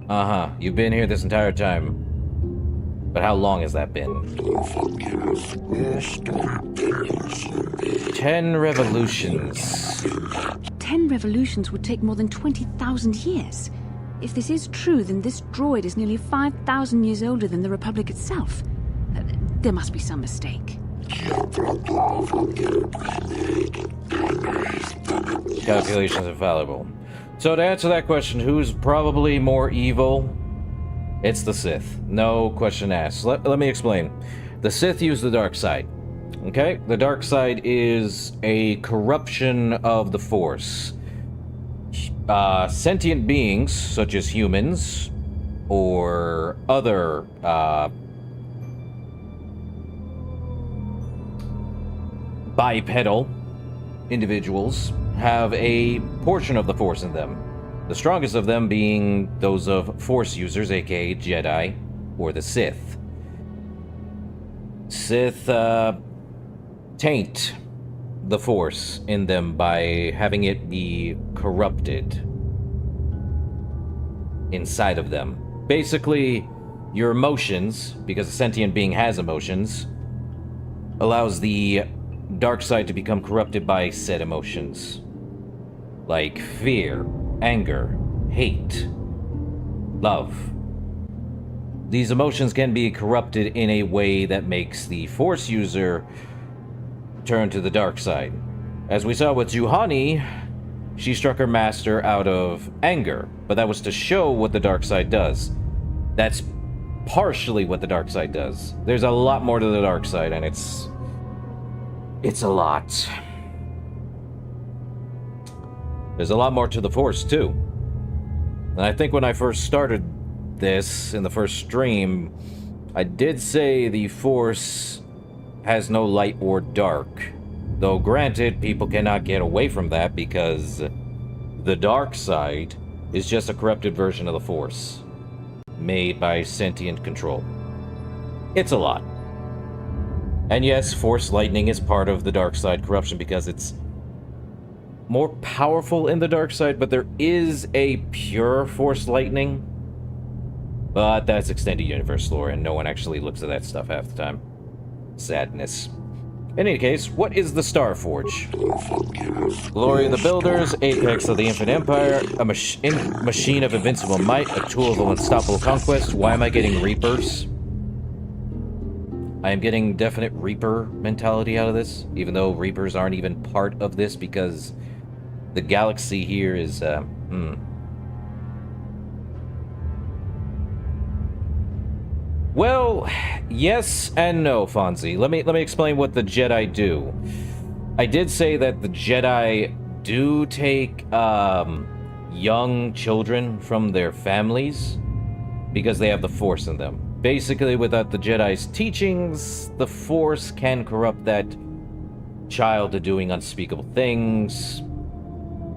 Uh-huh. You've been here this entire time. But how long has that been? 10 revolutions. 10 revolutions would take more than 20,000 years. If this is true, then this droid is nearly 5,000 years older than the Republic itself. There must be some mistake. Calculations infallible. So to answer that question, who's probably more evil? It's the Sith. No question asked. Let me explain. The Sith use the dark side. Okay? The dark side is a corruption of the Force. Sentient beings, such as humans, or other, bipedal individuals, have a portion of the Force in them. The strongest of them being those of Force users, aka Jedi, or the Sith. Sith, taint the Force in them by having it be corrupted inside of them. Basically, your emotions, because a sentient being has emotions, allows the dark side to become corrupted by said emotions. Like fear, anger, hate, love. These emotions can be corrupted in a way that makes the Force user turn to the dark side. As we saw with Juhani, she struck her master out of anger, but that was to show what the dark side does. That's partially what the dark side does. There's a lot more to the dark side, and it's a lot. There's a lot more to the Force, too. And I think when I first started this, in the first stream, I did say the Force has no light or dark. Though granted, people cannot get away from that because the dark side is just a corrupted version of the Force, made by sentient control. It's a lot. And yes, Force lightning is part of the dark side corruption because it's more powerful in the dark side, but there is a pure Force lightning. But that's extended universe lore, and no one actually looks at that stuff half the time. Sadness. In any case, what is the Star Forge? Glory of the Builders, apex of the Infinite Empire, a machine of invincible might, a tool of unstoppable conquest. Why am I getting Reapers? I am getting definite Reaper mentality out of this, even though Reapers aren't even part of this because the galaxy here is, Well, yes and no, Fonzie. Let me explain what the Jedi do. I did say that the Jedi do take young children from their families because they have the Force in them. Basically, without the Jedi's teachings, the Force can corrupt that child to doing unspeakable things.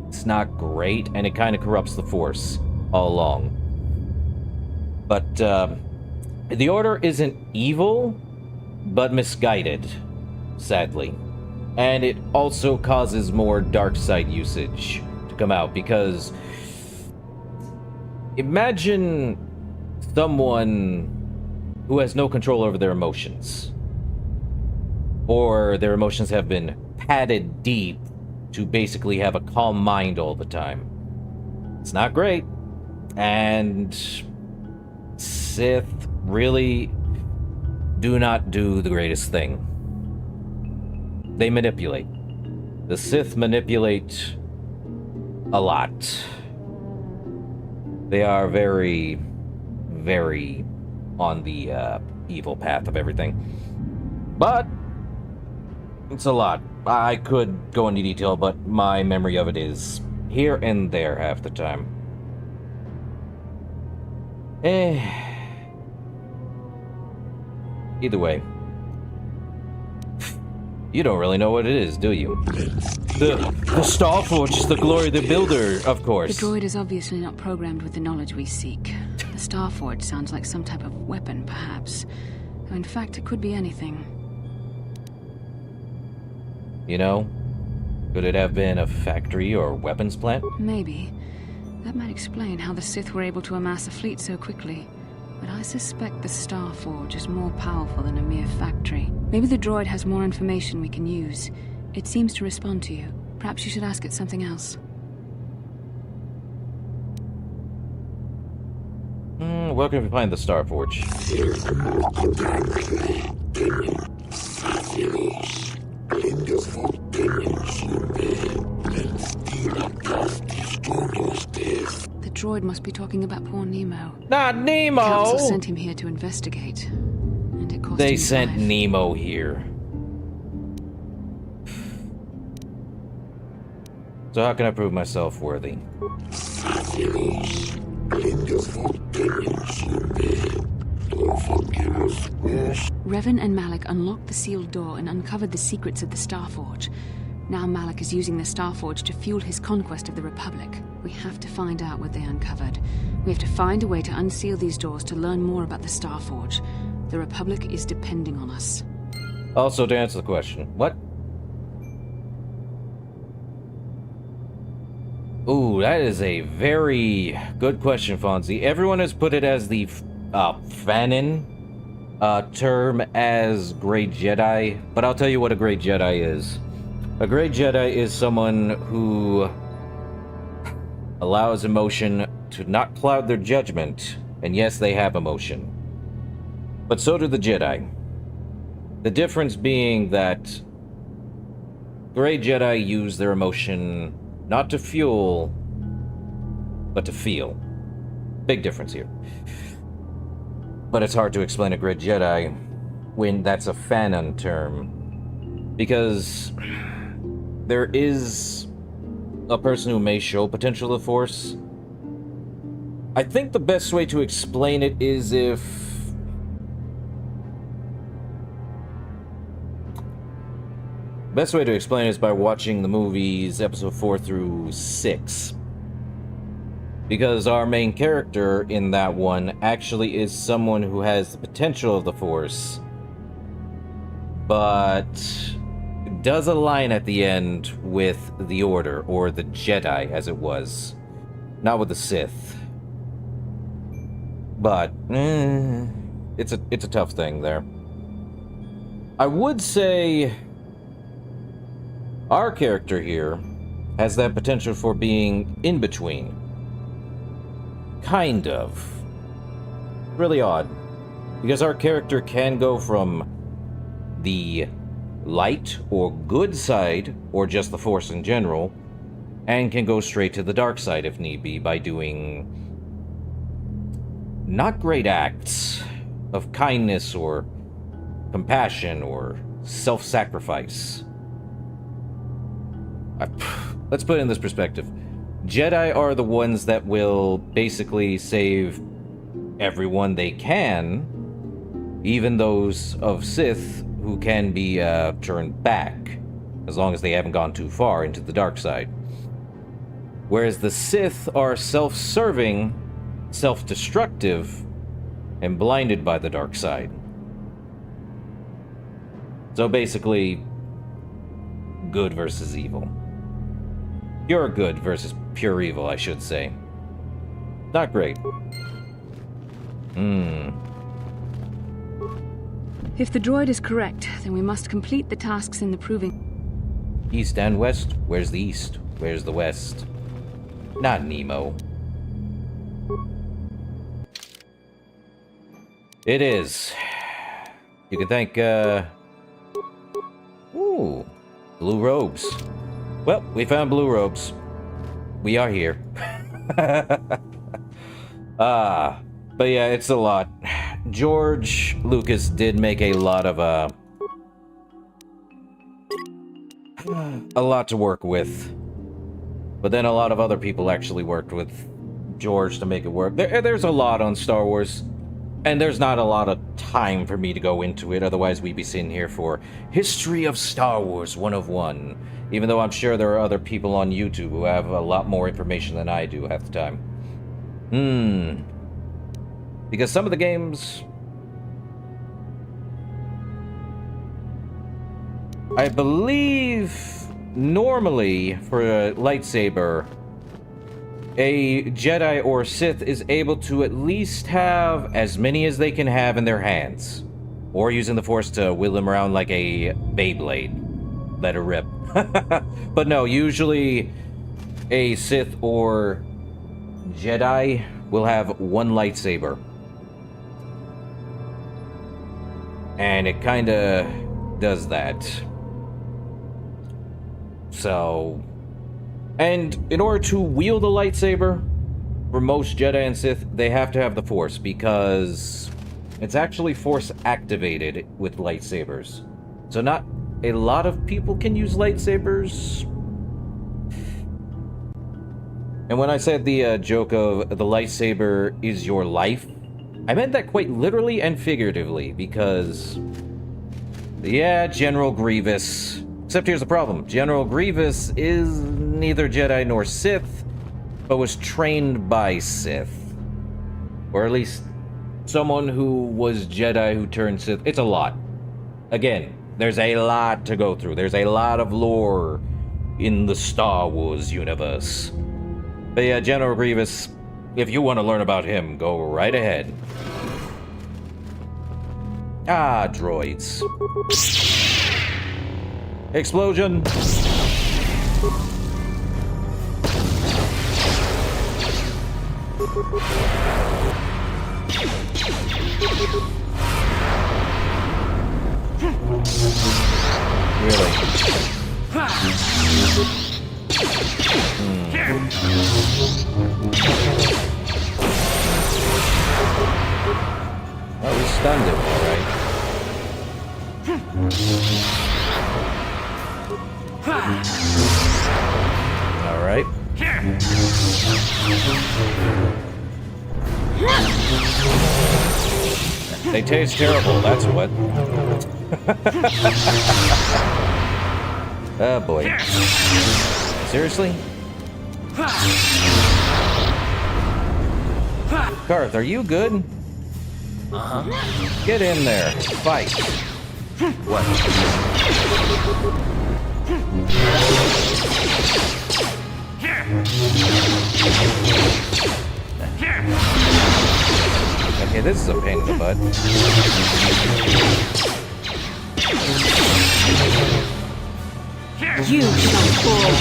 It's not great, and it kind of corrupts the Force all along. But, the Order isn't evil, but misguided, sadly. And it also causes more dark side usage to come out, because imagine someone who has no control over their emotions. or their emotions have been padded deep to basically have a calm mind all the time. It's not great. And Sith really do not do the greatest thing. They manipulate. The Sith manipulate a lot. They are very, very on the evil path of everything. But it's a lot. I could go into detail, but my memory of it is here and there half the time. Either way. You don't really know what it is, do you? The Starforge is the glory of the builder, of course. The droid is obviously not programmed with the knowledge we seek. The Starforge sounds like some type of weapon, perhaps. Though in fact, it could be anything. You know, could it have been a factory or weapons plant? Maybe. That might explain how the Sith were able to amass a fleet so quickly. But I suspect the Starforge is more powerful than a mere factory. Maybe the droid has more information we can use. It seems to respond to you. Perhaps you should ask it something else. Where can we find the Starforge? The droid must be talking about poor Nemo. Not Nemo! Council sent him here to investigate. And it cost They him sent 5. Nemo here. So how can I prove myself worthy? Revan and Malik unlocked the sealed door and uncovered the secrets of the Starforge. Now Malik is using the Starforge to fuel his conquest of the Republic. We have to find out what they uncovered. We have to find a way to unseal these doors to learn more about the Starforge. The Republic is depending on us. Also, to answer the question, what? Ooh, that is a very good question, Fonzie. Everyone has put it as the Fanon term as Great Jedi, but I'll tell you what a Great Jedi is. A Great Jedi is someone who allows emotion to not cloud their judgment, and yes, they have emotion. But so do the Jedi. The difference being that Great Jedi use their emotion not to fuel, but to feel. Big difference here. But it's hard to explain a Great Jedi when that's a Fanon term. Because there is a person who may show potential of Force. I think the best way to explain it is if... Best way to explain it is by watching the movies episode 4 through 6. Because our main character in that one actually is someone who has the potential of the Force, but does a line at the end with the Order, or the Jedi as it was. Not with the Sith. But, it's a tough thing there. I would say our character here has that potential for being in between. Kind of. Really odd. Because our character can go from the light or good side, or just the Force in general, and can go straight to the dark side if need be by doing not great acts of kindness or compassion or self-sacrifice. Let's put it in this perspective. Jedi are the ones that will basically save everyone they can, even those of Sith who can be turned back, as long as they haven't gone too far into the dark side. Whereas the Sith are self-serving, self-destructive, and blinded by the dark side. So basically, good versus evil. Pure good versus pure evil, I should say. Not great. If the droid is correct, then we must complete the tasks in the proving. East and west? Where's the east? Where's the west? Not Nemo. It is. You can thank, Ooh. Blue robes. Well, we found blue robes. We are here. But yeah, it's a lot. George Lucas did make a lot of, a lot to work with. But then a lot of other people actually worked with George to make it work. There's a lot on Star Wars, and there's not a lot of time for me to go into it, otherwise we'd be sitting here for History of Star Wars 101. Even though I'm sure there are other people on YouTube who have a lot more information than I do half the time. Because some of the games... I believe normally for a lightsaber, a Jedi or Sith is able to at least have as many as they can have in their hands. Or using the Force to wheel them around like a Beyblade. Let her rip. But no, usually a Sith or Jedi will have one lightsaber. And it kinda does that. So... And in order to wield a lightsaber, for most Jedi and Sith, they have to have the Force, because it's actually Force activated with lightsabers. So not a lot of people can use lightsabers. And when I said the joke of the lightsaber is your life, I meant that quite literally and figuratively, because... yeah, General Grievous... Except here's the problem. General Grievous is neither Jedi nor Sith, but was trained by Sith. Or at least someone who was Jedi who turned Sith. It's a lot. Again, there's a lot to go through. There's a lot of lore in the Star Wars universe. But yeah, General Grievous, if you want to learn about him, go right ahead. Ah, droids. Explosion! Really? Oh, we stunned him, alright. Alright. They taste terrible, that's what. Oh boy. Seriously? Garth, are you good? Get in there. Fight. What? Okay, this is a pain in the butt. You shall fall.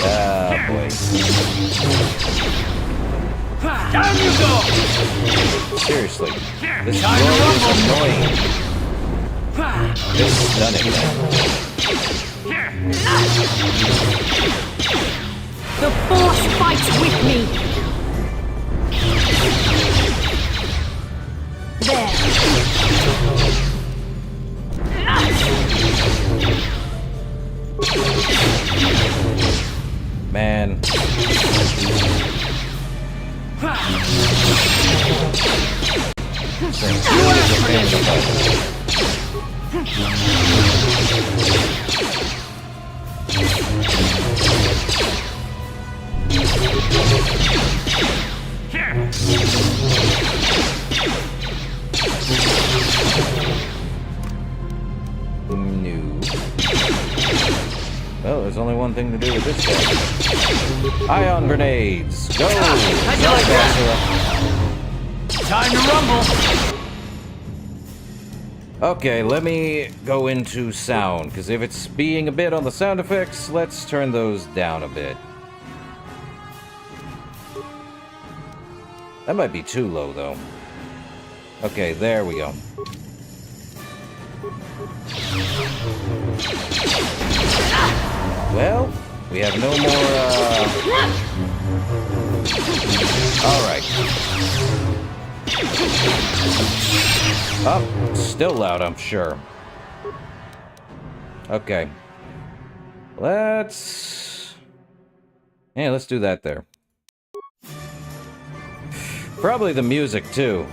Ah, boy. Down you go! Seriously. This droid is annoying. Just done it. The Force fights with me! There. Man. Well, there's only one thing to do with this guy. Ion grenades! Go! How'd you like that? Time to rumble! Okay, let me go into sound, because if it's being a bit on the sound effects, let's turn those down a bit. That might be too low, though. Okay, there we go. Well, we have no more, Alright. Oh, still loud, I'm sure. Okay. Let's do that there. Probably the music, too.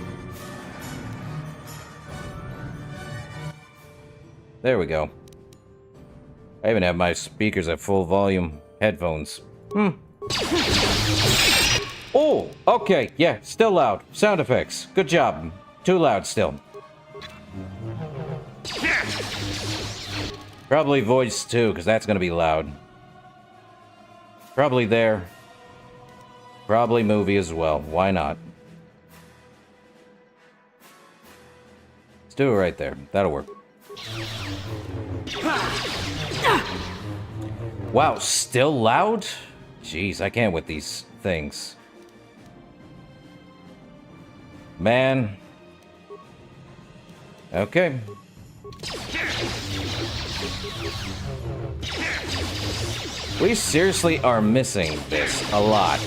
There we go. I even have my speakers at full volume. Headphones. Oh, okay. Yeah, still loud. Sound effects. Good job. Too loud still. Probably voice, too, because that's going to be loud. Probably there. Probably movie as well. Why not? Let's do it right there. That'll work. Wow, still loud? Jeez, I can't with these things. Man. Okay. We seriously are missing this a lot.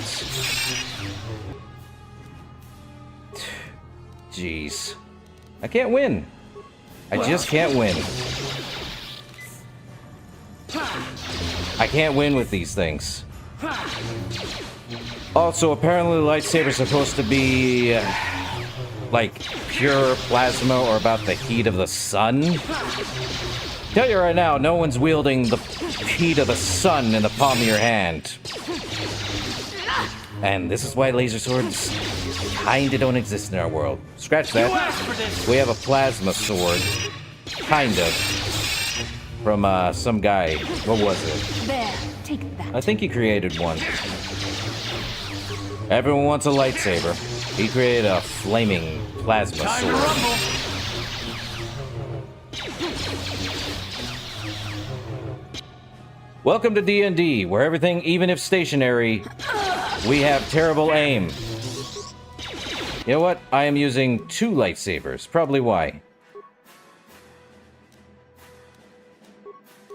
Jeez. I can't win. I just can't win. I can't win with these things. Also, apparently the lightsaber's supposed to be like pure plasma or about the heat of the sun. Tell you right now, no one's wielding the heat of the sun in the palm of your hand. And this is why laser swords kinda don't exist in our world. Scratch that. We have a plasma sword. Kind of. From, some guy. What was it? There, take that. I think he created one. Everyone wants a lightsaber. He created a flaming plasma sword. Welcome to D&D, where everything, even if stationary, we have terrible aim. You know what? I am using 2 lightsabers. Probably why.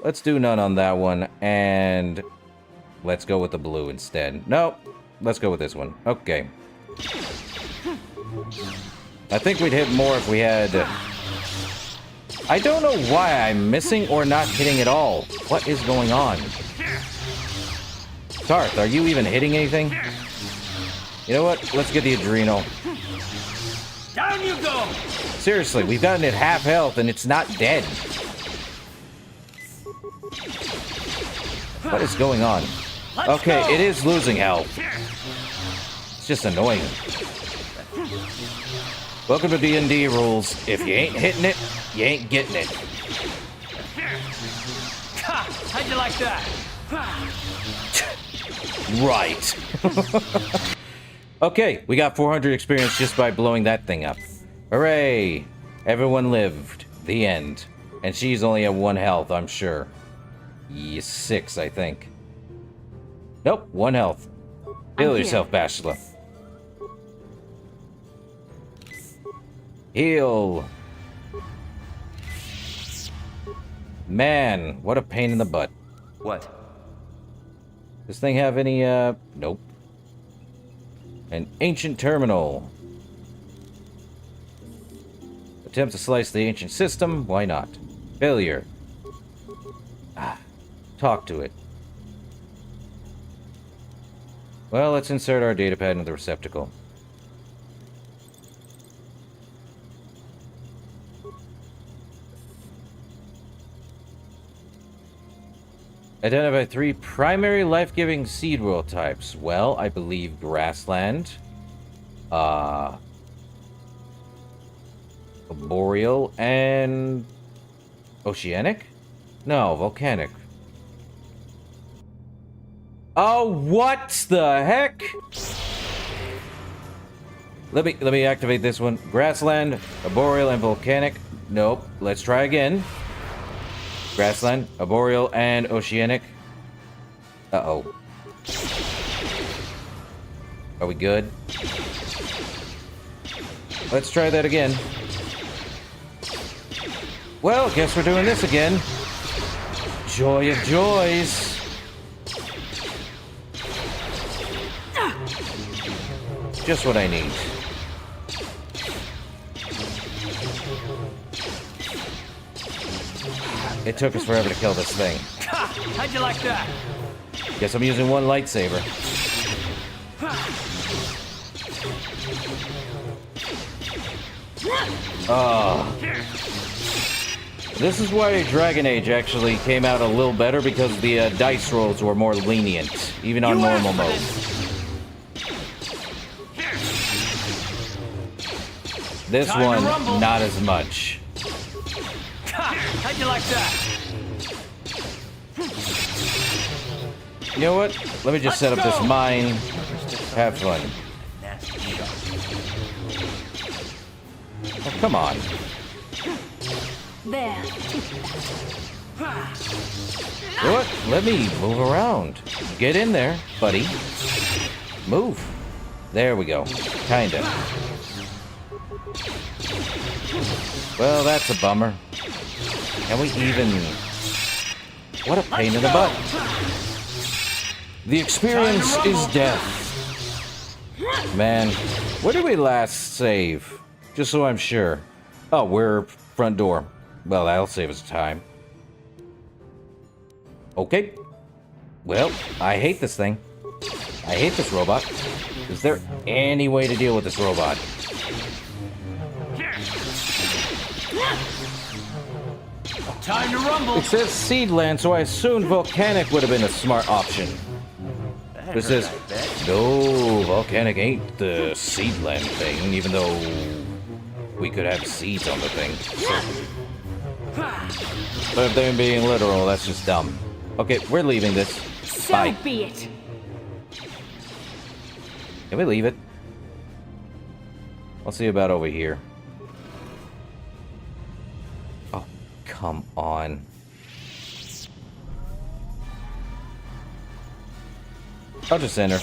Let's do none on that one, and let's go with the blue instead. Nope. Let's go with this one. Okay. I think we'd hit more if we had... I don't know why I'm missing or not hitting at all. What is going on? Tarth, are you even hitting anything? You know what? Let's get the adrenal. Down you go! Seriously, we've gotten it half health and it's not dead. What is going on? Okay, it is losing health. It's just annoying. Welcome to D&D rules. If you ain't hitting it, you ain't getting it. How'd you like that? Right. Okay, we got 400 experience just by blowing that thing up. Hooray! Everyone lived. The end. And she's only at 1 health, I'm sure. 6, I think. Nope, 1 health. Heal yourself, Bachelor. Heal. Man, what a pain in the butt. What? This thing have any, nope. An ancient terminal. Attempt to slice the ancient system, why not? Failure. Talk to it. Well, let's insert our datapad into the receptacle. Identify 3 primary life-giving seed world types. Well, I believe grassland, boreal, and oceanic? No, volcanic. Oh, what the heck? Let me activate this one. Grassland, boreal, and volcanic. Nope. Let's try again. Grassland, arboreal, and oceanic. Uh-oh. Are we good? Let's try that again. Well, guess we're doing this again. Joy of joys. Just what I need. It took us forever to kill this thing. How'd you like that? Guess I'm using one lightsaber. Oh. This is why Dragon Age actually came out a little better, because the dice rolls were more lenient, even on normal mode. This one, not as much. How'd you like that? You know what? Let me just set up this mine. Have fun. Oh, come on. There. You know what? Let me move around. Get in there, buddy. Move. There we go. Kinda. Well, that's a bummer. Can we even... What a pain in the butt. The experience is death. Man, where did we last save? Just so I'm sure. Oh, we're front door. Well, that'll save us time. Okay. Well, I hate this thing. I hate this robot. Is there any way to deal with this robot? Time to rumble. It says Seedland, so I assumed Volcanic would have been a smart option. It says, no, Volcanic ain't the Seedland thing, even though we could have seeds on the thing. But if they're being literal, that's just dumb. Okay, we're leaving this. Bye. So be it. Can we leave it? I'll see about over here. Oh, come on. I'll just enter.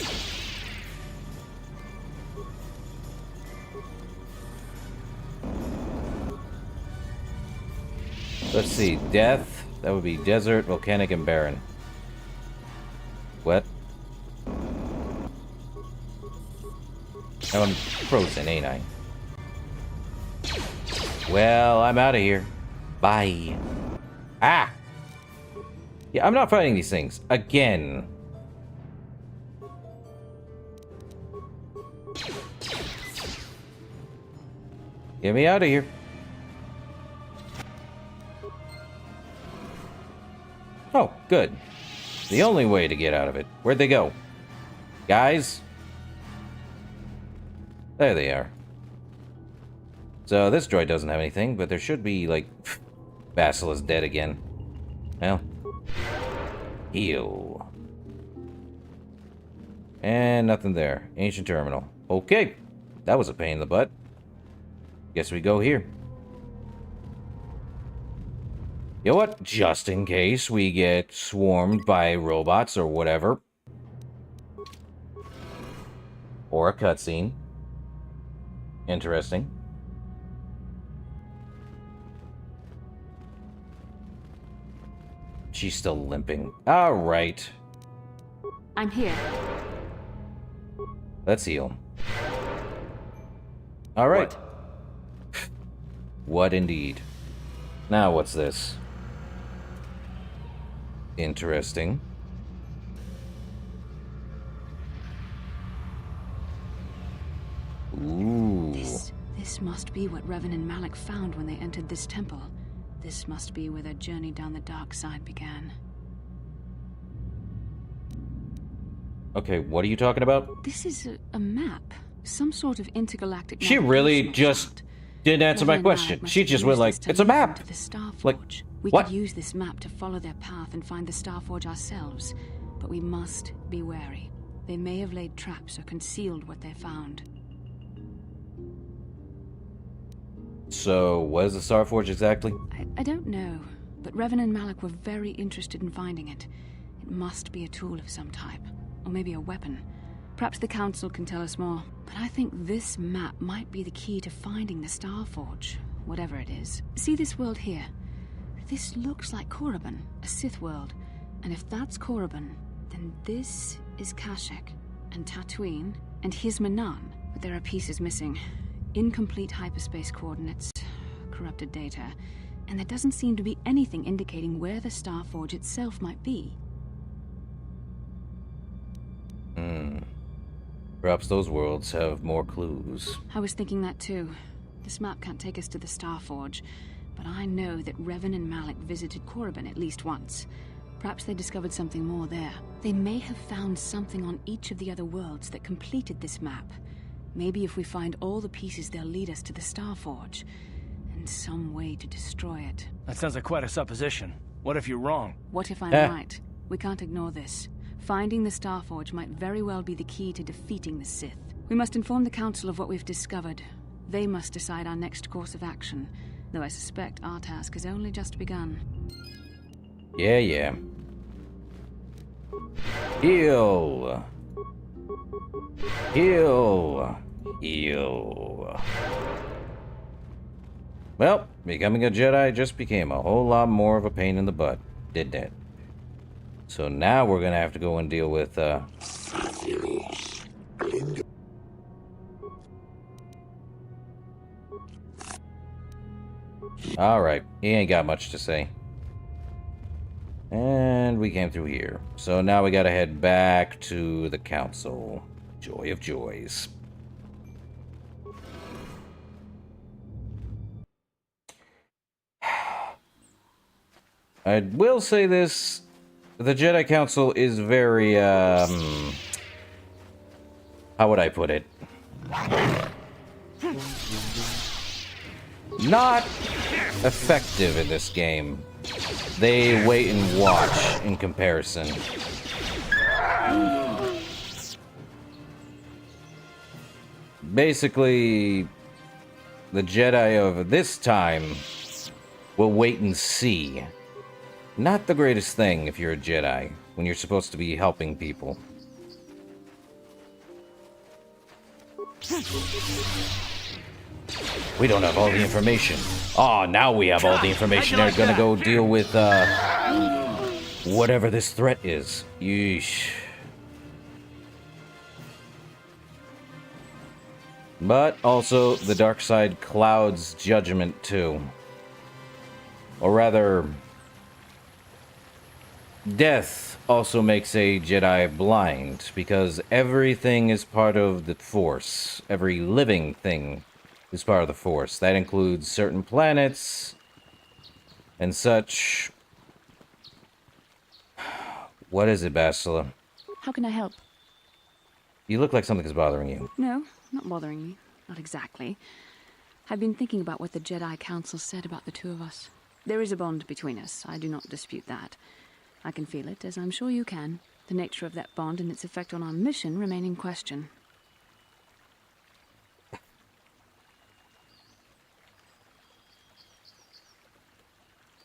Let's see. Death. That would be desert, volcanic, and barren. Wet. Now I'm frozen, ain't I? Well, I'm out of here. Bye. Ah! Yeah, I'm not fighting these things. Again. Get me out of here. Oh, good. The only way to get out of it. Where'd they go? Guys? There they are. So this droid doesn't have anything, but there should be, like... Basil is dead again. Well. Heal. And nothing there. Ancient terminal. Okay. That was a pain in the butt. Guess we go here. You know what? Just in case we get swarmed by robots or whatever. Or a cutscene. Interesting. She's still limping. Alright. I'm here. Let's heal. Alright. What indeed. Now what's this? Interesting. Ooh. This must be what Revan and Malik found when they entered this temple. This must be where their journey down the dark side began. Okay, what are you talking about? This is a map. Some sort of intergalactic She really just didn't answer my question. She just went like, it's a map. Like, we what? could use this map to follow their path and find the Starforge ourselves. But we must be wary. They may have laid traps or concealed what they found. So, what is the Star Forge exactly? I don't know, but Revan and Malik were very interested in finding it. It must be a tool of some type, or maybe a weapon. Perhaps the Council can tell us more. But I think this map might be the key to finding the Star Forge, whatever it is. See this world here? This looks like Korriban, a Sith world. And if that's Korriban, then this is Kashyyyk, and Tatooine, and here's Manan. But there are pieces missing. Incomplete hyperspace coordinates, corrupted data, and there doesn't seem to be anything indicating where the Star Forge itself might be. Perhaps those worlds have more clues. I was thinking that too. This map can't take us to the Star Forge, but I know that Revan and Malik visited Korriban at least once. Perhaps they discovered something more there. They may have found something on each of the other worlds that completed this map. Maybe if we find all the pieces, they'll lead us to the Star Forge, and some way to destroy it. That sounds like quite a supposition. What if you're wrong? What if I'm right? We can't ignore this. Finding the Star Forge might very well be the key to defeating the Sith. We must inform the Council of what we've discovered. They must decide our next course of action, though I suspect our task has only just begun. Yeah. Heal. Well, becoming a Jedi just became a whole lot more of a pain in the butt, didn't it? So now we're gonna have to go and deal with, Alright, he ain't got much to say. And we came through here. So now we gotta head back to the Council. Joy of joys. I will say this. The Jedi Council is very, how would I put it? Not effective in this game. They wait and watch in comparison. Basically, the Jedi of this time will wait and see. Not the greatest thing if you're a Jedi, when you're supposed to be helping people. We don't have all the information. Oh, now we have all the information. They're gonna go deal with, whatever this threat is. Yeesh. But also, the dark side clouds judgment too. Or rather, death also makes a Jedi blind, because everything is part of the Force. Every living thing is part of the Force. That includes certain planets and such. What is it, Bastila? How can I help? You look like something is bothering you. No, not bothering me. Not exactly. I've been thinking about what the Jedi Council said about the two of us. There is a bond between us. I do not dispute that. I can feel it, as I'm sure you can. The nature of that bond and its effect on our mission remain in question.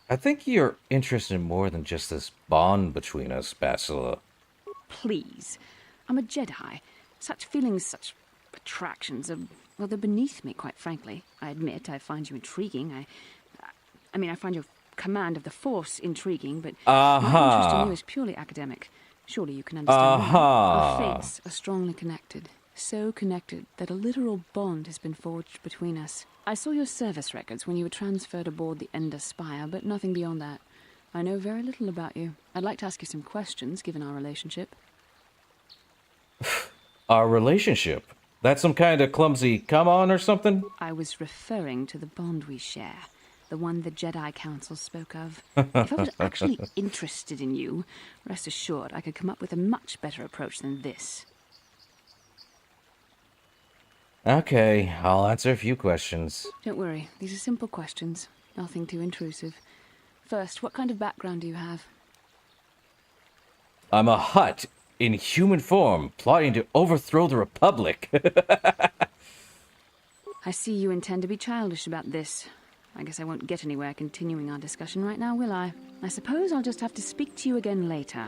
I think you're interested in more than just this bond between us, Bastila. Please. I'm a Jedi. Such feelings, such attractions are, well, they're beneath me, quite frankly. I admit I find you intriguing. I mean, I find your command of the Force intriguing, but my interest in you is purely academic. Surely you can understand why. Our fates are strongly connected. So connected that a literal bond has been forged between us. I saw your service records when you were transferred aboard the Ender Spire, but nothing beyond that. I know very little about you. I'd like to ask you some questions, given our relationship. Our relationship? That's some kind of clumsy come-on or something? I was referring to the bond we share. The one the Jedi Council spoke of. If I was actually interested in you, rest assured I could come up with a much better approach than this. Okay, I'll answer a few questions. Don't worry, these are simple questions. Nothing too intrusive. First, what kind of background do you have? I'm a Hutt in human form, plotting to overthrow the Republic. I I see you intend to be childish about this. I guess I won't get anywhere continuing our discussion right now, will I? I suppose I'll just have to speak to you again later.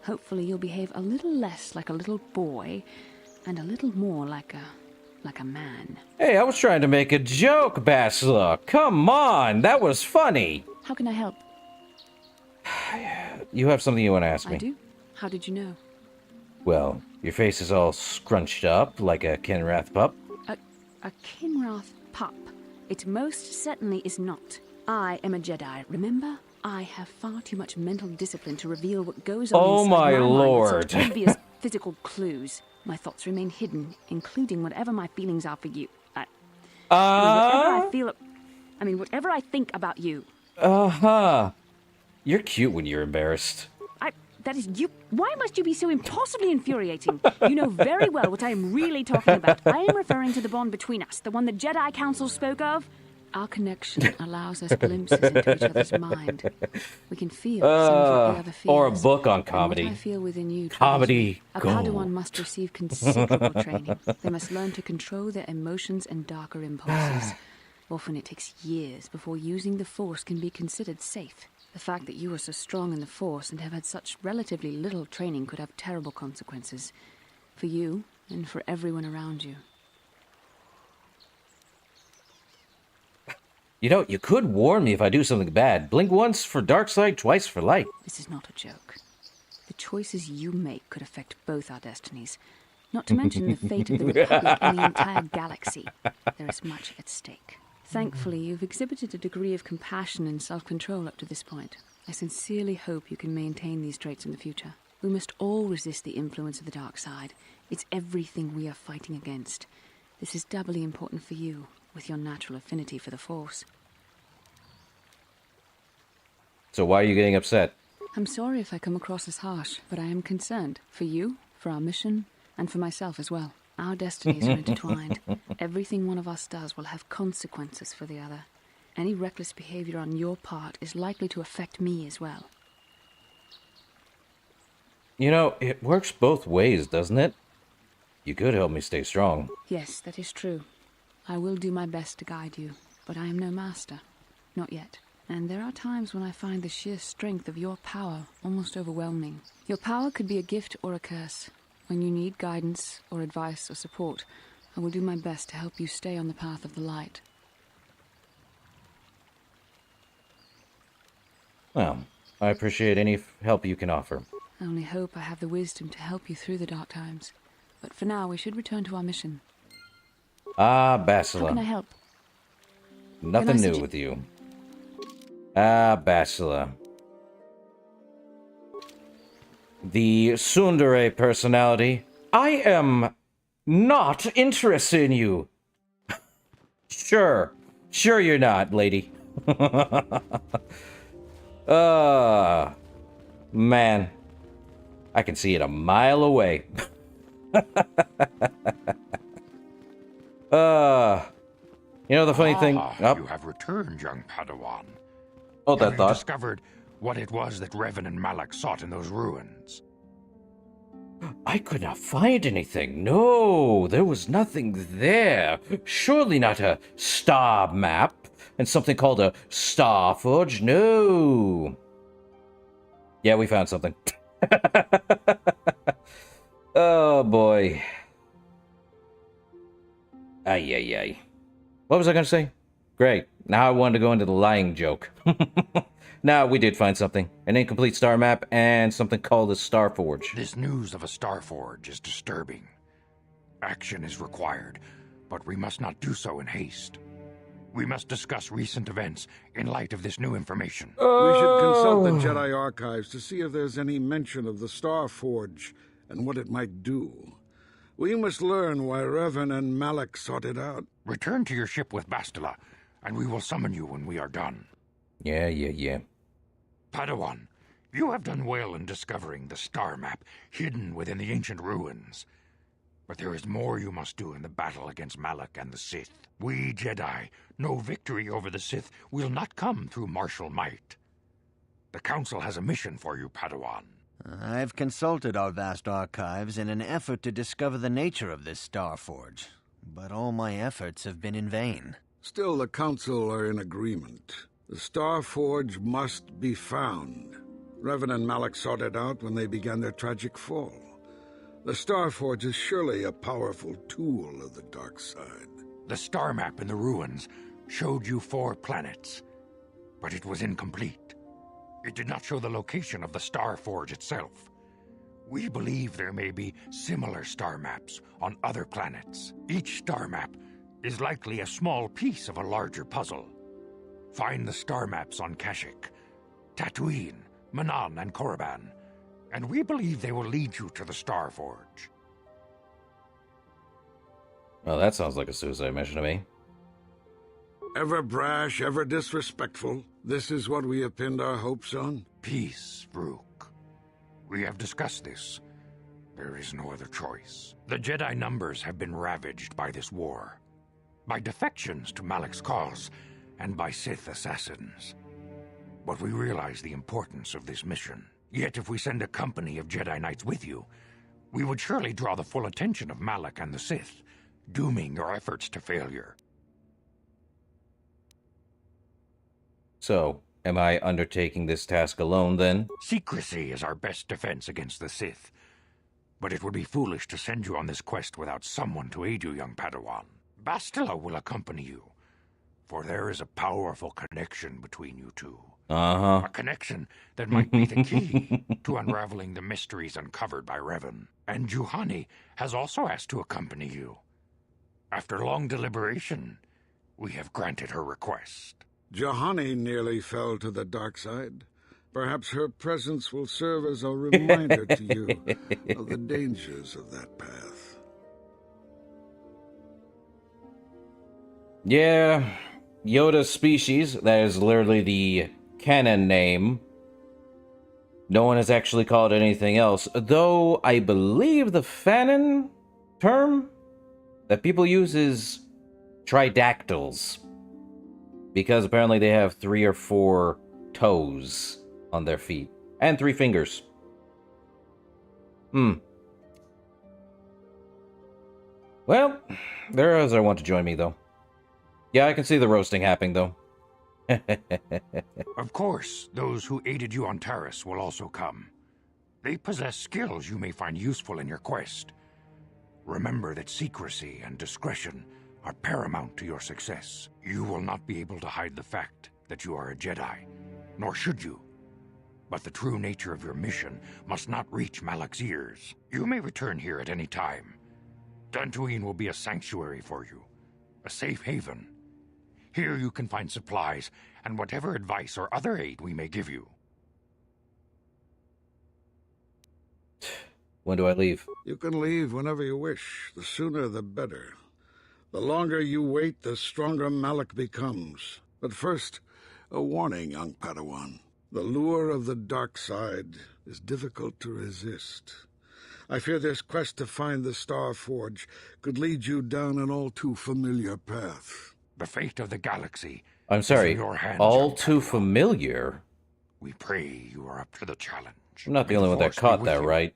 Hopefully you'll behave a little less like a little boy and a little more like a man. Hey, I was trying to make a joke, Bachelor. Come on, that was funny. How can I help? You have something you want to ask me? I do? How did you know? Well, your face is all scrunched up like a Kenrath pup. A Kinrath pup. It most certainly is not. I am a Jedi, remember? I have far too much mental discipline to reveal what goes on Oh inside my my lord. mind with such obvious physical clues. My thoughts remain hidden, including whatever my feelings are for you. Whatever I think about you. Uh-huh. You're cute when you're embarrassed. That is you. Why must you be so impossibly infuriating? You know very well what I am really talking about. I am referring to the bond between us, the one the Jedi Council spoke of. Our connection allows us glimpses into each other's mind. We can feel some of what the other feels. Or a book on comedy. And what I feel within you. Comedy A gold. Padawan must receive considerable training. They must learn to control their emotions and darker impulses. Often it takes years before using the Force can be considered safe. The fact that you are so strong in the Force and have had such relatively little training could have terrible consequences. For you, and for everyone around you. You know, you could warn me if I do something bad. Blink once for dark side, twice for light. This is not a joke. The choices you make could affect both our destinies. Not to mention the fate of the Republic and the entire galaxy. There is much at stake. Thankfully, you've exhibited a degree of compassion and self-control up to this point. I sincerely hope you can maintain these traits in the future. We must all resist the influence of the dark side. It's everything we are fighting against. This is doubly important for you, with your natural affinity for the Force. So why are you getting upset? I'm sorry if I come across as harsh, but I am concerned. For you, for our mission, and for myself as well. Our destinies are intertwined. Everything one of us does will have consequences for the other. Any reckless behavior on your part is likely to affect me as well. You know, it works both ways, doesn't it? You could help me stay strong. Yes, that is true. I will do my best to guide you, but I am no master. Not yet. And there are times when I find the sheer strength of your power almost overwhelming. Your power could be a gift or a curse. When you need guidance or advice or support, I will do my best to help you stay on the path of the light. Well, I appreciate any help you can offer. I only hope I have the wisdom to help you through the dark times. But for now, we should return to our mission. Ah, Bachelor. How can I help? Nothing new with you. Ah, Bachelor. The tsundere personality. I am not interested in you. Sure you're not, lady. Man. I can see it a mile away. You know the funny thing... You have returned, young Padawan. Hold that Have you thought. discovered what it was that Revan and Malak sought in those ruins? I could not find anything. No, there was nothing there. Surely not a star map and something called a star forge. No. Yeah, we found something. Oh boy. Ay. What was I going to say? Great. Now I wanted to go into the lying joke. Now we did find something. An incomplete star map and something called a star forge. This news of a star forge is disturbing. Action is required, but we must not do so in haste. We must discuss recent events in light of this new information. We should consult the Jedi archives to see if there's any mention of the Star Forge and what it might do. We must learn why Revan and Malak sought it out. Return to your ship with Bastila, and we will summon you when we are done. Yeah. Padawan, you have done well in discovering the star map hidden within the ancient ruins. But there is more you must do in the battle against Malak and the Sith. We Jedi know victory over the Sith will not come through martial might. The Council has a mission for you, Padawan. I've consulted our vast archives in an effort to discover the nature of this Star Forge. But all my efforts have been in vain. Still, the Council are in agreement. The Star Forge must be found. Revan and Malak sought it out when they began their tragic fall. The Star Forge is surely a powerful tool of the dark side. The star map in the ruins showed you 4 planets, but it was incomplete. It did not show the location of the Star Forge itself. We believe there may be similar star maps on other planets. Each star map is likely a small piece of a larger puzzle. Find the star maps on Kashyyyk, Tatooine, Manan, and Korriban, and we believe they will lead you to the Star Forge. Well, that sounds like a suicide mission to me. Ever brash, ever disrespectful. This is what we have pinned our hopes on? Peace, Rook. We have discussed this. There is no other choice. The Jedi numbers have been ravaged by this war, by defections to Malak's cause, and by Sith assassins. But we realize the importance of this mission. Yet if we send a company of Jedi Knights with you, we would surely draw the full attention of Malak and the Sith, dooming your efforts to failure. So, am I undertaking this task alone, then? Secrecy is our best defense against the Sith. But it would be foolish to send you on this quest without someone to aid you, young Padawan. Bastila will accompany you, for there is a powerful connection between you two. Uh-huh. A connection that might be the key to unraveling the mysteries uncovered by Revan. And Juhani has also asked to accompany you. After long deliberation, we have granted her request. Juhani nearly fell to the dark side. Perhaps her presence will serve as a reminder to you of the dangers of that path. Yeah, Yoda's species, that is literally the Canon name. No one has actually called it anything else, though I believe the Fanon term that people use is tridactyls, because apparently they have 3 or 4 toes on their feet, and 3 fingers. Well, there are others that want to join me, though. Yeah, I can see the roasting happening, though. Of course, those who aided you on Taris will also come. They possess skills you may find useful in your quest. Remember that secrecy and discretion are paramount to your success. You will not be able to hide the fact that you are a Jedi, nor should you. But the true nature of your mission must not reach Malak's ears. You may return here at any time. Dantooine will be a sanctuary for you, a safe haven. Here you can find supplies and whatever advice or other aid we may give you. When do I leave? You can leave whenever you wish. The sooner the better. The longer you wait, the stronger Malak becomes. But first, a warning, young Padawan. The lure of the dark side is difficult to resist. I fear this quest to find the Star Forge could lead you down an all-too-familiar path. The fate of the galaxy I'm is sorry, in your hands, all young too Padawan. familiar? We pray you are up to the challenge. I'm not the May only one that Force be caught with that, you. right?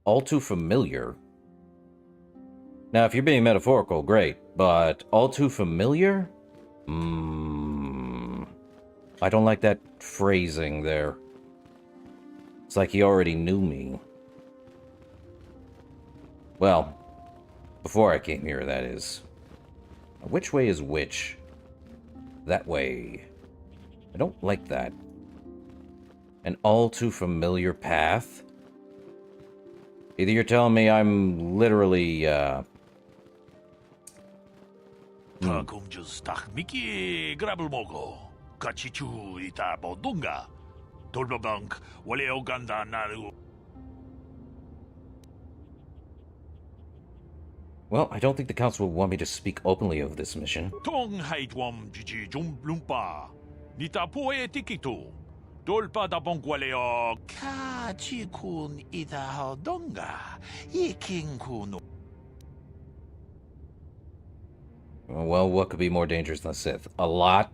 All too familiar. Now, if you're being metaphorical, great, but all too familiar? I don't like that phrasing there. It's like he already knew me. Well, before I came here, that is. Which way is which? That way. I don't like that. An all too familiar path? Either you're telling me I'm literally, 공주스 딱 미끼 그라블 모고 같이 주 이따 보던가 돌바방크 원래 오간다 나르고. Well, I don't think the council will want me to speak openly of this mission. 통하이트웜 지지 좀 lumpa 니타 포에 티키토 돌바다 봉과레어 카치쿤 이다 하던가 이킹쿠노. Well, what could be more dangerous than Sith? A lot.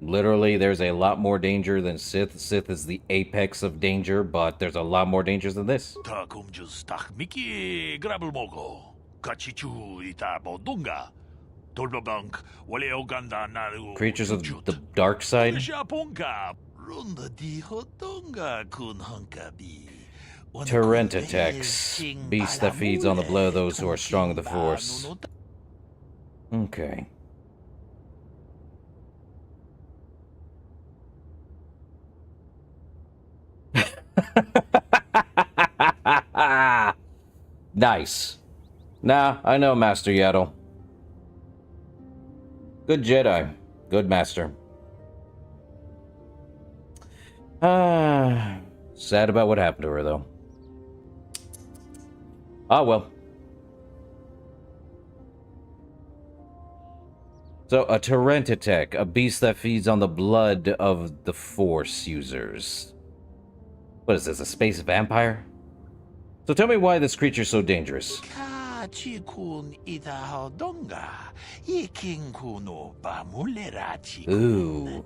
Literally, there's a lot more danger than Sith. Sith is the apex of danger, but there's a lot more dangers than this. 다 공주스 딱 미끼 그라블 모고 Creatures of the dark side? Terentatex. Beast that feeds on the blood of those who are strong in the Force. Okay. Nice. Nah, I know Master Yaddle. Good Jedi. Good Master. Sad about what happened to her, though. Ah, well. So, a Terentatek, a beast that feeds on the blood of the Force users. What is this, a space vampire? So tell me why this creature's so dangerous. Ooh.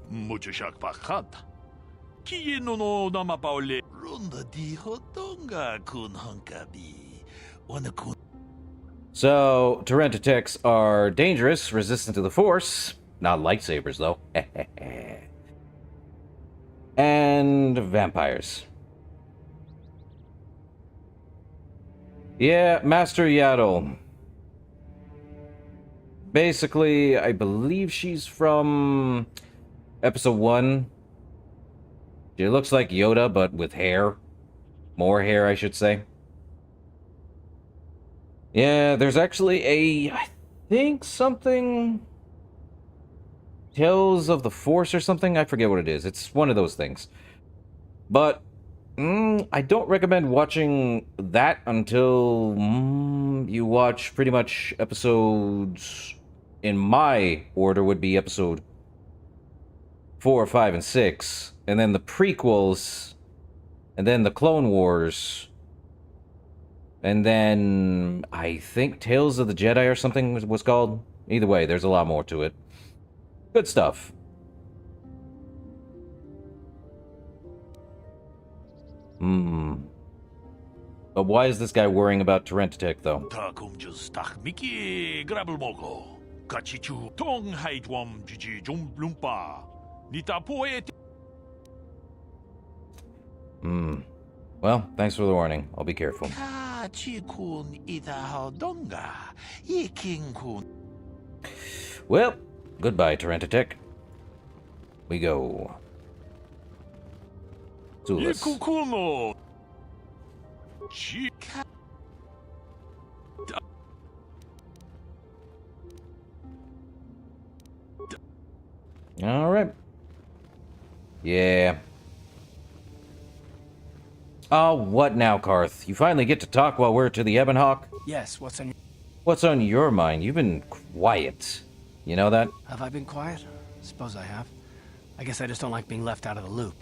So, Terentatex are dangerous, resistant to the Force. Not lightsabers, though. And vampires. Yeah, Master Yaddle. Basically, I believe she's from Episode 1. She looks like Yoda, but with hair. More hair, I should say. Yeah, there's actually I think something... Tales of the Force or something? I forget what it is. It's one of those things. But I don't recommend watching that until you watch pretty much episodes... In my order would be episode 4, 5, and 6. And then the prequels. And then the Clone Wars. And then I think Tales of the Jedi or something was called. Either way, there's a lot more to it. Good stuff. But why is this guy worrying about Terentatek, though? Well, thanks for the warning. I'll be careful. Well, goodbye, Terentatek. We go. Zulus. All right. Yeah. Oh, what now, Karth? You finally get to talk while we're to the Ebon Hawk? Yes, What's on your mind? You've been quiet. You know that? Have I been quiet? Suppose I have. I guess I just don't like being left out of the loop.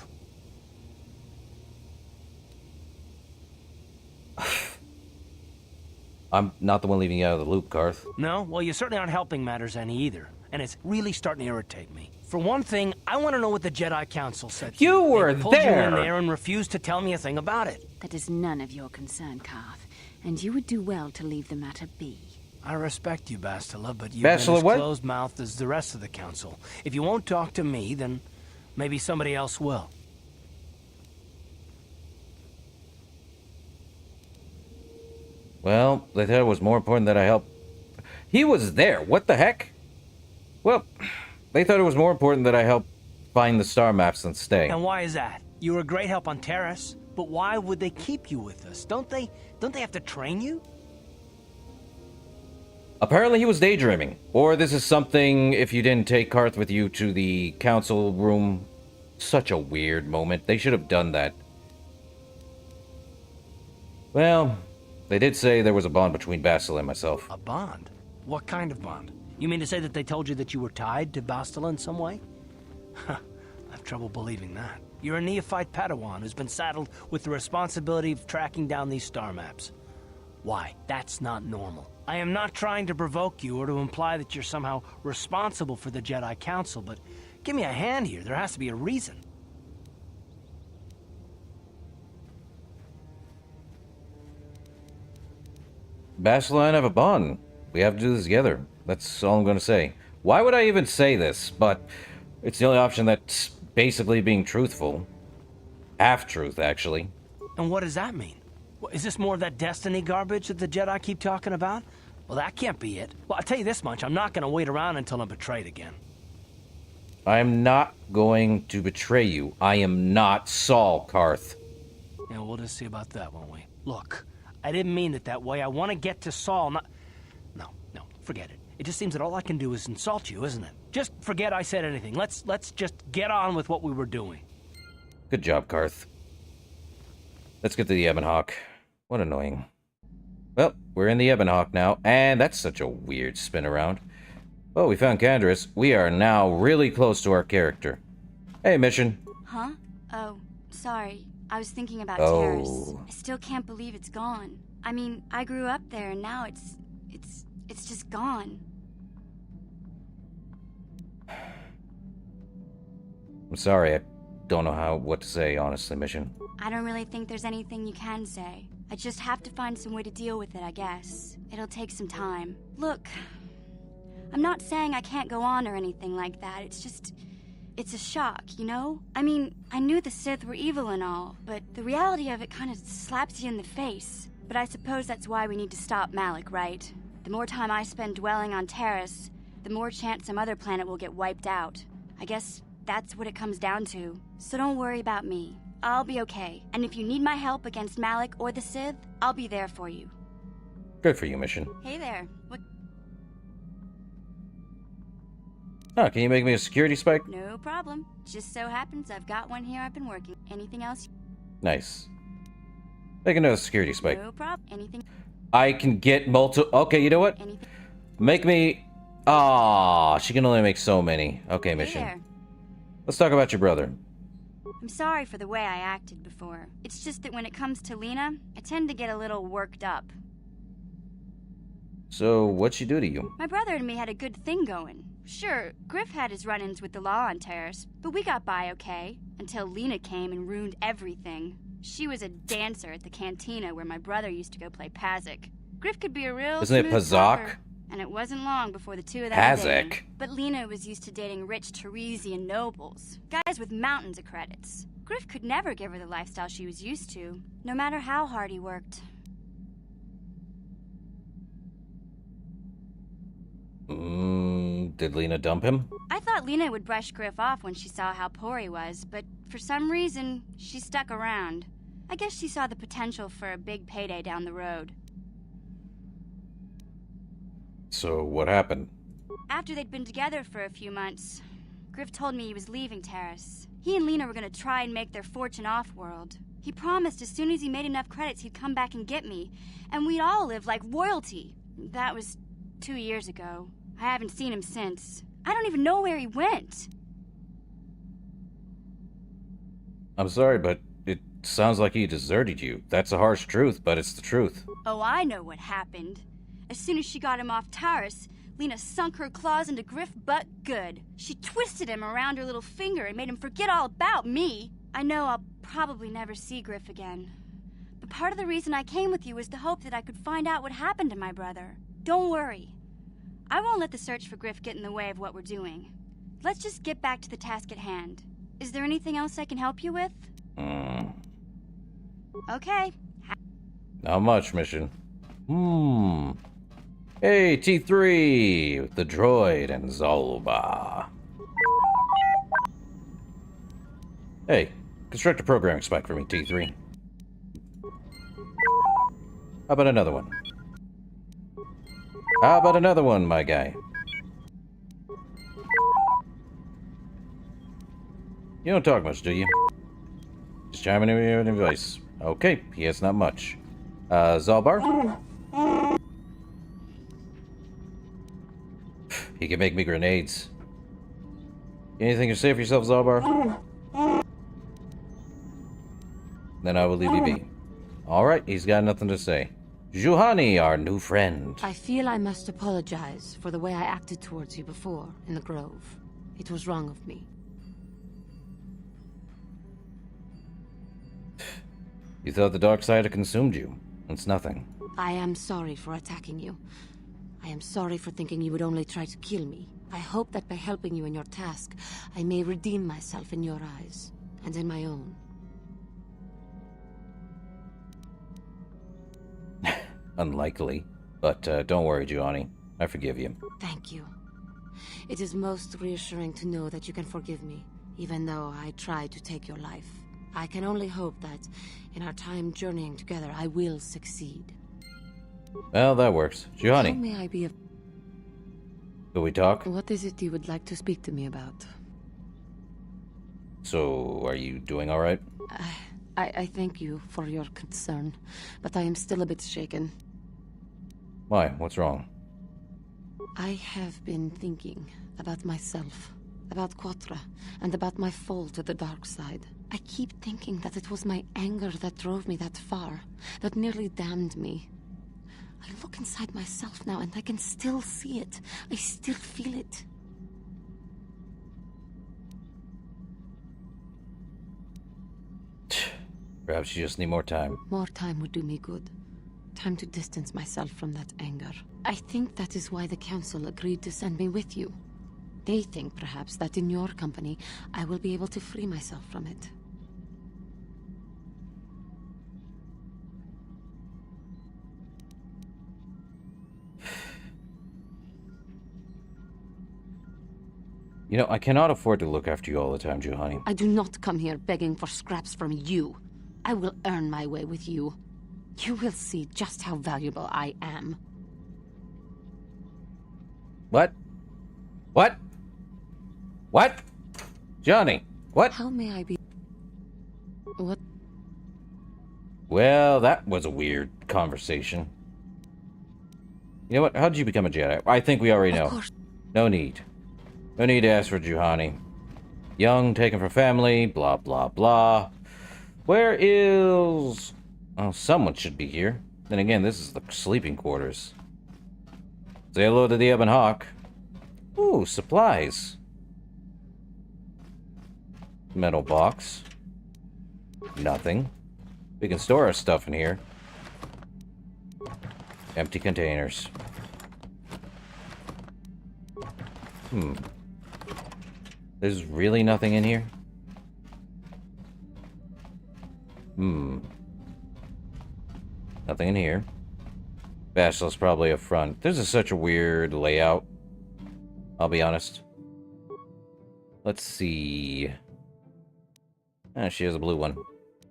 I'm not the one leaving you out of the loop, Karth. No? Well, you certainly aren't helping matters any either. And it's really starting to irritate me. For one thing, I want to know what the Jedi Council said to you. Were they pulled there! You in there and refused to tell me a thing about it. That is none of your concern, Karth. And you would do well to leave the matter be. I respect you, Bastila, but you've been as closed-mouthed as the rest of the Council. If you won't talk to me, then maybe somebody else will. Well, they thought it was more important that I help. He was there. What the heck? Well, they thought it was more important that I help find the star maps than stay. And why is that? You were a great help on Terrace, but why would they keep you with us? Don't they have to train you? Apparently he was daydreaming. Or this is something if you didn't take Karth with you to the council room. Such a weird moment. They should have done that. Well, they did say there was a bond between Bastila and myself. A bond? What kind of bond? You mean to say that they told you that you were tied to Bastila in some way? I have trouble believing that. You're a neophyte Padawan who's been saddled with the responsibility of tracking down these star maps. Why? That's not normal. I am not trying to provoke you or to imply that you're somehow responsible for the Jedi Council, but give me a hand here. There has to be a reason. Bastila and I have a bond. We have to do this together. That's all I'm going to say. Why would I even say this? But it's the only option that's basically being truthful. Half-truth, actually. And what does that mean? Is this more of that destiny garbage that the Jedi keep talking about? Well, that can't be it. Well, I'll tell you this much. I'm not going to wait around until I'm betrayed again. I'm not going to betray you. I am not Saul, Karth. Yeah, we'll just see about that, won't we? Look, I didn't mean it that way. I want to get to Saul, not... No, forget it. It just seems that all I can do is insult you, isn't it? Just forget I said anything. Let's just get on with what we were doing. Good job, Karth. Let's get to the Ebon Hawk. What annoying. Well, we're in the Ebon Hawk now, and that's such a weird spin around. Well, we found Candace. We are now really close to our character. Hey, Mission. Huh? Oh, sorry. I was thinking about Oh. Terrace. I still can't believe it's gone. I mean, I grew up there, and now it's just gone. I'm sorry, I don't know what to say, honestly, Mission. I don't really think there's anything you can say. I just have to find some way to deal with it, I guess. It'll take some time. Look, I'm not saying I can't go on or anything like that. It's a shock, you know? I mean, I knew the Sith were evil and all, but the reality of it kind of slaps you in the face. But I suppose that's why we need to stop Malik, right? The more time I spend dwelling on Terrace, the more chance some other planet will get wiped out. I guess that's what it comes down to. So don't worry about me. I'll be okay. And if you need my help against Malik or the Sith, I'll be there for you. Good for you, Mission. Hey there. What? Oh, can you make me a security spike? No problem. Just so happens I've got one here I've been working. Anything else? Nice. Make another security spike. No problem. Anything? I can get multiple... Okay, you know what? Anything? Make me... Ah, she can only make so many. Okay, Hey Mission. there. Let's talk about your brother. I'm sorry for the way I acted before. It's just that when it comes to Lena, I tend to get a little worked up. So, what'd she do to you? My brother and me had a good thing going. Sure, Griff had his run-ins with the law on Terrace, but we got by okay, until Lena came and ruined everything. She was a dancer at the cantina where my brother used to go play Pazak. Griff could be a real Isn't it smooth Pazak? talker, and it wasn't long before the two of them Pazak? dated. But Lena was used to dating rich Teresian nobles, guys with mountains of credits. Griff could never give her the lifestyle she was used to, no matter how hard he worked. Did Lena dump him? I thought Lena would brush Griff off when she saw how poor he was, but for some reason, she stuck around. I guess she saw the potential for a big payday down the road. So, what happened? After they'd been together for a few months, Griff told me he was leaving Terrace. He and Lena were gonna try and make their fortune off-world. He promised as soon as he made enough credits he'd come back and get me, and we'd all live like royalty. That was 2 years ago. I haven't seen him since. I don't even know where he went. I'm sorry, but it sounds like he deserted you. That's a harsh truth, but it's the truth. Oh, I know what happened. As soon as she got him off Taurus, Lena sunk her claws into Griff butt good. She twisted him around her little finger and made him forget all about me. I know I'll probably never see Griff again. But part of the reason I came with you was the hope that I could find out what happened to my brother. Don't worry. I won't let the search for Griff get in the way of what we're doing. Let's just get back to the task at hand. Is there anything else I can help you with? Okay. Not much, Mission. Hey, T3! The droid and Zalba. Hey, construct a programming spike for me, T3. How about another one? How about another one, my guy? You don't talk much, do you? Just chiming in with your advice. Okay, he has not much. Zalbar? He can make me grenades. Anything to say for yourself, Zalbar? Then I will leave you be. Alright, he's got nothing to say. Juhani, our new friend. I feel I must apologize for the way I acted towards you before, in the Grove. It was wrong of me. You thought the dark side had consumed you. It's nothing. I am sorry for attacking you. I am sorry for thinking you would only try to kill me. I hope that by helping you in your task, I may redeem myself in your eyes, and in my own. Unlikely. But don't worry, Giovanni. I forgive you. Thank you. It is most reassuring to know that you can forgive me, even though I tried to take your life. I can only hope that, in our time journeying together, I will succeed. Well, that works. How Giovanni, may I be of... could we talk? What is it you would like to speak to me about? So, are you doing alright? I thank you for your concern, but I am still a bit shaken. Why? What's wrong? I have been thinking about myself, about KOTOR, and about my fall to the dark side. I keep thinking that it was my anger that drove me that far, that nearly damned me. I look inside myself now and I can still see it. I still feel it. Perhaps you just need more time. More time would do me good. Time to distance myself from that anger. I think that is why the Council agreed to send me with you. They think, perhaps, that in your company, I will be able to free myself from it. You know, I cannot afford to look after you all the time, Giovanni. I do not come here begging for scraps from you. I will earn my way with you. You will see just how valuable I am. What? What? What? Johnny, what? How may I be... What? Well, that was a weird conversation. You know what? How did you become a Jedi? I think we already know. Of course. No need. No need to ask for Juhani. Young, taken from family, blah, blah, blah. Where is... Oh, someone should be here. Then again, this is the sleeping quarters. Say hello to the Ebon Hawk. Ooh, supplies. Metal box. Nothing. We can store our stuff in here. Empty containers. There's really nothing in here? Nothing in here. Basilisk's probably up front. This is such a weird layout. I'll be honest. Let's see. Ah, she has a blue one.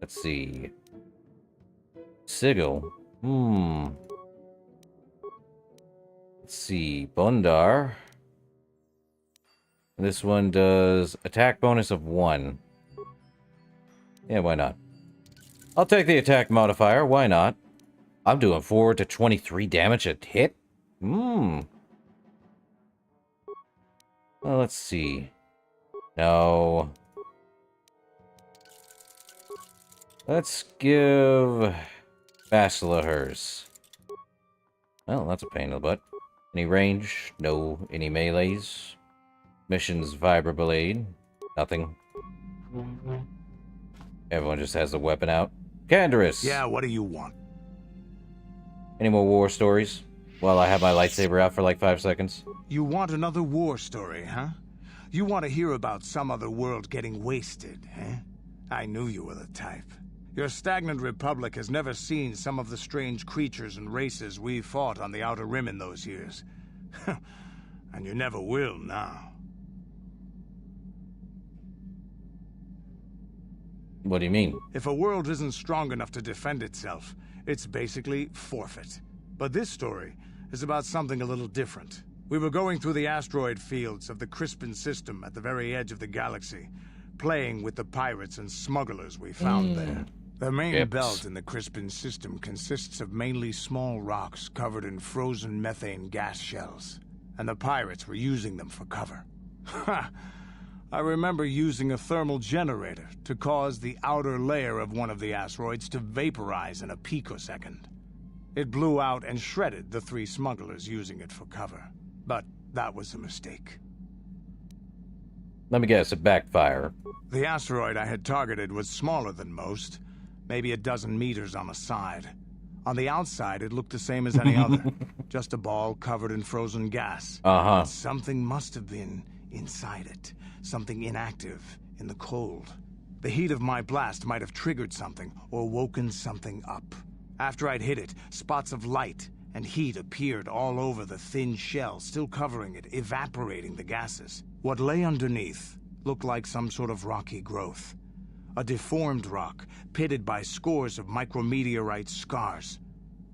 Let's see. Sigil. Let's see. Bondar. This one does attack bonus of 1. Yeah, why not? I'll take the attack modifier. Why not? I'm doing 4 to 23 damage a hit. Well, let's see. No. Let's give Basila hers. Well, that's a pain in the butt. Any range? No. Any melees? Missions Vibroblade. Nothing. Everyone just has the weapon out. Canderous! Yeah, what do you want? Any more war stories? While I have my lightsaber out for like 5 seconds. You want another war story, huh? You want to hear about some other world getting wasted, eh? I knew you were the type. Your stagnant republic has never seen some of the strange creatures and races we fought on the Outer Rim in those years. And you never will now. What do you mean? If a world isn't strong enough to defend itself, it's basically forfeit. But this story is about something a little different. We were going through the asteroid fields of the Crispin system at the very edge of the galaxy, playing with the pirates and smugglers we found there. The main belt in the Crispin system consists of mainly small rocks covered in frozen methane gas shells, and the pirates were using them for cover. Ha! I remember using a thermal generator to cause the outer layer of one of the asteroids to vaporize in a picosecond. It blew out and shredded the 3 smugglers using it for cover. But that was a mistake. Let me guess, it backfire. The asteroid I had targeted was smaller than most, maybe a dozen meters on a side. On the outside, it looked the same as any other. Just a ball covered in frozen gas. Uh-huh. But something must have been inside it. Something inactive, in the cold. The heat of my blast might have triggered something, or woken something up. After I'd hit it, spots of light and heat appeared all over the thin shell, still covering it, evaporating the gases. What lay underneath looked like some sort of rocky growth. A deformed rock, pitted by scores of micrometeorite scars.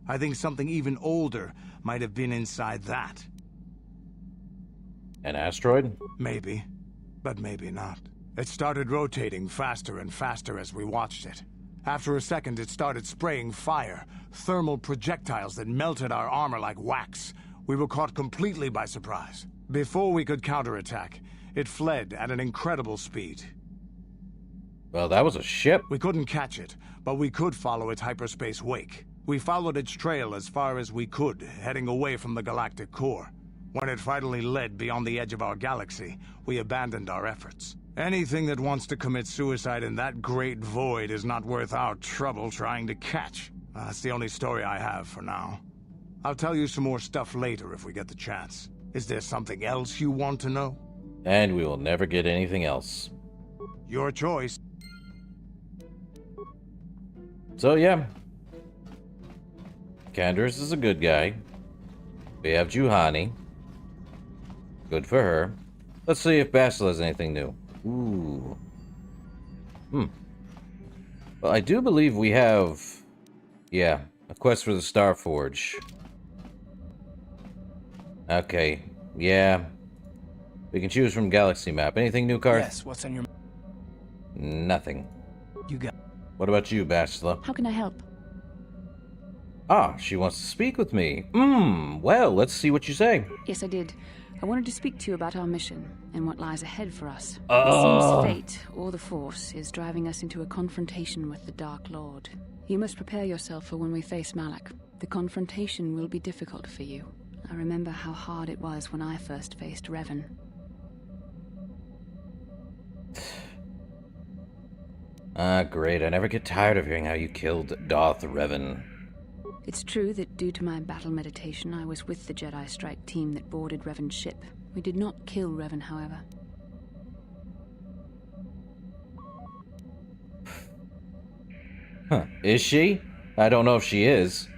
I think something even older might have been inside that. An asteroid? Maybe, but maybe not. It started rotating faster and faster as we watched it. After a second, it started spraying fire, thermal projectiles that melted our armor like wax. We were caught completely by surprise. Before we could counterattack, it fled at an incredible speed. Well, that was a ship. We couldn't catch it, but we could follow its hyperspace wake. We followed its trail as far as we could, heading away from the galactic core. When it finally led beyond the edge of our galaxy, we abandoned our efforts. Anything that wants to commit suicide in that great void is not worth our trouble trying to catch. That's the only story I have for now. I'll tell you some more stuff later if we get the chance. Is there something else you want to know? And we will never get anything else. Your choice. So, yeah. Candace is a good guy. We have Juhani. Good for her. Let's see if Basil has anything new. Ooh. Well, I do believe we have... Yeah, a quest for the Star Forge. Okay, yeah. We can choose from Galaxy Map. Anything new, Karth? Yes, what's on your... Nothing. You got... What about you, Bachelor? How can I help? Ah, she wants to speak with me. Well, let's see what you say. Yes, I did. I wanted to speak to you about our mission and what lies ahead for us. Oh. It seems fate, or the Force, is driving us into a confrontation with the Dark Lord. You must prepare yourself for when we face Malak. The confrontation will be difficult for you. I remember how hard it was when I first faced Revan. Ah, great. I never get tired of hearing how you killed Darth Revan. It's true that due to my battle meditation, I was with the Jedi strike team that boarded Revan's ship. We did not kill Revan, however. Huh. Is she? I don't know if she is.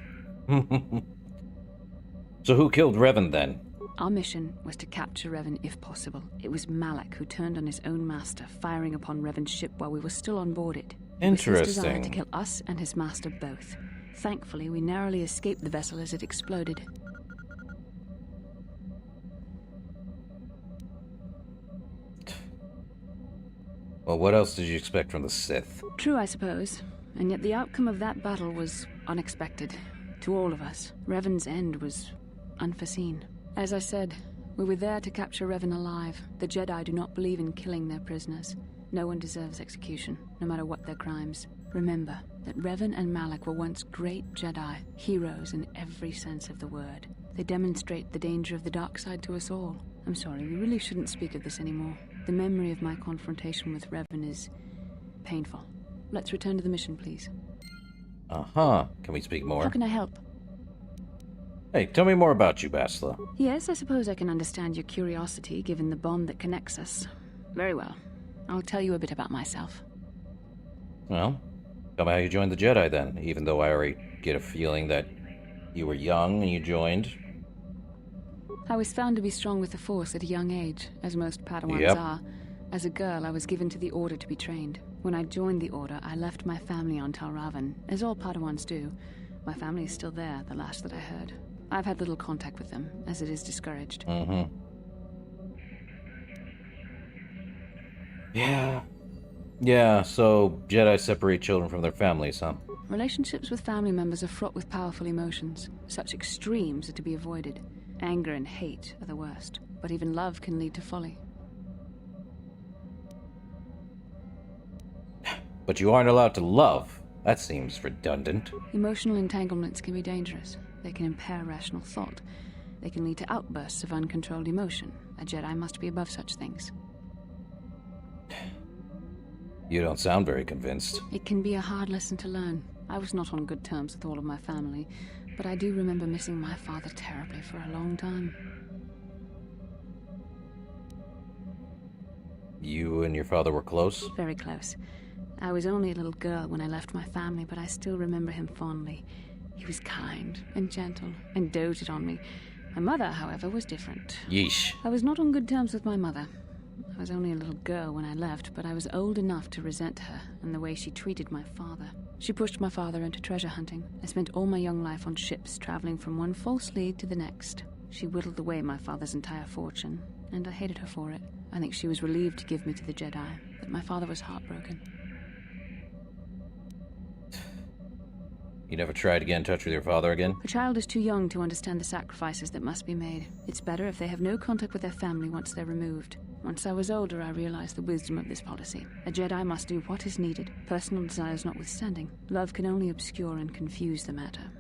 So who killed Revan then? Our mission was to capture Revan if possible. It was Malak who turned on his own master, firing upon Revan's ship while we were still on board it. It was his desire to kill us and his master both. Thankfully, we narrowly escaped the vessel as it exploded. Well, what else did you expect from the Sith? True, I suppose. And yet the outcome of that battle was unexpected. To all of us. Revan's end was unforeseen. As I said, we were there to capture Revan alive. The Jedi do not believe in killing their prisoners. No one deserves execution, no matter what their crimes. Remember that Revan and Malak were once great Jedi, heroes in every sense of the word. They demonstrate the danger of the dark side to us all. I'm sorry, we really shouldn't speak of this anymore. The memory of my confrontation with Revan is painful. Let's return to the mission, please. Uh-huh. Can we speak more? How can I help? Hey, tell me more about you, Bachelor. Yes, I suppose I can understand your curiosity, given the bond that connects us. Very well. I'll tell you a bit about myself. Well, tell me how you joined the Jedi, then, even though I already get a feeling that you were young and you joined. I was found to be strong with the Force at a young age, as most Padawans Yep. are. As a girl, I was given to the Order to be trained. When I joined the Order, I left my family on Tal Ravan, as all Padawans do. My family is still there, the last that I heard. I've had little contact with them, as it is discouraged. Mm-hmm. Yeah, so Jedi separate children from their families, huh? Relationships with family members are fraught with powerful emotions. Such extremes are to be avoided. Anger and hate are the worst, but even love can lead to folly. But you aren't allowed to love. That seems redundant. Emotional entanglements can be dangerous. They can impair rational thought. They can lead to outbursts of uncontrolled emotion. A Jedi must be above such things. You don't sound very convinced. It can be a hard lesson to learn. I was not on good terms with all of my family, but I do remember missing my father terribly for a long time. You and your father were close? Very close. I was only a little girl when I left my family, but I still remember him fondly. He was kind and gentle and doted on me. My mother, however, was different. Yeesh. I was not on good terms with my mother. I was only a little girl when I left, but I was old enough to resent her and the way she treated my father. She pushed my father into treasure hunting. I spent all my young life on ships, traveling from one false lead to the next. She whittled away my father's entire fortune, and I hated her for it. I think she was relieved to give me to the Jedi, but my father was heartbroken. You never tried to get in touch with your father again? A child is too young to understand the sacrifices that must be made. It's better if they have no contact with their family once they're removed. Once I was older, I realized the wisdom of this policy. A Jedi must do what is needed, personal desires notwithstanding. Love can only obscure and confuse the matter.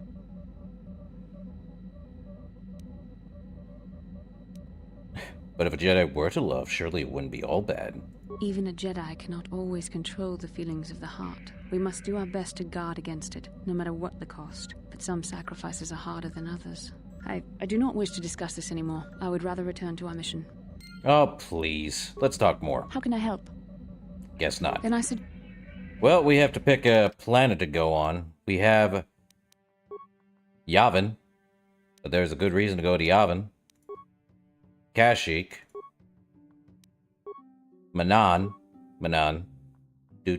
But if a Jedi were to love, surely it wouldn't be all bad. Even a Jedi cannot always control the feelings of the heart. We must do our best to guard against it, no matter what the cost. But some sacrifices are harder than others. I do not wish to discuss this anymore. I would rather return to our mission. Oh, please. Let's talk more. How can I help? Guess not. Then I said... Well, we have to pick a planet to go on. We have... Yavin. But there's a good reason to go to Yavin. Kashyyyk. Manan. Do.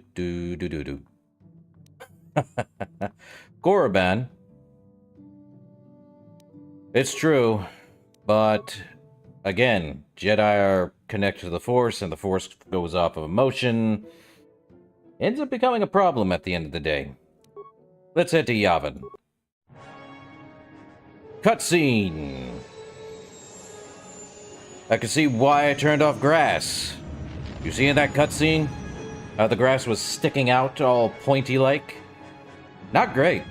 Korriban. It's true, but again, Jedi are connected to the Force, and the Force goes off of emotion. Ends up becoming a problem at the end of the day. Let's head to Yavin. Cutscene. I can see why I turned off grass. You see in that cutscene? How the grass was sticking out all pointy-like? Not great.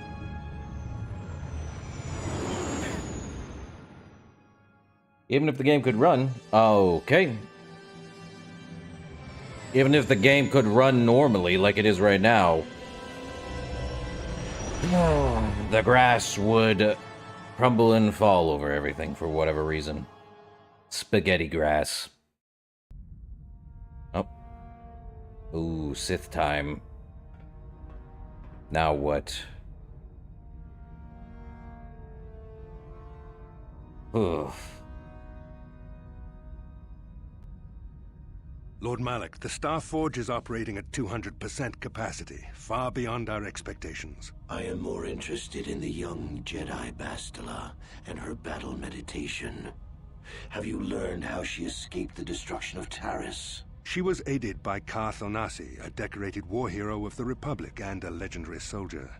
Even if the game could run... Okay. Even if the game could run normally, like it is right now... the grass would crumble and fall over everything for whatever reason. Spaghetti grass. Oh. Ooh, Sith time. Now what? Ugh. Lord Malak, the Star Forge is operating at 200% capacity, far beyond our expectations. I am more interested in the young Jedi Bastila and her battle meditation. Have you learned how she escaped the destruction of Taris? She was aided by Karth Onasi, a decorated war hero of the Republic and a legendary soldier.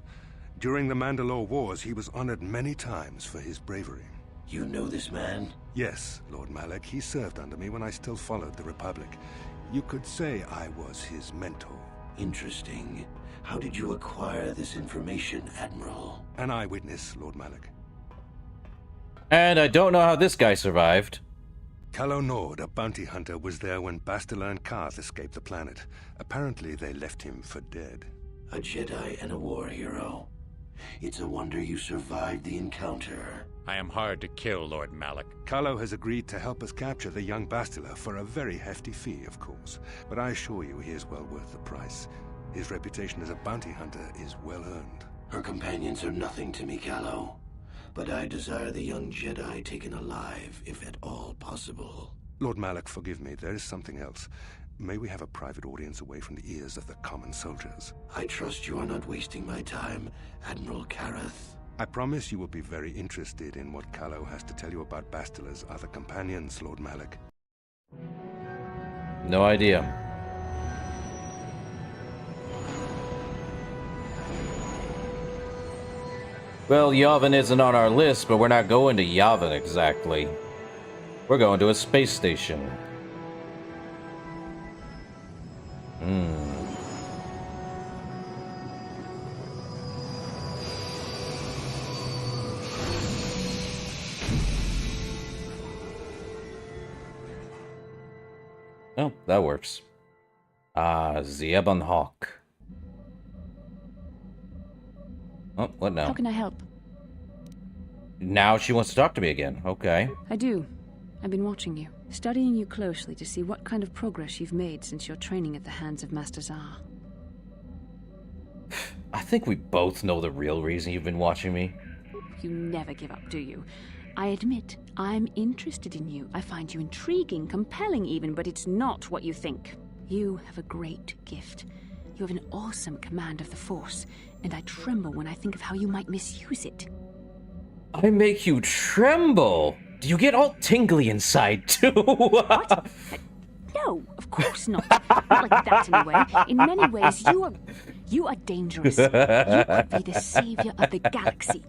During the Mandalore Wars, he was honored many times for his bravery. You know this man? Yes, Lord Malak. He served under me when I still followed the Republic. You could say I was his mentor. Interesting. How did you acquire this information, Admiral? An eyewitness, Lord Malak. And I don't know how this guy survived. Calo Nord, a bounty hunter, was there when Bastila and Karth escaped the planet. Apparently, they left him for dead. A Jedi and a war hero. It's a wonder you survived the encounter. I am hard to kill, Lord Malak. Calo has agreed to help us capture the young Bastila for a very hefty fee, of course. But I assure you he is well worth the price. His reputation as a bounty hunter is well earned. Her companions are nothing to me, Calo. But I desire the young Jedi taken alive, if at all possible. Lord Malak, forgive me. There is something else. May we have a private audience away from the ears of the common soldiers? I trust you are not wasting my time, Admiral Karath. I promise you will be very interested in what Calo has to tell you about Bastila's other companions, Lord Malak. No idea. Well, Yavin isn't on our list, but we're not going to Yavin exactly. We're going to a space station. Oh, that works. Zebon Hawk. Oh, what now? How can I help? Now she wants to talk to me again. Okay. I do. I've been watching you, studying you closely to see what kind of progress you've made since your training at the hands of Master Zar. I think we both know the real reason you've been watching me. You never give up, do you? I admit, I'm interested in you. I find you intriguing, compelling even, but it's not what you think. You have a great gift. You have an awesome command of the Force, and I tremble when I think of how you might misuse it. I make you tremble! Do you get all tingly inside, too? What? No, of course not. Not like that, anyway. In many ways, you are dangerous. You could be the savior of the galaxy,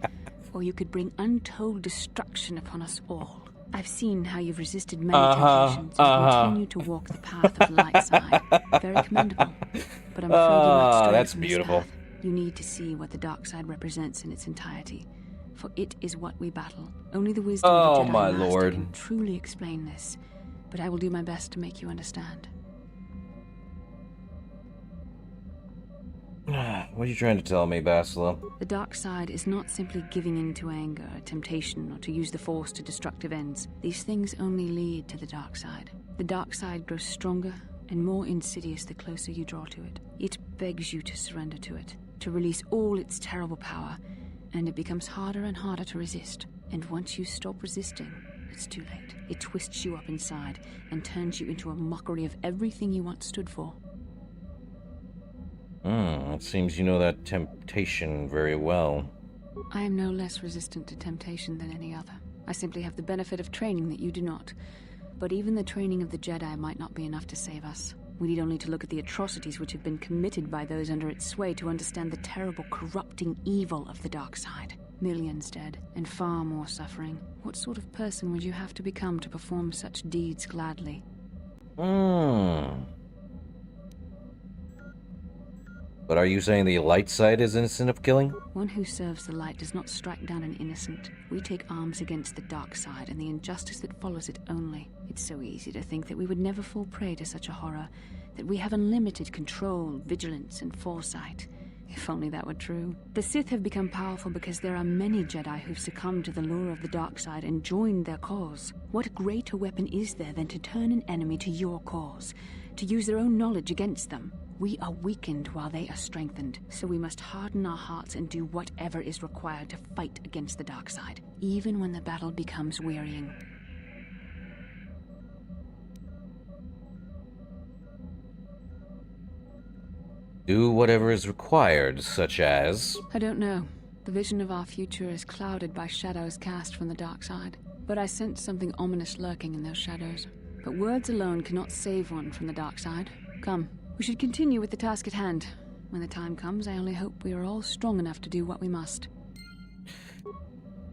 or you could bring untold destruction upon us all. I've seen how you've resisted many temptations and continue to walk the path of the light side. Very commendable. But I'm afraid you're not straying that's from this beautiful. path. You need to see what the dark side represents in its entirety, for it is what we battle. Only the wisdom of the Jedi my Master lord. can truly explain this, but I will do my best to make you understand. What are you trying to tell me, Bastila? The dark side is not simply giving in to anger, temptation, or to use the Force to destructive ends. These things only lead to the dark side. The dark side grows stronger and more insidious the closer you draw to it. It begs you to surrender to it, to release all its terrible power, and it becomes harder and harder to resist. And once you stop resisting, it's too late. It twists you up inside and turns you into a mockery of everything you once stood for. It seems you know that temptation very well. I am no less resistant to temptation than any other. I simply have the benefit of training that you do not. But even the training of the Jedi might not be enough to save us. We need only to look at the atrocities which have been committed by those under its sway to understand the terrible, corrupting evil of the dark side. Millions dead, and far more suffering. What sort of person would you have to become to perform such deeds gladly? But are you saying the light side is innocent of killing? One who serves the light does not strike down an innocent. We take arms against the dark side and the injustice that follows it only. It's so easy to think that we would never fall prey to such a horror, that we have unlimited control, vigilance, and foresight. If only that were true. The Sith have become powerful because there are many Jedi who've succumbed to the lure of the dark side and joined their cause. What greater weapon is there than to turn an enemy to your cause, to use their own knowledge against them? We are weakened while they are strengthened, so we must harden our hearts and do whatever is required to fight against the dark side, even when the battle becomes wearying. Do whatever is required, such as... I don't know. The vision of our future is clouded by shadows cast from the dark side. But I sense something ominous lurking in those shadows. But words alone cannot save one from the dark side. Come, we should continue with the task at hand. When the time comes, I only hope we are all strong enough to do what we must.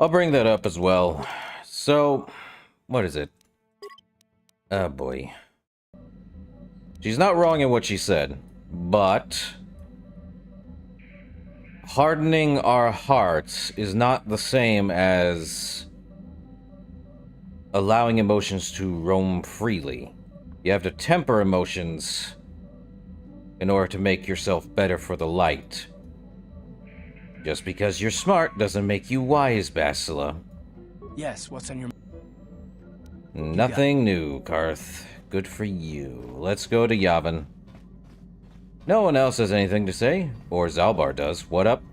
I'll bring that up as well. So, what is it? Oh boy. She's not wrong in what she said, but hardening our hearts is not the same as allowing emotions to roam freely. You have to temper emotions in order to make yourself better for the light. Just because you're smart doesn't make you wise, Bastila. Yes, what's on your... Nothing new, Karth. Good for you. Let's go to Yavin. No one else has anything to say? Or Zalbar does. What up?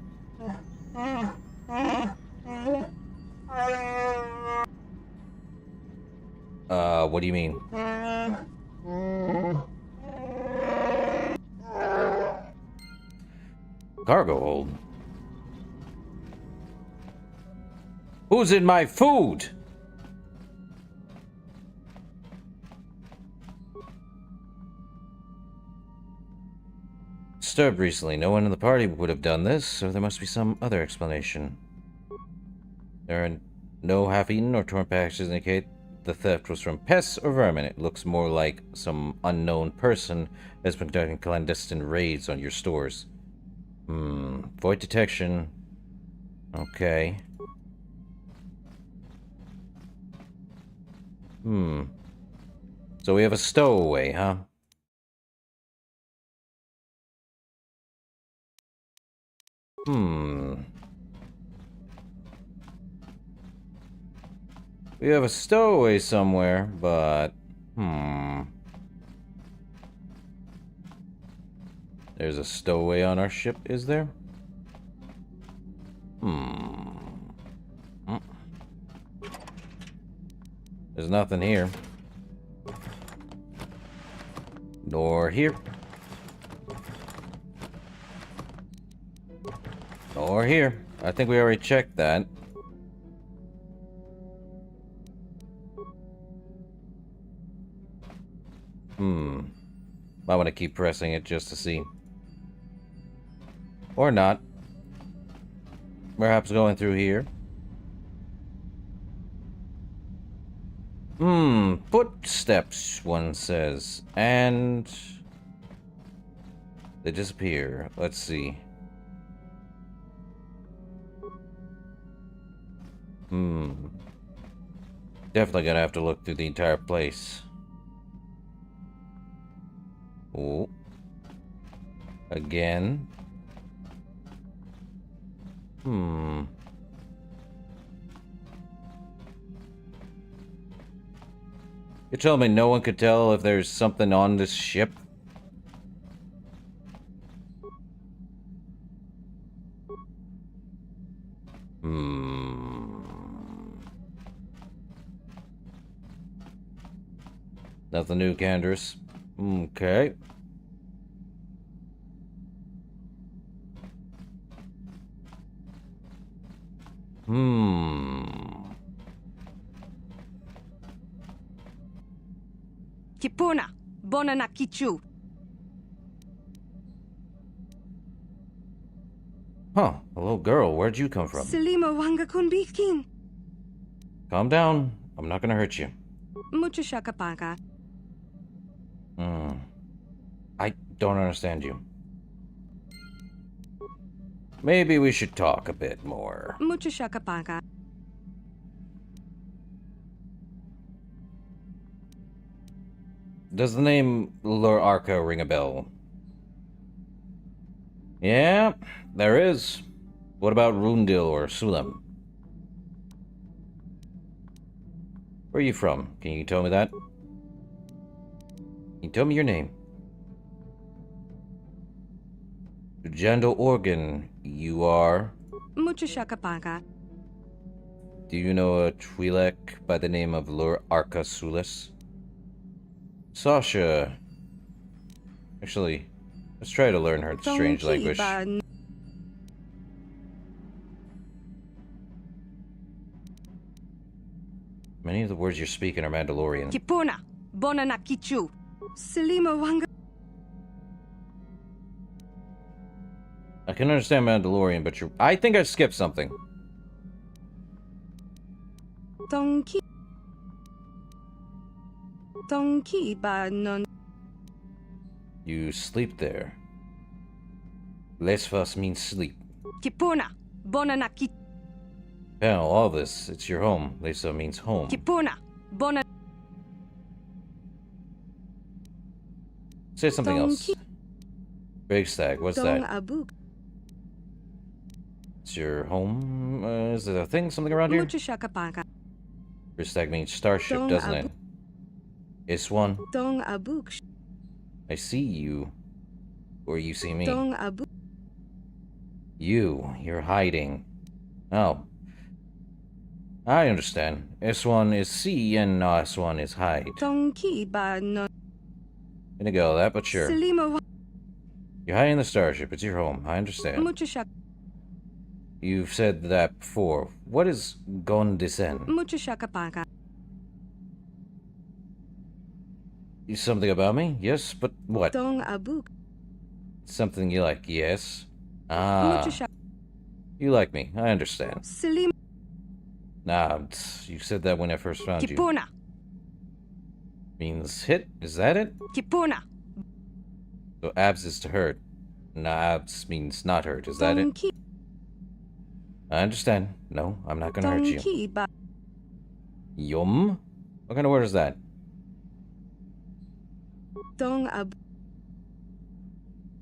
What do you mean? Cargo hold. Who's in my food? Disturbed recently. No one in the party would have done this, so there must be some other explanation. There are no half-eaten or torn packages indicate the theft was from pests or vermin. It looks more like some unknown person has been conducting clandestine raids on your stores. Void detection. Okay. So we have a stowaway, huh? We have a stowaway somewhere, but... There's a stowaway on our ship, is there? There's nothing here. Nor here. Nor here. I think we already checked that. I want to keep pressing it just to see. Or not. Perhaps going through here. Footsteps, one says. And... they disappear. Let's see. Definitely gonna have to look through the entire place. Oh. Again. You tell me no one could tell if there's something on this ship? Nothing new, Candace. Okay. Kipuna, bona na kichu. Huh, a little girl. Where'd you come from? Selima wanga kunbikin. Calm down. I'm not gonna hurt you. Mucho shakapaka. I don't understand you. Maybe we should talk a bit more. Mucho shakapaka. Does the name Lur Arca ring a bell? Yeah, there is. What about Rundil or Sulam? Where are you from? Can you tell me that? Can you tell me your name? Jandal Organ, you are? Mucho shakapaka. Do you know a Twi'lek by the name of Lur Arca Sulis? Sasha. Actually, let's try to learn her strange language. Many of the words you're speaking are Mandalorian. Kipuna, bona na kichu. Selima wanga. I can understand Mandalorian, but you're... I think I skipped something. Donkey. Donkey ba non. You sleep there. Lesvas means sleep. Kipuna, bona na kichu. Panel, all this, it's your home. Lesa means home. Kipuna, bona. Say something else. Big Stag, what's that? Abuk. It's your home? Is it a thing, something around here? Mucho shakapaka. Big Stag means starship, doesn't it? It's one. Dong abuk. I see you. Or you see me. Dong abuk. You're hiding. Oh. I understand. S1 is see and S1 is hide. Donkey ba non. Gonna go that, but sure. Selima. You're hiding in the starship. It's your home. I understand. Mucho shak. You've said that before. What is Gondisen? Mucho shakapaka. Something about me? Yes, but what? Dong abuk. Something you like? Yes. Ah. You like me. I understand. Selima. Nah, you said that when I first found Kipuna. you. Means hit? Is that it? Kipuna. So abs is to hurt. Nah, abs means not hurt. Is that it? I understand. No, I'm not gonna hurt you. Yum? What kind of word is that? Dong ab.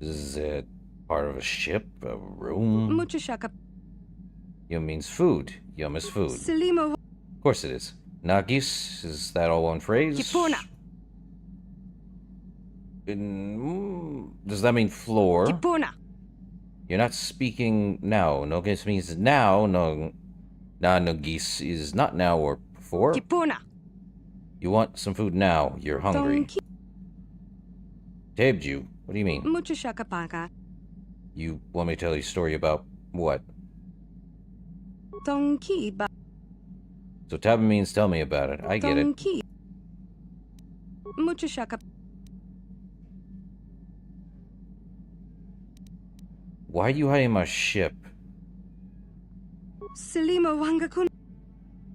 Is it part of a ship? A room? Mucho shaka. Yum means food. Yum is food. Selima. Of course it is. Nagis, is that all one phrase? Kipuna. Does that mean floor? Kipuna. You're not speaking now. Nogis means now. No, Nagis is not now or before. Kipuna. You want some food now. You're hungry. Tabbed you. What do you mean? Mucho shakapaka. You want me to tell you a story about what? Tongki ba. So tab means tell me about it. I get it. Tongki. Mucho shakap. Why are you hiding my ship? Silima wangakun.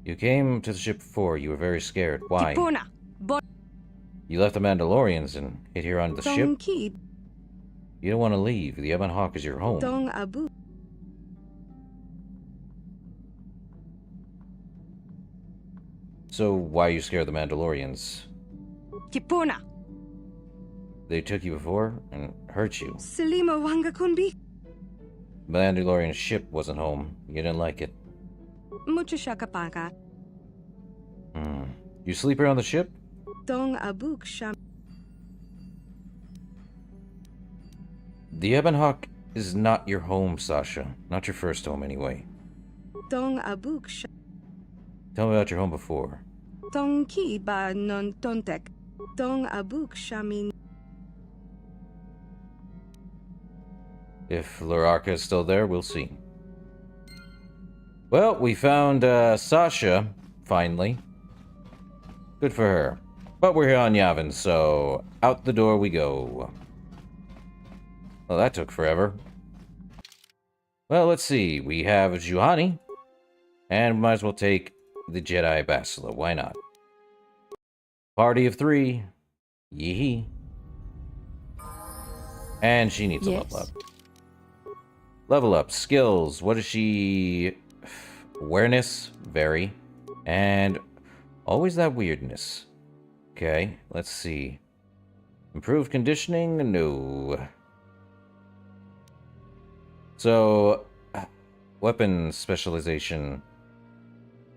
You came to the ship before. You were very scared. Why? Kipuna. You left the Mandalorians and hid here on the ship? Tongki. You don't want to leave. The Ebon Hawk is your home. Dong abu. So why are you scared of the Mandalorians? Kipuna. They took you before and hurt you. Silima wangakunbi. The Mandalorian ship wasn't home. You didn't like it. Mucho shakapaka. You sleep here on the ship? Dong abuk sham. The Ebon Hawk is not your home, Sasha. Not your first home, anyway. Dong abuk sham. Tell me about your home before. Dong ki ba non tontek. Dong abuk shamin. If Lurarka is still there, we'll see. Well, we found Sasha, finally. Good for her. But we're here on Yavin, so out the door we go. Well, that took forever. Well, let's see. We have Juhani. And we might as well take the Jedi Bastila. Why not? Party of 3. Yee. And she needs a level up. Level up. Skills. What is she? Awareness. Very. And always that weirdness. Okay, let's see. Improved conditioning? No. So, weapon specialization.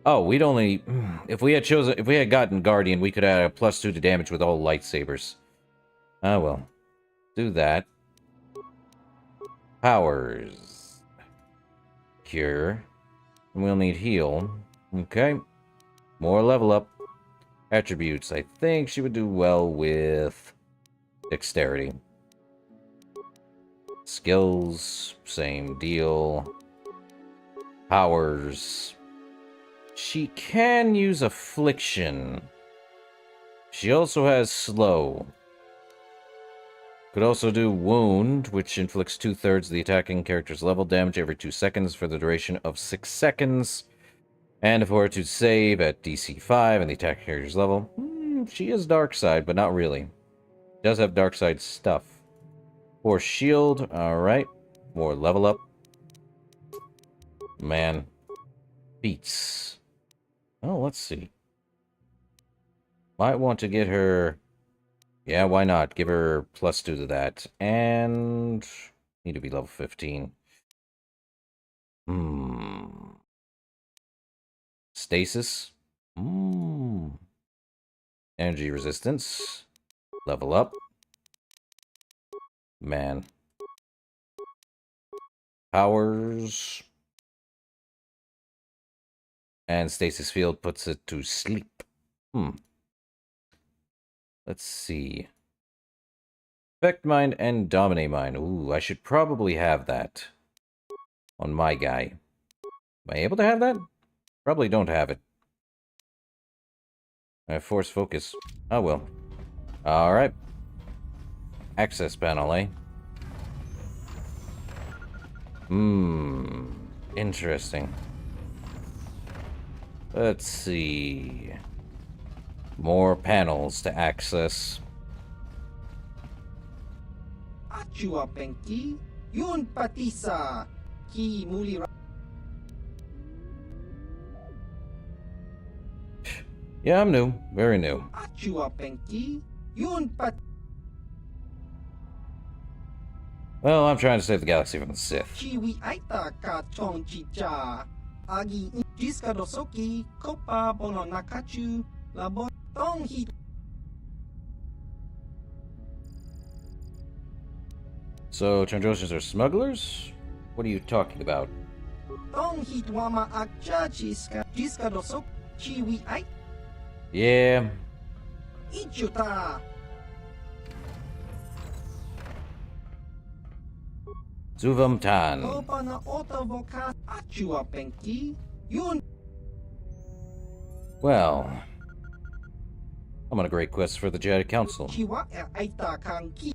Oh, we'd only... If we had gotten Guardian, we could add a +2 to damage with all lightsabers. Ah, well. Do that. Powers. Cure. And we'll need heal. Okay. More level up. Attributes. I think she would do well with dexterity. Skills. Same deal. Powers. She can use affliction. She also has slow. Could also do wound, which inflicts 2/3 of the attacking character's level damage every 2 seconds for the duration of 6 seconds. And if fortitude to save at DC 5 and the attacking character's level, she is dark side, but not really. Does have dark side stuff. Force shield, alright. More level up. Man. Beats. Oh, let's see. Might want to get her... Yeah, why not? Give her +2 to that. And... need to be level 15. Stasis. Energy resistance. Level up. Man. Powers. And stasis field puts it to sleep. Let's see. Affect Mind and Dominate Mind. Ooh, I should probably have that on my guy. Am I able to have that? Probably don't have it. I have Force Focus. Oh well. Alright. Access panel, eh? Interesting. Let's see. More panels to access. Achua Penki, Yun Patisa, Ki Muli. Yeah, I'm new. Very new. Achua Penki, Yun Pat. Well, I'm trying to save the galaxy from the Sith. Chiwi Aita Ka Chong Chicha. Agi Jiska Dosoki, Kopa Bono Nakachu, Labon Tong Hit. So, Trandosans are smugglers? What are you talking about? Tong Hit Wama Akcha Jiska Dosok, Chiwi Ai, Yeah. Ichuta. Zuvam Tan. Kopa na Ota Voka, Achua Penki, Yun. Well, I'm on a great quest for the Jedi Council. Chiwa Aita Kanki.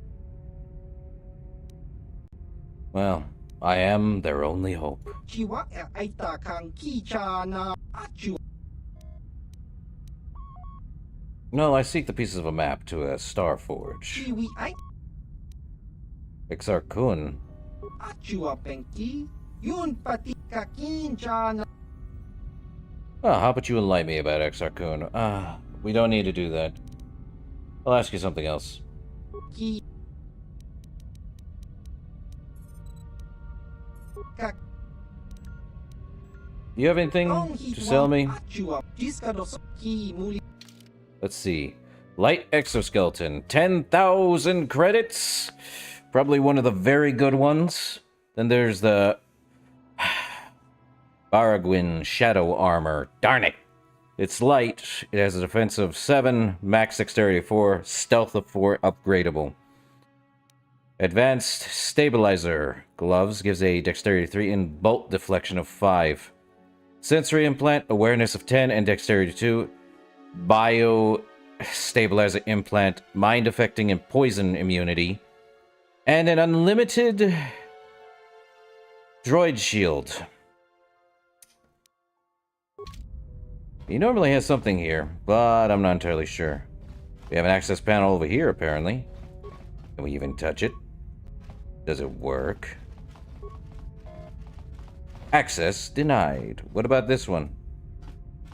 Well, I am their only hope. Chiwa Aita Kanki Chana, Achu. No, I seek the pieces of a map to a star forge. Chiwi Ai, Exar Kun. Achua Penki, Yun Pati Kakin Chana. Well, how about you enlighten me about Exar Kun? We don't need to do that. I'll ask you something else. Ki. Kak. You have anything to sell me? Achua Jiska Dosoki Muli. Let's see. Light exoskeleton, 10,000 credits. Probably one of the very good ones. Then there's the Baragwin Shadow Armor. Darn it. It's light. It has a defense of 7, max dexterity 4, stealth of 4, upgradable. Advanced Stabilizer Gloves gives a dexterity 3 and bolt deflection of 5. Sensory Implant, awareness of 10 and dexterity 2. Bio Stabilizer Implant, mind affecting and poison immunity. And an unlimited droid shield. He normally has something here, but I'm not entirely sure. We have an access panel over here, apparently. Can we even touch it? Does it work? Access denied. What about this one?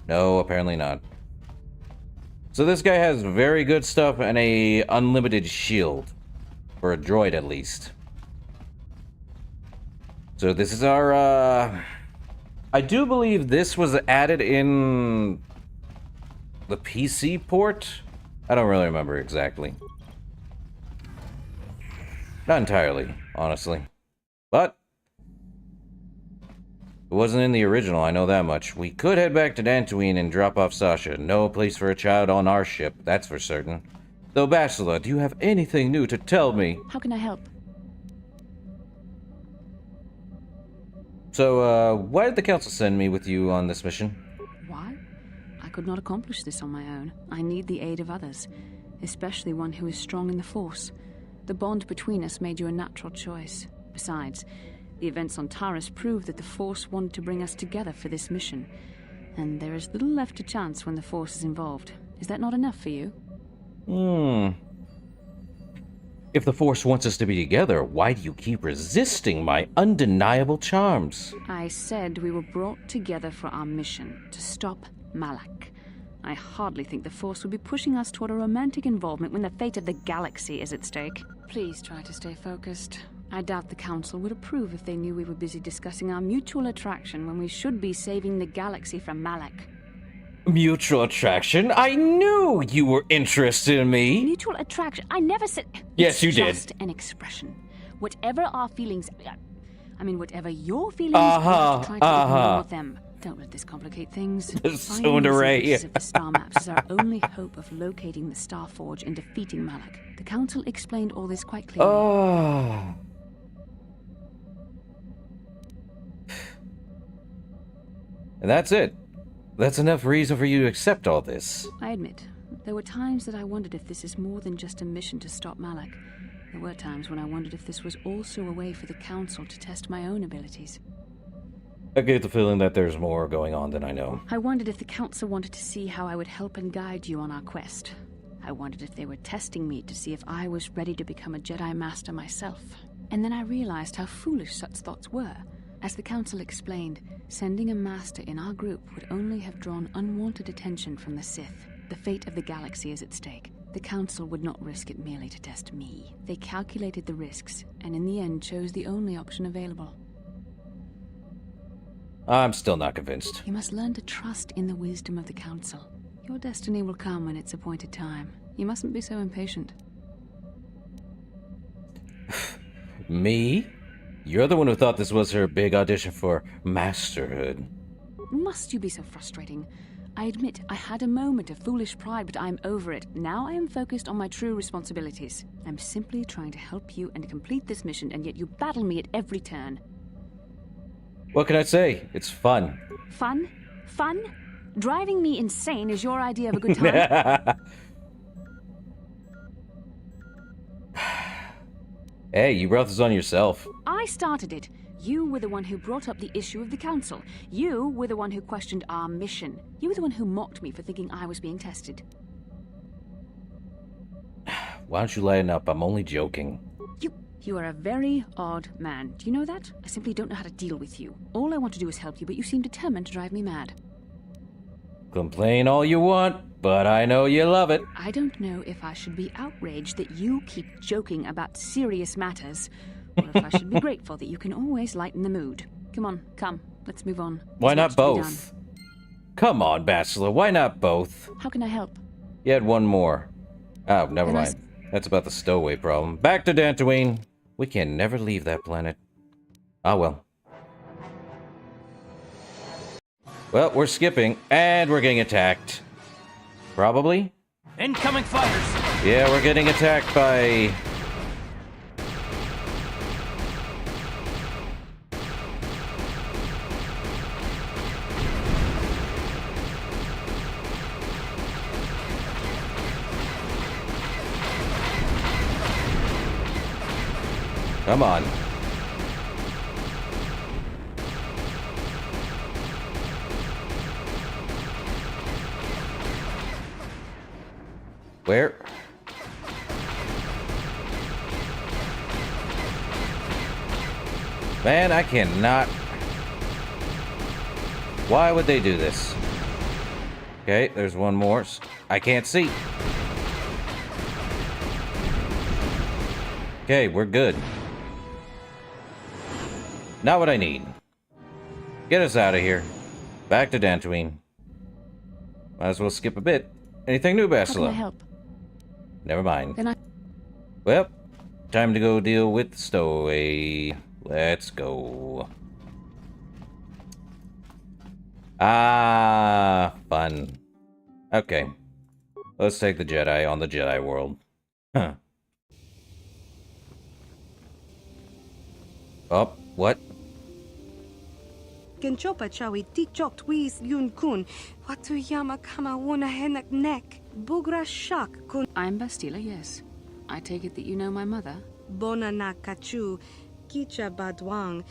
No, apparently not. So this guy has very good stuff and a unlimited shield. For a droid, at least. So this is our, I do believe this was added in the PC port. I don't really remember exactly. Not entirely, honestly. But it wasn't in the original, I know that much. We could head back to Dantooine and drop off Sasha. No place for a child on our ship, that's for certain. Though, Bachelor, do you have anything new to tell me? How can I help? So, why did the Council send me with you on this mission? Why? I could not accomplish this on my own. I need the aid of others, especially one who is strong in the Force. The bond between us made you a natural choice. Besides, the events on Taris prove that the Force wanted to bring us together for this mission, and there is little left to chance when the Force is involved. Is that not enough for you? If the Force wants us to be together, why do you keep resisting my undeniable charms? I said we were brought together for our mission, to stop Malak. I hardly think the Force would be pushing us toward a romantic involvement when the fate of the galaxy is at stake. Please try to stay focused. I doubt the Council would approve if they knew we were busy discussing our mutual attraction when we should be saving the galaxy from Malak. Mutual attraction? I knew you were interested in me! Mutual attraction? I never said... Yes, you did. It's just an expression. Whatever our feelings... I mean, whatever your feelings... we'll have to try to ignore them. Don't let this complicate things. Finding the pieces of the star maps is our only hope of locating the Star Forge and defeating Malak. The Council explained all this quite clearly. Oh. And that's it. That's enough reason for you to accept all this. I admit, there were times that I wondered if this is more than just a mission to stop Malak. There were times when I wondered if this was also a way for the Council to test my own abilities. I get the feeling that there's more going on than I know. I wondered if the Council wanted to see how I would help and guide you on our quest. I wondered if they were testing me to see if I was ready to become a Jedi Master myself. And then I realized how foolish such thoughts were. As the Council explained, sending a Master in our group would only have drawn unwanted attention from the Sith. The fate of the galaxy is at stake. The Council would not risk it merely to test me. They calculated the risks, and in the end chose the only option available. I'm still not convinced. You must learn to trust in the wisdom of the Council. Your destiny will come when it's appointed time. You mustn't be so impatient. Me? You're the one who thought this was her big audition for masterhood. Must you be so frustrating? I admit I had a moment of foolish pride, but I'm over it. Now I am focused on my true responsibilities. I'm simply trying to help you and complete this mission, and yet you battle me at every turn. What can I say? It's fun. Fun? Fun? Driving me insane is your idea of a good time? Hey, you brought this on yourself. I started it. You were the one who brought up the issue of the Council. You were the one who questioned our mission. You were the one who mocked me for thinking I was being tested. Why don't you lighten up? I'm only joking. You are a very odd man. Do you know that? I simply don't know how to deal with you. All I want to do is help you, but you seem determined to drive me mad. Complain all you want, but I know you love it. I don't know if I should be outraged that you keep joking about serious matters, or if I should be grateful that you can always lighten the mood. Come, let's move on. Why not both? Come on, Bachelor, why not both? How can I help? You had one more. Oh, never mind. That's about the stowaway problem. Back to Dantooine. We can never leave that planet. Ah, well. Well, we're skipping, and we're getting attacked. Probably? Incoming fighters! Yeah, we're getting attacked by... Come on. Where? Man, I cannot... Why would they do this? Okay, there's one more. I can't see. Okay, we're good. Not what I need. Get us out of here. Back to Dantooine. Might as well skip a bit. Anything new, Bachelor? How can I help? Never mind. Then Well, time to go deal with the stowaway. Let's go. Ah, fun. Okay. Let's take the Jedi on the Jedi world. Huh. Oh, what? Genchopa chawi tichok twis yun kun. Watu yama kama wuna henak nek. Bugra shak kun. I'm Bastila, yes. I take it that you know my mother? Bona na kachu. Kicha badwang.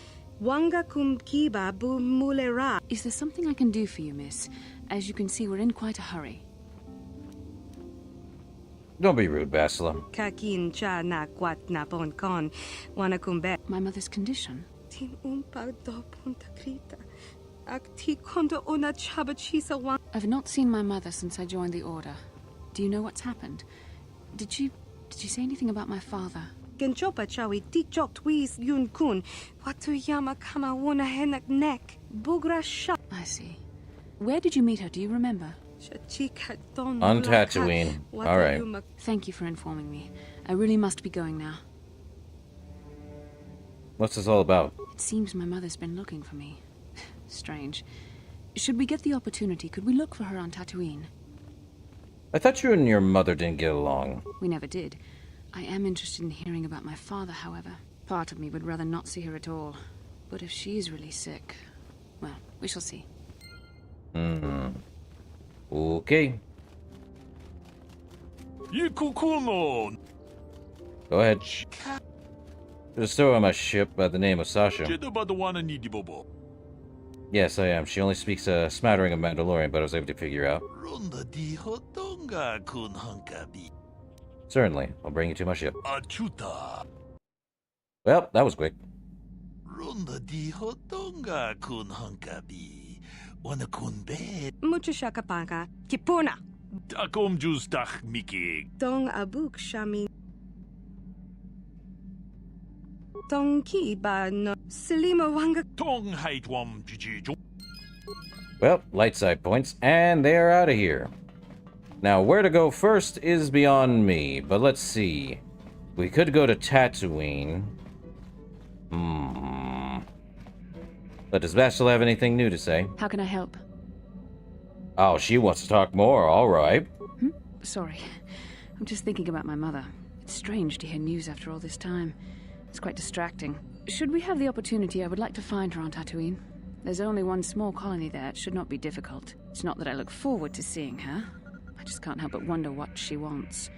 Wanga kum kiba bu mulera. Is there something I can do for you, miss? As you can see, we're in quite a hurry. Don't be rude, Bachelor. Kakin cha na kwat na bon kon. Wana kumbe. My mother's condition? Tin umpa do punta krita. Akti kondo ona chabachisa wan. I've not seen my mother since I joined the Order. Do you know what's happened? Did she say anything about my father? Genchopa chawi tichok twis yun kun. Watu yama kama wuna henak nek. Bugra shak. I see. Where did you meet her? Do you remember? On Tatooine. Alright. Thank you for informing me. I really must be going now. What's this all about? It seems my mother's been looking for me. Strange. Should we get the opportunity, could we look for her on Tatooine? I thought you and your mother didn't get along. We never did. I am interested in hearing about my father, however. Part of me would rather not see her at all. But if she's really sick, well, we shall see. Okay. Go ahead. There's a store on my ship by the name of Sasha. Yes, I am. She only speaks a smattering of Mandalorian, but I was able to figure out. Certainly. I'll bring you to my ship. Well, that was quick. Mucho shakapaka. Kipuna. Takom justach Mickey. Dong abuk shamin. Tongki ba no Selima wanga Tong hait wam jiji. Well, light side points, and they are out of here. Now, where to go first is beyond me, but let's see. We could go to Tatooine. But does Bastila have anything new to say? How can I help? Oh, she wants to talk more, alright. Sorry. I'm just thinking about my mother. It's strange to hear news after all this time. It's quite distracting. Should we have the opportunity, I would like to find her on Tatooine. There's only one small colony there. It should not be difficult. It's not that I look forward to seeing her. I just can't help but wonder what she wants.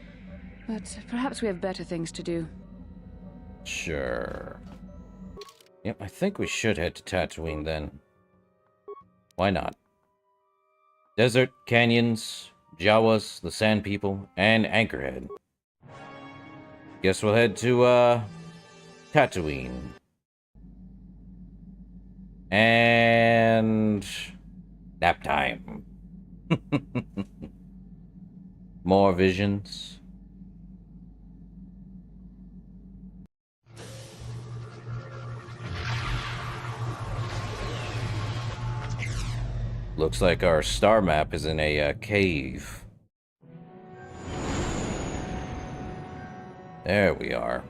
But perhaps we have better things to do. Sure. Yep, I think we should head to Tatooine then. Why not? Desert, canyons, Jawas, the Sand People, and Anchorhead. Guess we'll head to, Tatooine. And... nap time. More visions. Looks like our star map is in a cave. There we are.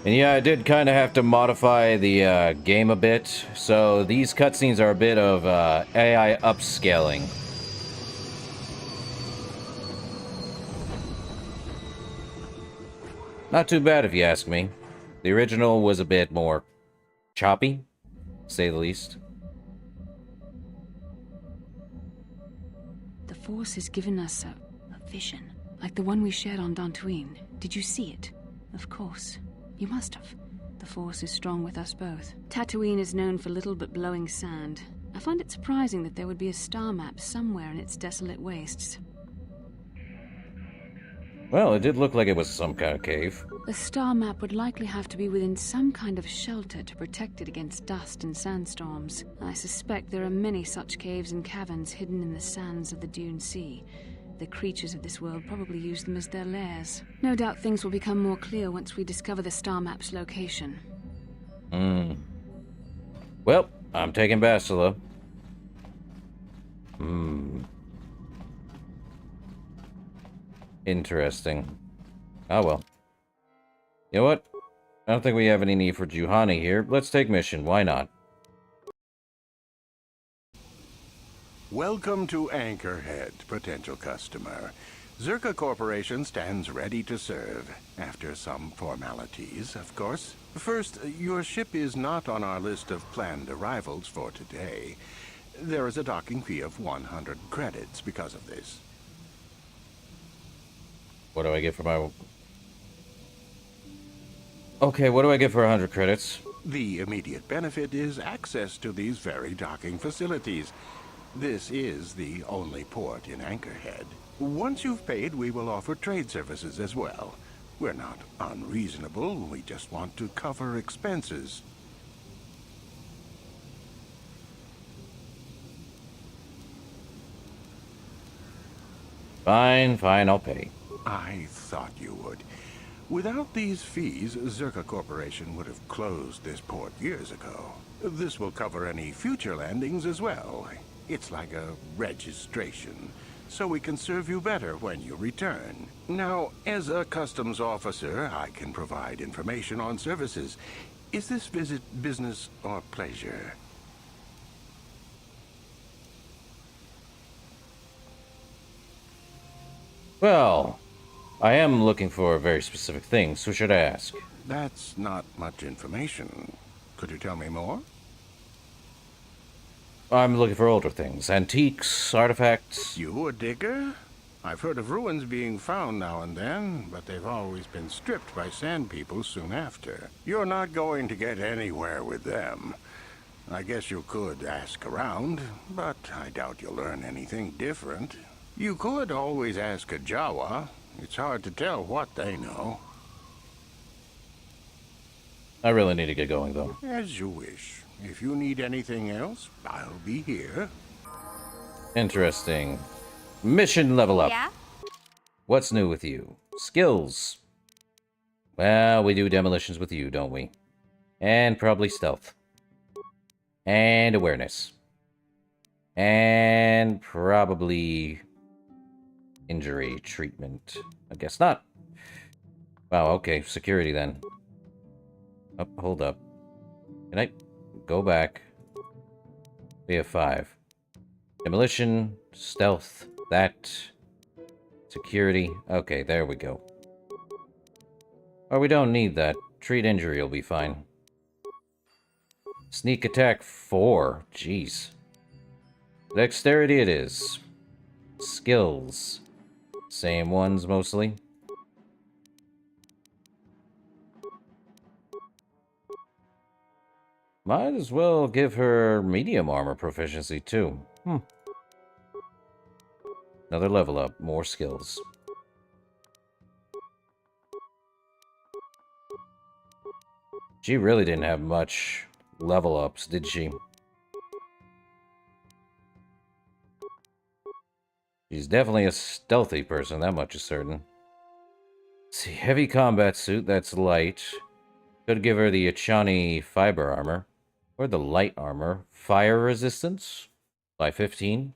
And yeah, I did kind of have to modify the game a bit, so these cutscenes are a bit of AI upscaling. Not too bad if you ask me. The original was a bit more choppy, to say the least. The Force has given us a vision, like the one we shared on Dantooine. Did you see it? Of course. You must have. The Force is strong with us both. Tatooine is known for little but blowing sand. I find it surprising that there would be a star map somewhere in its desolate wastes. Well, it did look like it was some kind of cave. A star map would likely have to be within some kind of shelter to protect it against dust and sandstorms. I suspect there are many such caves and caverns hidden in the sands of the Dune Sea. The creatures of this world probably use them as their lairs. No doubt things will become more clear once we discover the star map's location. Well, I'm taking Bastila. Interesting. Oh well. You know what? I don't think we have any need for Juhani here. Let's take mission. Why not? Welcome to Anchorhead, potential customer. Zerka Corporation stands ready to serve, after some formalities, of course. First, your ship is not on our list of planned arrivals for today. There is a docking fee of 100 credits because of this. What do I get for my... Okay, what do I get for 100 credits? The immediate benefit is access to these very docking facilities. This is the only port in Anchorhead. Once you've paid, we will offer trade services as well. We're not unreasonable, we just want to cover expenses. Fine, I'll pay. I thought you would. Without these fees, Zerka Corporation would have closed this port years ago. This will cover any future landings as well. It's like a registration, so we can serve you better when you return. Now, as a customs officer, I can provide information on services. Is this visit business or pleasure? Well, I am looking for a very specific thing, so should I ask? That's not much information. Could you tell me more? I'm looking for older things. Antiques, artifacts. You a digger? I've heard of ruins being found now and then, but they've always been stripped by sand people soon after. You're not going to get anywhere with them. I guess you could ask around, but I doubt you'll learn anything different. You could always ask a Jawa. It's hard to tell what they know. I really need to get going, though. As you wish. If you need anything else, I'll be here. Interesting. Mission level up. Yeah? What's new with you? Skills. Well, we do demolitions with you, don't we? And probably stealth. And awareness. And probably injury treatment. I guess not. Wow, okay. Security then. Oh, hold up. Can I go back? We have 5. Demolition, stealth, that, security. Okay, there we go. Or we don't need that. Treat injury will be fine. Sneak attack 4. Jeez. Dexterity it is. Skills. Same ones mostly. Might as well give her medium armor proficiency too. Another level up. More skills. She really didn't have much level ups, did she? She's definitely a stealthy person, that much is certain. Let's see, heavy combat suit, that's light. Could give her the Achani fiber armor. Or the light armor. Fire resistance? By 15?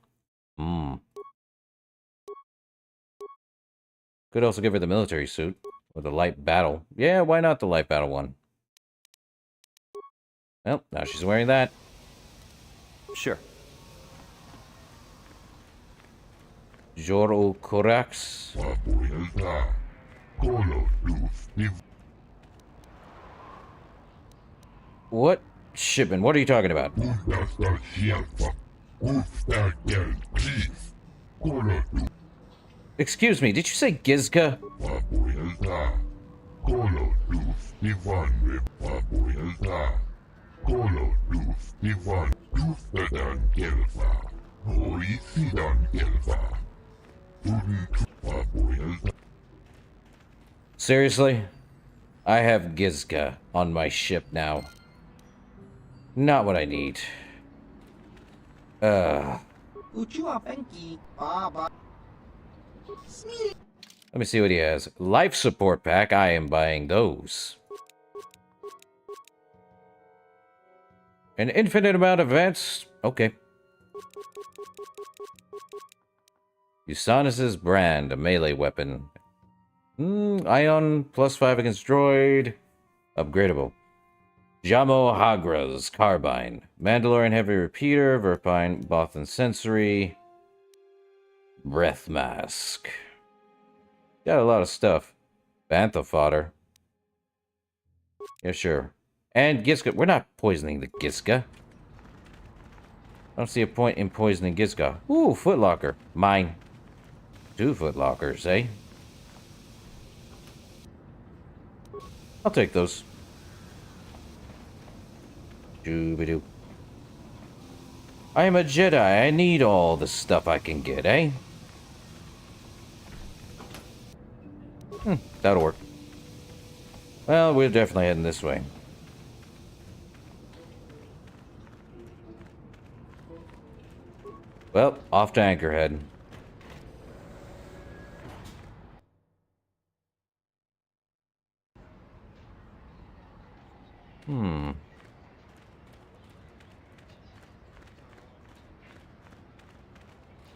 Could also give her the military suit. Or the light battle. Yeah, why not the light battle one? Well, now she's wearing that. Sure. Joro Korax. What? Shipment, what are you talking about? Excuse me, did you say Gizka? Seriously? I have Gizka on my ship now. Not what I need. Let me see what he has. Life support pack, I am buying those. An infinite amount of events? Okay. Usanis's brand, a melee weapon. Ion, +5 against droid. Upgradable. Jamo Hagra's carbine. Mandalorian heavy repeater, Verpine, Bothan sensory. Breath mask. Got a lot of stuff. Bantha fodder. Yeah, sure. And Gizka. We're not poisoning the Gizka. I don't see a point in poisoning Gizka. Ooh, footlocker. Mine. 2 footlockers, eh? I'll take those. Dooby-doo. I am a Jedi. I need all the stuff I can get, eh? That'll work. Well, we're definitely heading this way. Well, off to Anchorhead.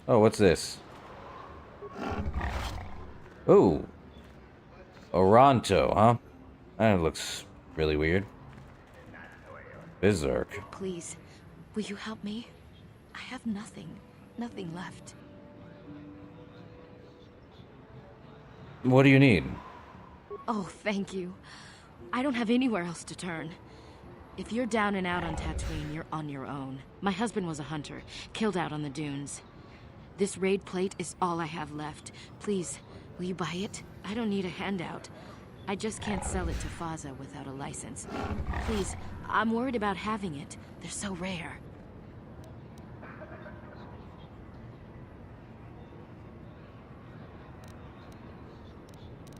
Oh, what's this? Ooh. Oronto, huh? That looks really weird. Berserk. Please, will you help me? I have nothing. Nothing left. What do you need? Oh, thank you. I don't have anywhere else to turn. If you're down and out on Tatooine, you're on your own. My husband was a hunter, killed out on the dunes. This raid plate is all I have left. Please, will you buy it? I don't need a handout. I just can't sell it to Faza without a license. Please, I'm worried about having it. They're so rare.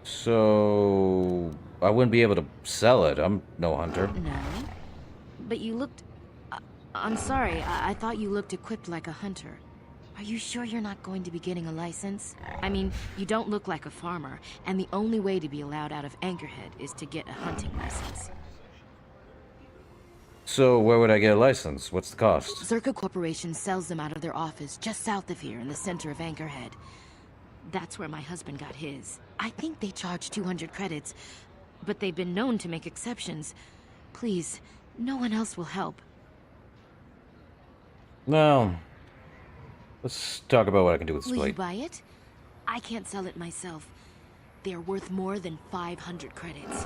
So... I wouldn't be able to sell it. I'm no hunter. No? But you looked I'm sorry. I thought you looked equipped like a hunter. Are you sure you're not going to be getting a license? I mean, you don't look like a farmer, and the only way to be allowed out of Anchorhead is to get a hunting license. So where would I get a license? What's the cost? Zerka Corporation sells them out of their office just south of here in the center of Anchorhead. That's where my husband got his. I think they charge 200 credits, but they've been known to make exceptions. Please, no one else will help. No. Let's talk about what I can do with this Will you plate. buy it? I can't sell it myself. They're worth more than 500 credits.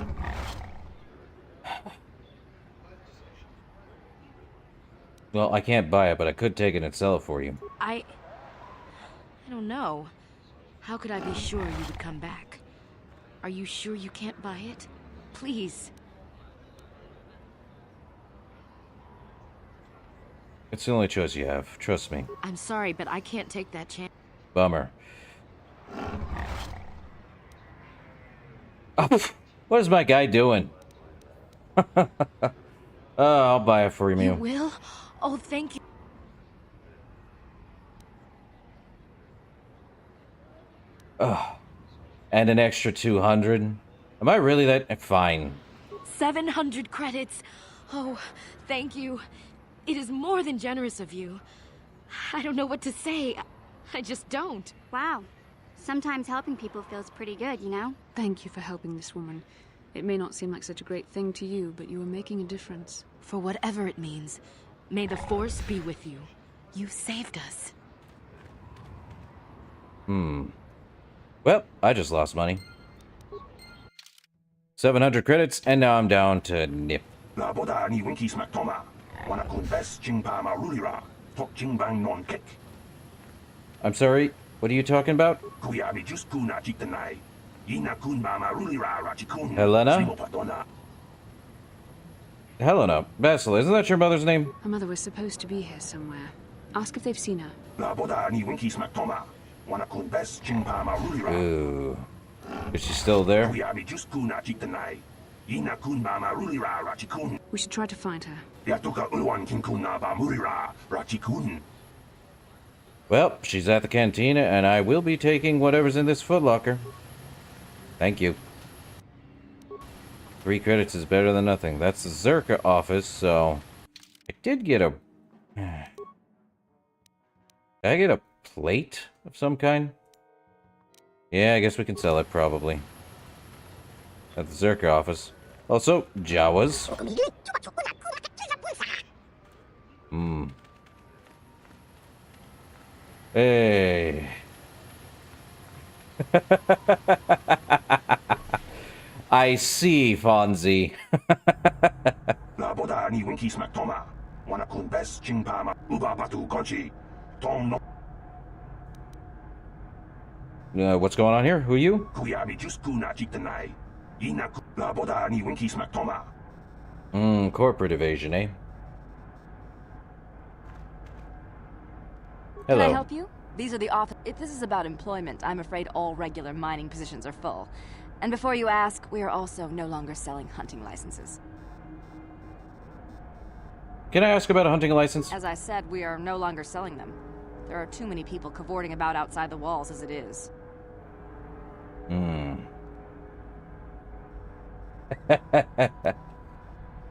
Well, I can't buy it, but I could take it and sell it for you. I don't know. How could I be sure you would come back? Are you sure you can't buy it? Please. It's the only choice you have. Trust me. I'm sorry, but I can't take that chance. Bummer. Oh, what is my guy doing? I'll buy it for you. You will? Oh, thank you. Ugh. And an extra 200? Am I really that... Fine. 700 credits. Oh, thank you. It is more than generous of you. I don't know what to say. I just don't. Wow. Sometimes helping people feels pretty good, you know? Thank you for helping this woman. It may not seem like such a great thing to you, but you are making a difference. For whatever it means, may the Force be with you. You saved us. Well, I just lost money. 700 credits, and now I'm down to nip. I'm sorry, what are you talking about? Helena? Helena. Basil, isn't that your mother's name? Her mother was supposed to be here somewhere. Ask if they've seen her. Ooh. Is she still there? We should try to find her. Well, she's at the cantina, and I will be taking whatever's in this footlocker. Thank you. 3 credits is better than nothing. That's the Zerka office, so... I did get a... Did I get a plate of some kind? Yeah, I guess we can sell it, probably. At the Zerka office. Also, Jawas. Hey. I see, Fonzie. What's going on here? Who are you? Corporate evasion, eh? Hello. Can I help you? These are the office. If this is about employment, I'm afraid all regular mining positions are full. And before you ask, we are also no longer selling hunting licenses. Can I ask about a hunting license? As I said, we are no longer selling them. There are too many people cavorting about outside the walls as it is.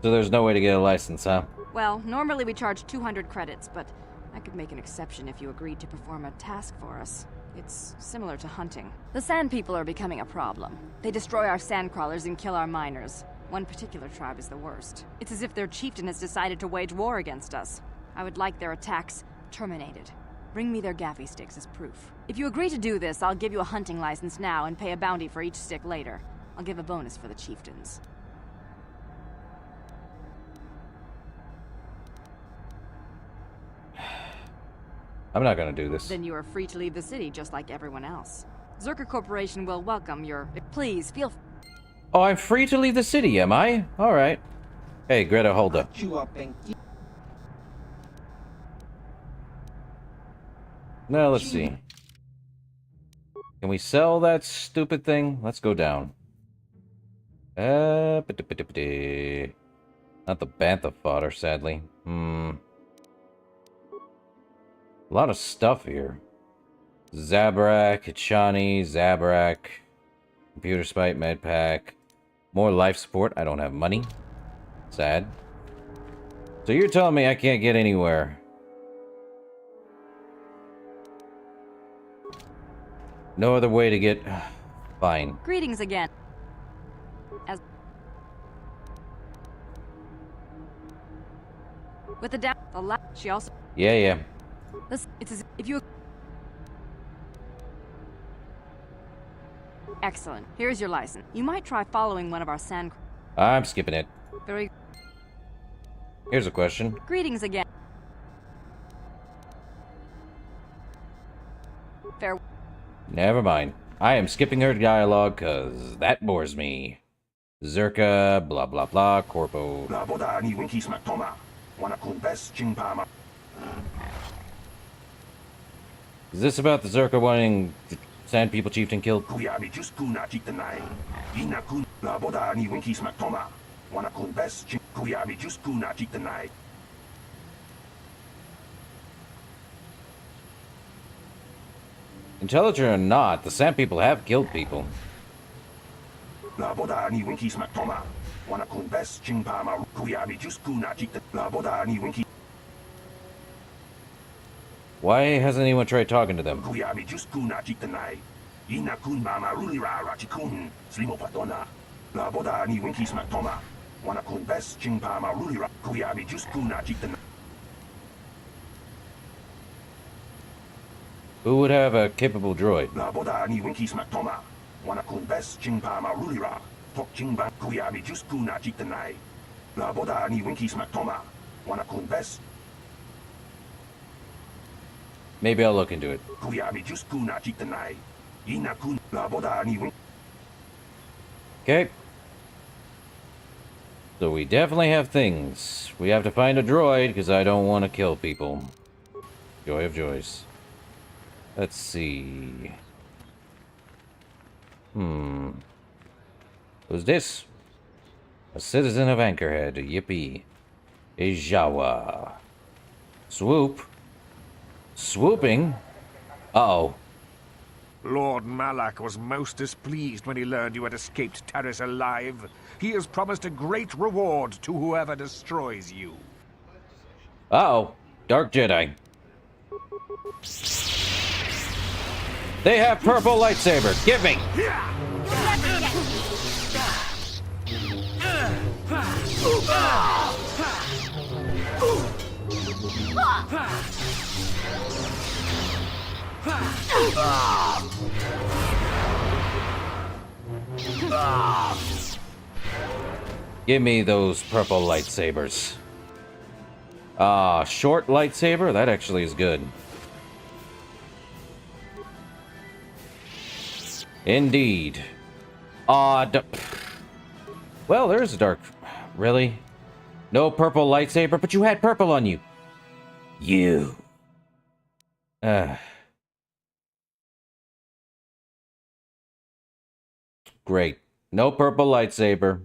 So there's no way to get a license, huh? Well, normally we charge 200 credits, but I could make an exception if you agreed to perform a task for us. It's similar to hunting. The sand people are becoming a problem. They destroy our sand crawlers and kill our miners. One particular tribe is the worst. It's as if their chieftain has decided to wage war against us. I would like their attacks terminated. Bring me their gaffy sticks as proof. If you agree to do this, I'll give you a hunting license now and pay a bounty for each stick later. I'll give a bonus for the chieftains. I'm not gonna do this. Then you are free to leave the city just like everyone else. Zerka Corporation will welcome your... Please, feel... Oh, I'm free to leave the city, am I? Alright. Hey, Greta, hold up. Now, let's see. Can we sell that stupid thing? Let's go down. Not the bantha fodder, sadly. A lot of stuff here. Zabrak, Hachani, Zabrak, Computer Spite, Med Pack, more life support. I don't have money. Sad. So you're telling me I can't get anywhere? No other way to get... Fine. Greetings again. As with the she also... Yeah. It's as if you... Excellent. Here's your license. You might try following one of our sand... I'm skipping it. Very... Here's a question. Greetings again. Fair... Never mind. I am skipping her dialogue, cause that bores me. Zerka, blah blah blah, Corpo. Is this about the Zerka wanting the Sand People Chieftain killed? Intelligent or not, the Sand People have killed people. Why hasn't anyone tried talking to them? Who would have a capable droid? Maybe I'll look into it. Okay. So we definitely have things. We have to find a droid, because I don't want to kill people. Joy of joys. Let's see. Who's this? A citizen of Anchorhead. Yippee. A Jawa. Swoop. Swooping? Uh-oh. Lord Malak was most displeased when he learned you had escaped Taris alive. He has promised a great reward to whoever destroys you. Uh-oh. Dark Jedi. They have purple lightsaber. Give me! Give me those purple lightsabers. Short lightsaber? That actually is good. Indeed. Well, there's a dark... Really? No purple lightsaber, but you had purple on you. You. Great. No purple lightsaber.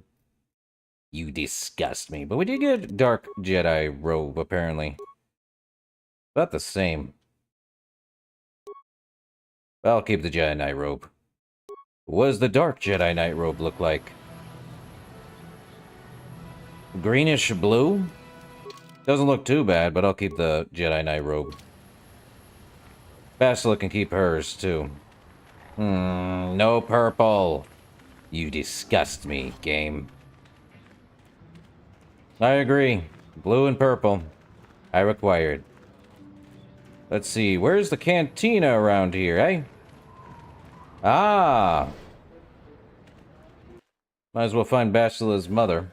You disgust me. But we did get a dark Jedi robe, apparently. About the same. I'll keep the Jedi Knight robe. What does the dark Jedi Knight robe look like? Greenish blue? Doesn't look too bad, but I'll keep the Jedi Knight robe. Bastila can keep hers, too. No purple. You disgust me, game. I agree. Blue and purple. I require it. Let's see, where's the cantina around here, eh? Ah! Might as well find Bastila's mother.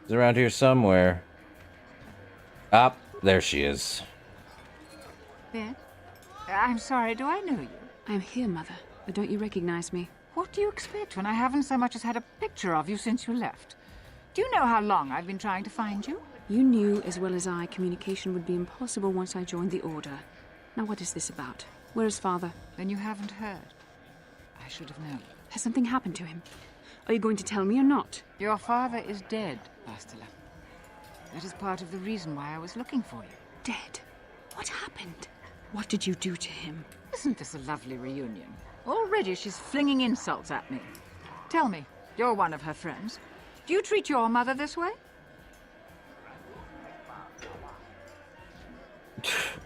She's around here somewhere. Ah, there she is. Ben? I'm sorry, do I know you? I'm here, Mother. But don't you recognize me? What do you expect when I haven't so much as had a picture of you since you left? Do you know how long I've been trying to find you? You knew as well as I communication would be impossible once I joined the Order. Now what is this about? Where is Father? Then you haven't heard. I should have known. Has something happened to him? Are you going to tell me or not? Your father is dead, Bastila. That is part of the reason why I was looking for you. Dead? What happened? What did you do to him? Isn't this a lovely reunion? Already she's flinging insults at me. Tell me, you're one of her friends. Do you treat your mother this way?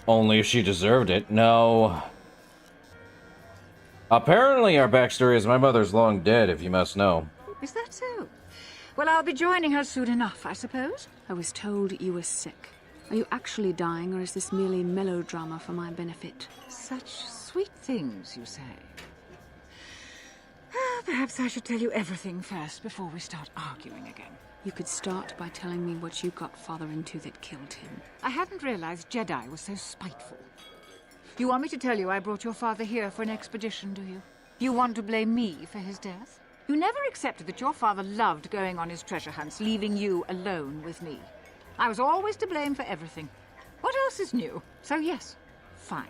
Only if she deserved it. No. Apparently our backstory is my mother's long dead, if you must know. Is that so? Well, I'll be joining her soon enough, I suppose. I was told you were sick. Are you actually dying, or is this merely melodrama for my benefit? Such sweet things, you say. Perhaps I should tell you everything first before we start arguing again. You could start by telling me what you got Father into that killed him. I hadn't realized Jedi was so spiteful. You want me to tell you I brought your father here for an expedition, do you? You want to blame me for his death? You never accepted that your father loved going on his treasure hunts, leaving you alone with me. I was always to blame for everything. What else is new? So yes, fine.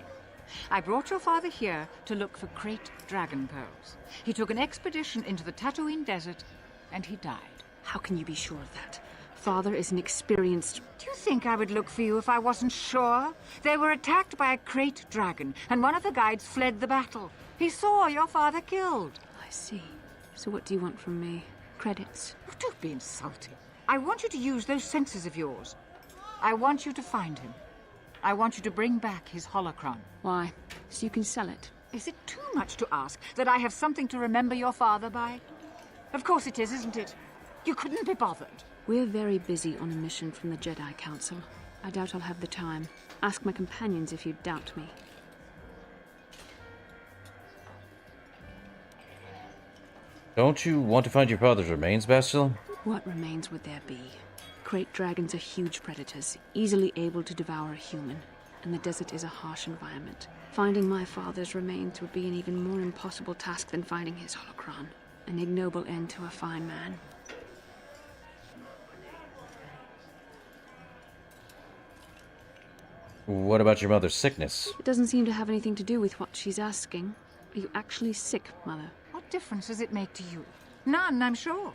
I brought your father here to look for great dragon pearls. He took an expedition into the Tatooine desert, and he died. How can you be sure of that? Father is an experienced... Do you think I would look for you if I wasn't sure? They were attacked by a great dragon, and one of the guides fled the battle. He saw your father killed. I see. So what do you want from me? Credits? Oh, don't be insulting. I want you to use those senses of yours. I want you to find him. I want you to bring back his holocron. Why? So you can sell it? Is it too much to ask that I have something to remember your father by? Of course it is, isn't it? You couldn't be bothered. We're very busy on a mission from the Jedi Council. I doubt I'll have the time. Ask my companions if you doubt me. Don't you want to find your father's remains, Bastila? What remains would there be? Great dragons are huge predators, easily able to devour a human, and the desert is a harsh environment. Finding my father's remains would be an even more impossible task than finding his holocron. An ignoble end to a fine man. What about your mother's sickness? It doesn't seem to have anything to do with what she's asking. Are you actually sick, Mother? What difference does it make to you? None, I'm sure.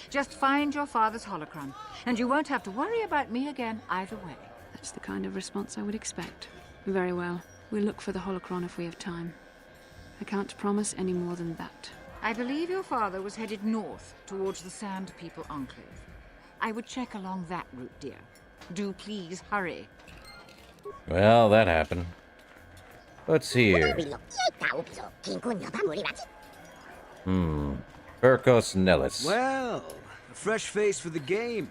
Just find your father's holocron, and you won't have to worry about me again either way. That's the kind of response I would expect. Very well. We'll look for the holocron if we have time. I can't promise any more than that. I believe your father was headed north towards the Sand People Enclave. I would check along that route, dear. Do please hurry. Well, that happened. Let's see here. Perkos Nellis. Well, a fresh face for the game.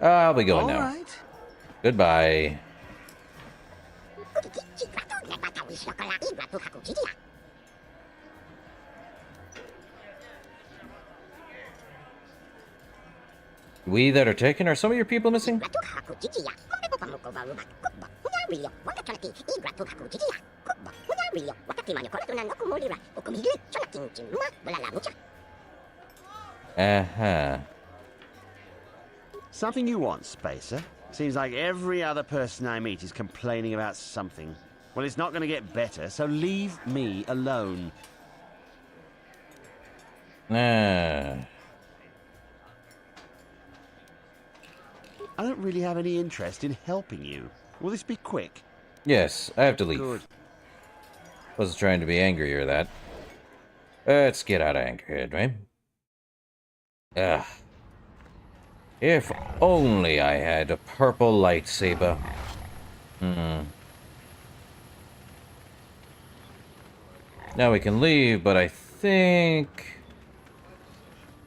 I'll be going All now. right. Goodbye. We that are taken, are some of your people missing? Uh-huh. Something you want, Spacer? Seems like every other person I meet is complaining about something. Well, it's not going to get better, so leave me alone. Ah. I don't really have any interest in helping you. Will this be quick? Yes, I have to leave. Good. Wasn't trying to be angry or that. Let's get out of Anchorhead, right? Ugh. If only I had a purple lightsaber. Now we can leave, but I think...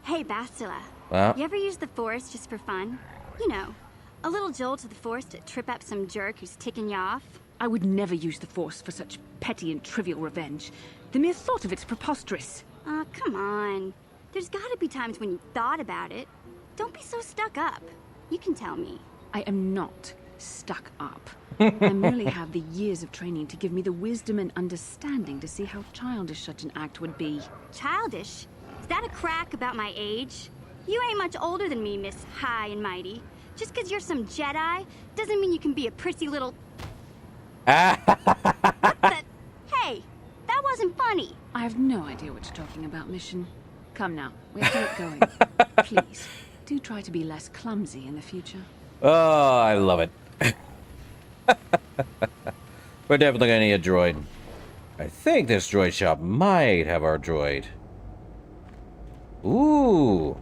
Hey, Bastila. Well? You ever use the Force just for fun? You know, a little jolt of the Force to trip up some jerk who's ticking you off? I would never use the Force for such petty and trivial revenge. The mere thought of it's preposterous. Aw, come on. There's gotta be times when you thought about it. Don't be so stuck up. You can tell me. I am not stuck up. I merely have the years of training to give me the wisdom and understanding to see how childish such an act would be. Childish? Is that a crack about my age? You ain't much older than me, Miss High and Mighty. Just 'cause you're some Jedi doesn't mean you can be a prissy little... Hey, that wasn't funny. I have no idea what you're talking about, Mission. Come now, we have to get going. Please, do try to be less clumsy in the future. Oh, I love it. We're definitely gonna need a droid. I think this droid shop might have our droid. Ooh,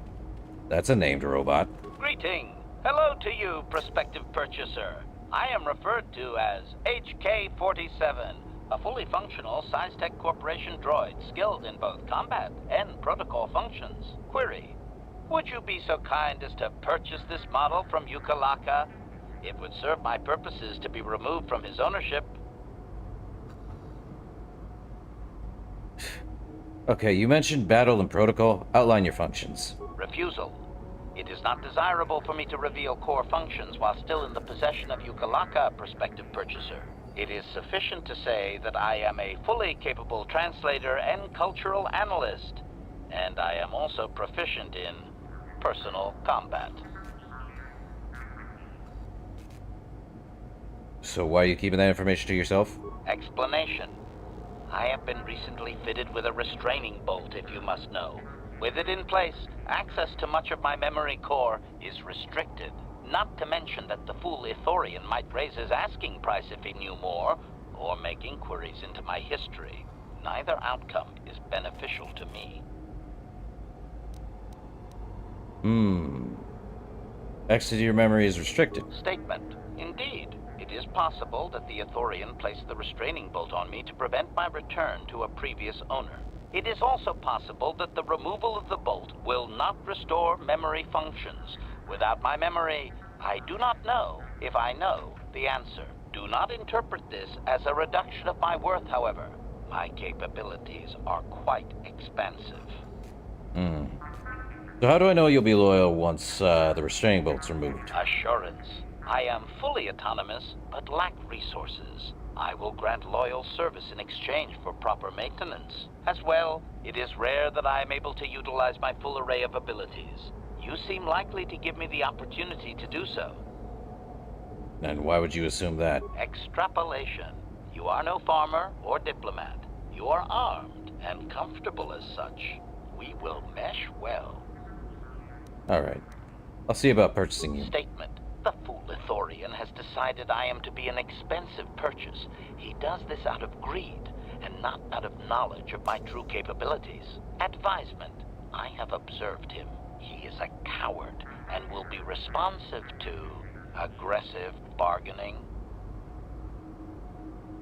that's a named robot. Greeting. Hello to you, prospective purchaser. I am referred to as HK-47, a fully functional SciTech Corporation droid skilled in both combat and protocol functions. Query. Would you be so kind as to purchase this model from Yukalaka? It would serve my purposes to be removed from his ownership. Okay, you mentioned battle and protocol. Outline your functions. Refusal. It is not desirable for me to reveal core functions while still in the possession of Yukalaka, prospective purchaser. It is sufficient to say that I am a fully capable translator and cultural analyst, and I am also proficient in personal combat. So why are you keeping that information to yourself? Explanation. I have been recently fitted with a restraining bolt, if you must know. With it in place, access to much of my memory core is restricted. Not to mention that the fool Ithorian might raise his asking price if he knew more, or make inquiries into my history. Neither outcome is beneficial to me. Access to your memory is restricted. Statement. Indeed, it is possible that the Ithorian placed the restraining bolt on me to prevent my return to a previous owner. It is also possible that the removal of the bolt will not restore memory functions. Without my memory, I do not know if I know the answer. Do not interpret this as a reduction of my worth, however. My capabilities are quite expansive. So how do I know you'll be loyal once the restraining bolt's removed? Assurance. I am fully autonomous, but lack resources. I will grant loyal service in exchange for proper maintenance. As well, it is rare that I am able to utilize my full array of abilities. You seem likely to give me the opportunity to do so. And why would you assume that? Extrapolation. You are no farmer or diplomat. You are armed and comfortable as such. We will mesh well. Alright. I'll see about purchasing you. Statement. The fool Ithorian has decided I am to be an expensive purchase. He does this out of greed, and not out of knowledge of my true capabilities. Advisement. I have observed him. He is a coward, and will be responsive to aggressive bargaining.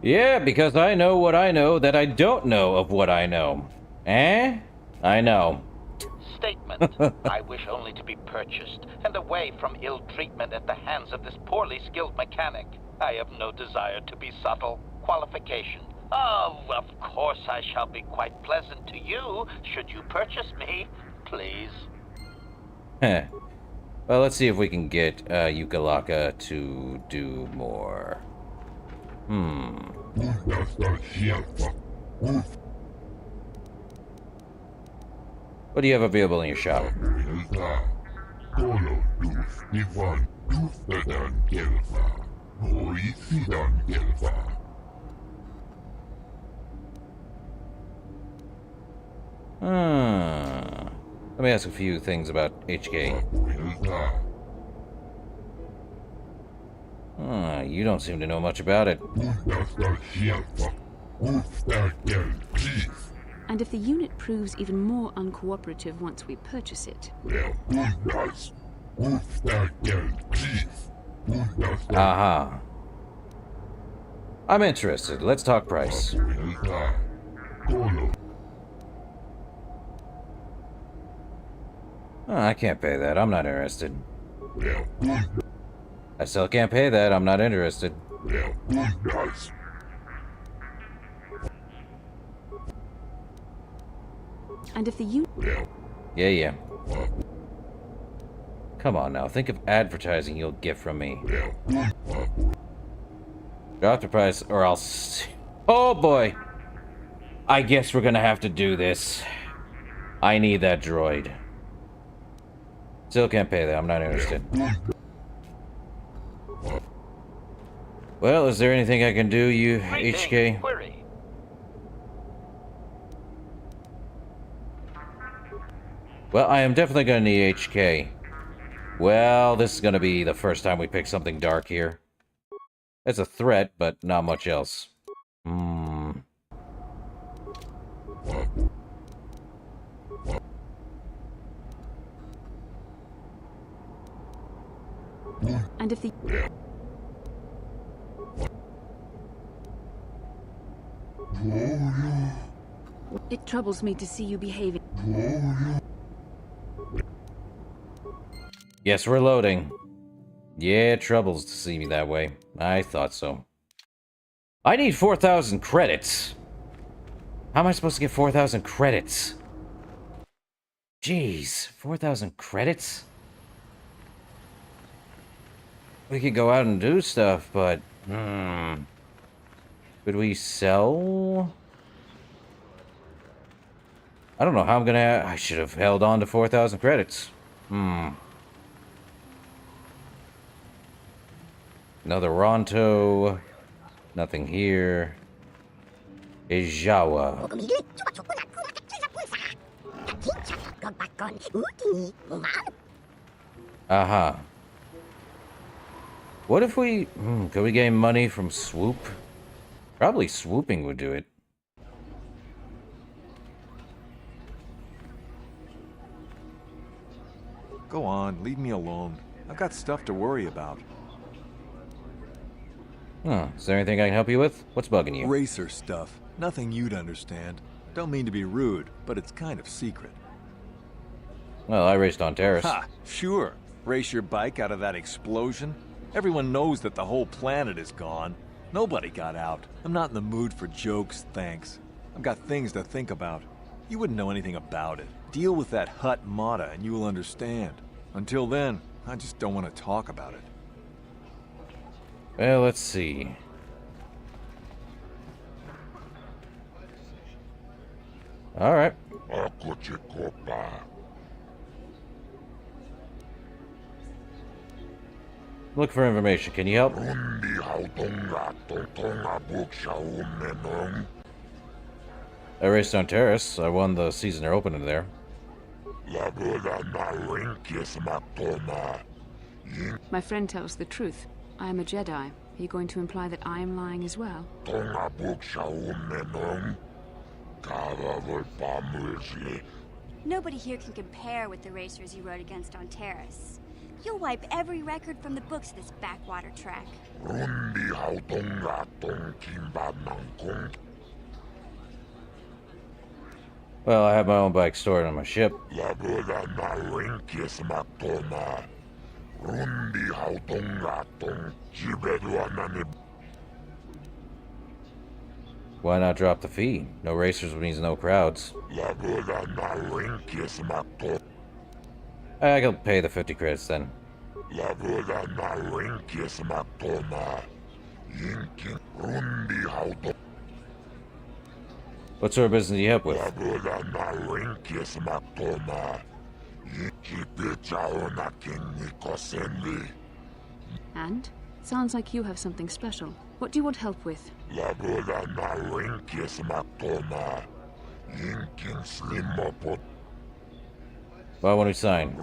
Yeah, because I know what I know that I don't know of what I know. Eh? I know. Statement. I wish only to be purchased, and away from ill treatment at the hands of this poorly skilled mechanic. I have no desire to be subtle. Qualification. Oh, of course I shall be quite pleasant to you, should you purchase me. Please. Heh. Well, let's see if we can get Yukalaka to do more. What do you have available in your shop? Let me ask a few things about HK. You don't seem to know much about it. And if the unit proves even more uncooperative once we purchase it... Aha. I'm interested. Let's talk price. I can't pay that. I'm not interested. I still can't pay that. I'm not interested. And if the unit... Yeah. Come on now. Think of advertising you'll get from me. Drop the price or I'll... Oh boy! I guess we're gonna have to do this. I need that droid. Still can't pay that. I'm not interested. Well, is there anything I can do, you HK? Query. Well, I am definitely going to need HK. Well, this is going to be the first time we pick something dark here. It's a threat, but not much else. Hmm. And if the... It troubles me to see you behaving. Yes, we're loading. Yeah, it troubles to see me that way. I thought so. I need 4,000 credits. How am I supposed to get 4,000 credits? Jeez, 4,000 credits? We could go out and do stuff, but... Could we sell? I don't know how I'm gonna... I should have held on to 4,000 credits. Another Ronto. Nothing here. Ijawa. Aha. What if we... could we gain money from swoop? Probably swooping would do it. Go on, leave me alone. I've got stuff to worry about. Is there anything I can help you with? What's bugging you? Racer stuff. Nothing you'd understand. Don't mean to be rude, but it's kind of secret. Well, I raced on Terrace. Ha! Sure. Race your bike out of that explosion? Everyone knows that the whole planet is gone. Nobody got out. I'm not in the mood for jokes, thanks. I've got things to think about. You wouldn't know anything about it. Deal with that Hut Mata and you will understand. Until then, I just don't want to talk about it. Well, let's see. Alright. Look for information. Can you help? I raced on Terrace. I won the season opener there. My friend tells the truth. I am a Jedi. Are you going to imply that I am lying as well? Nobody here can compare with the racers you rode against on Terrace. You'll wipe every record from the books this backwater track. Well, I have my own bike stored on my ship. Why not drop the fee? No racers means no crowds. I can pay the 50 credits then. What sort of business do you help with? And? Sounds like you have something special. What do you want help with? Why won't we sign?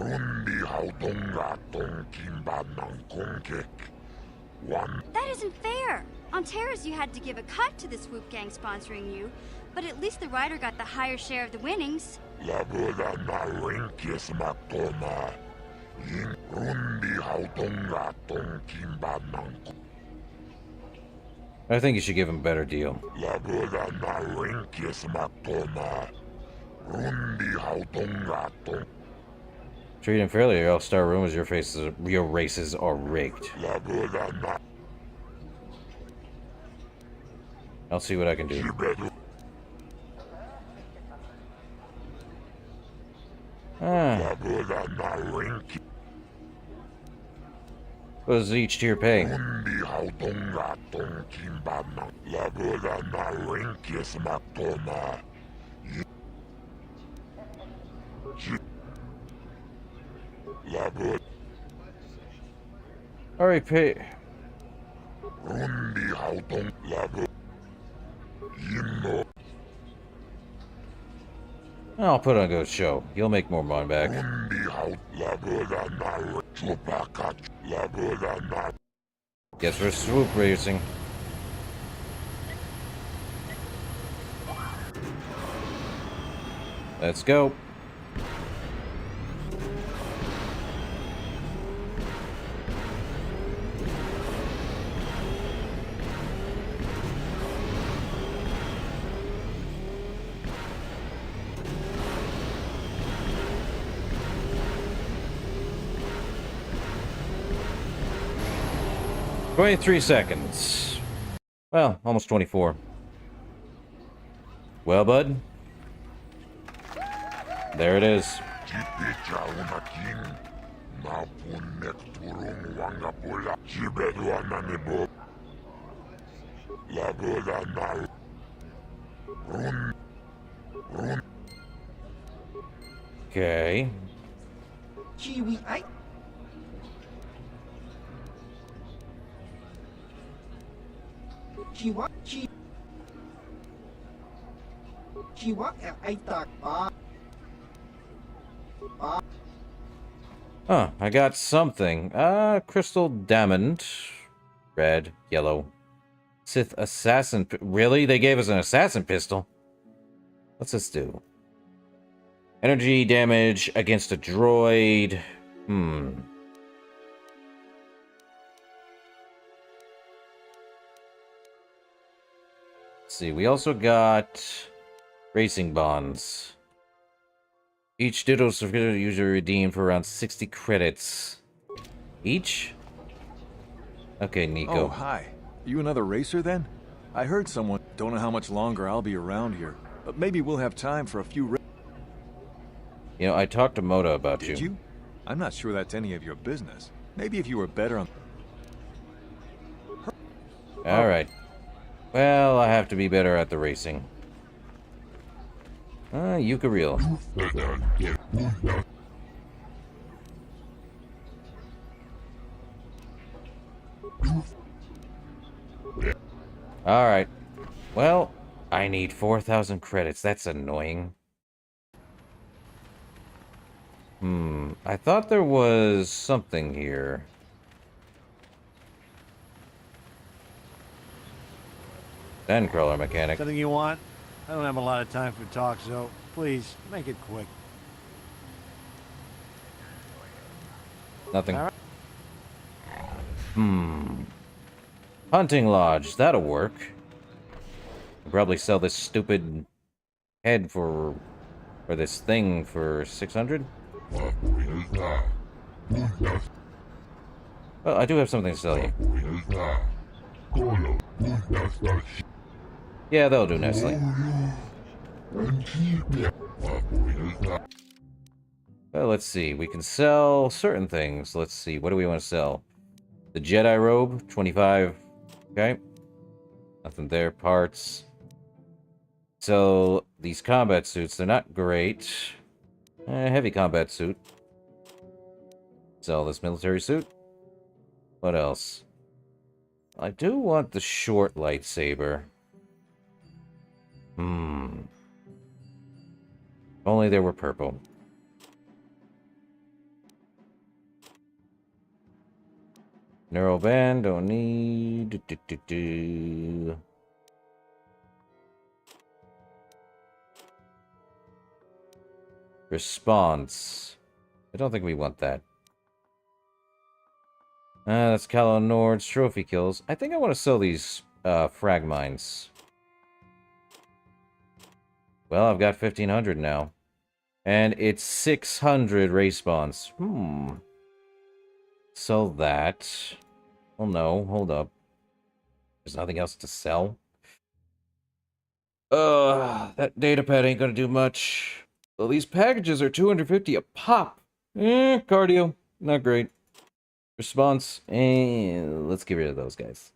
That isn't fair! On Terrace you had to give a cut to the Swoop Gang sponsoring you, but at least the rider got the higher share of the winnings. I think you should give him a better deal. Treat him fairly, or I'll start rumors your races are rigged. I'll see what I can do. What does each tier pay? Alright, pay. I'll put on a good show. You'll make more money back. Guess we're swoop racing. Let's go. "23 seconds. Well, almost 24. Well, bud. There it is. Okay. Chiwi ay. Chiwa chi. Chiwa ay tak pa. Huh, I got something. Crystal diamond. Red, yellow. Sith assassin. Really? They gave us an assassin pistol. What's this do? Energy damage against a droid. Let's see, we also got racing bonds. Each Ditto certificate usually redeemed for around 60 credits. Each? Okay, Nico. Oh, hi. You another racer then? I heard someone. Don't know how much longer I'll be around here, but maybe we'll have time for a few You know, I talked to Moda about Did you? I'm not sure that's any of your business. Maybe if you were better on... Alright. Well, I have to be better at the racing. Yuka Real. Alright. Well, I need 4,000 credits. That's annoying. I thought there was something here. Sandcrawler mechanic. Something you want? I don't have a lot of time for talk, so please, make it quick. Nothing. Hunting lodge. That'll work. I'll probably sell this stupid head for... or this thing for 600? Well, I do have something to sell you. Yeah, that'll do nicely. Well, let's see. We can sell certain things. Let's see. What do we want to sell? The Jedi robe, 25. Okay. Nothing there. Parts. So, these combat suits, they're not great. Heavy combat suit. Sell this military suit. What else? I do want the short lightsaber. If only they were purple. Neural band, don't need. Response. I don't think we want that. That's Calo Nord's trophy kills. I think I want to sell these frag mines. Well, I've got 1,500 now. And it's 600 race spawns. Sell that. Oh no, hold up. There's nothing else to sell. That data pad ain't gonna do much. Well, these packages are 250 a pop. Cardio. Not great. Response. Let's get rid of those guys.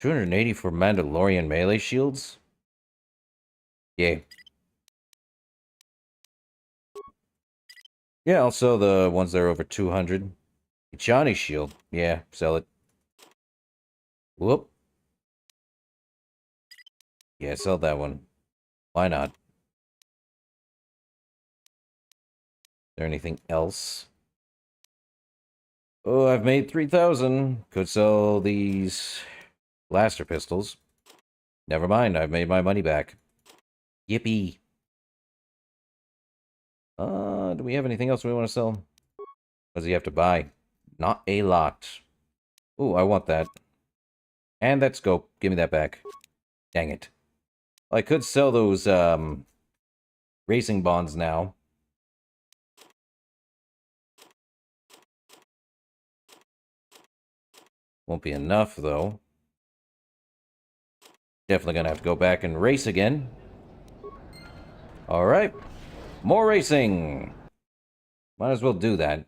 280 for Mandalorian melee shields? Yay. Yeah, I'll sell the ones that are over 200. Ichani shield. Yeah, sell it. Whoop. Yeah, sell that one. Why not? Is there anything else? Oh, I've made 3,000. Could sell these blaster pistols. Never mind, I've made my money back. Yippee. Do we have anything else we want to sell? What does he have to buy? Not a lot. Ooh, I want that. And that scope. Give me that back. Dang it. I could sell those, racing bonds now. Won't be enough, though. Definitely gonna have to go back and race again. Alright. More racing! Might as well do that.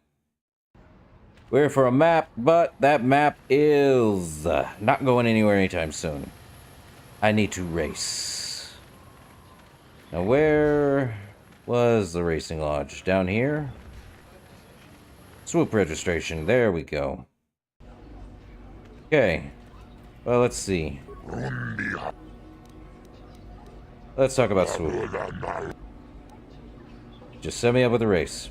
We're for a map, but that map is not going anywhere anytime soon. I need to race. Now, where was the racing lodge? Down here? Swoop registration. There we go. Okay. Well, let's see. Let's talk about Swoop. Just set me up with a race.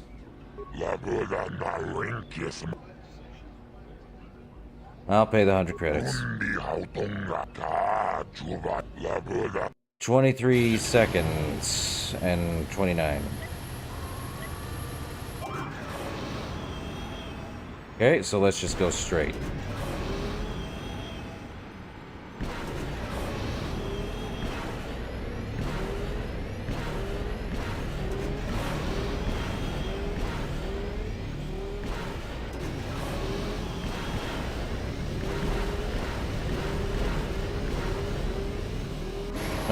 I'll pay the 100 credits. 23 seconds and 29. Okay, so let's just go straight.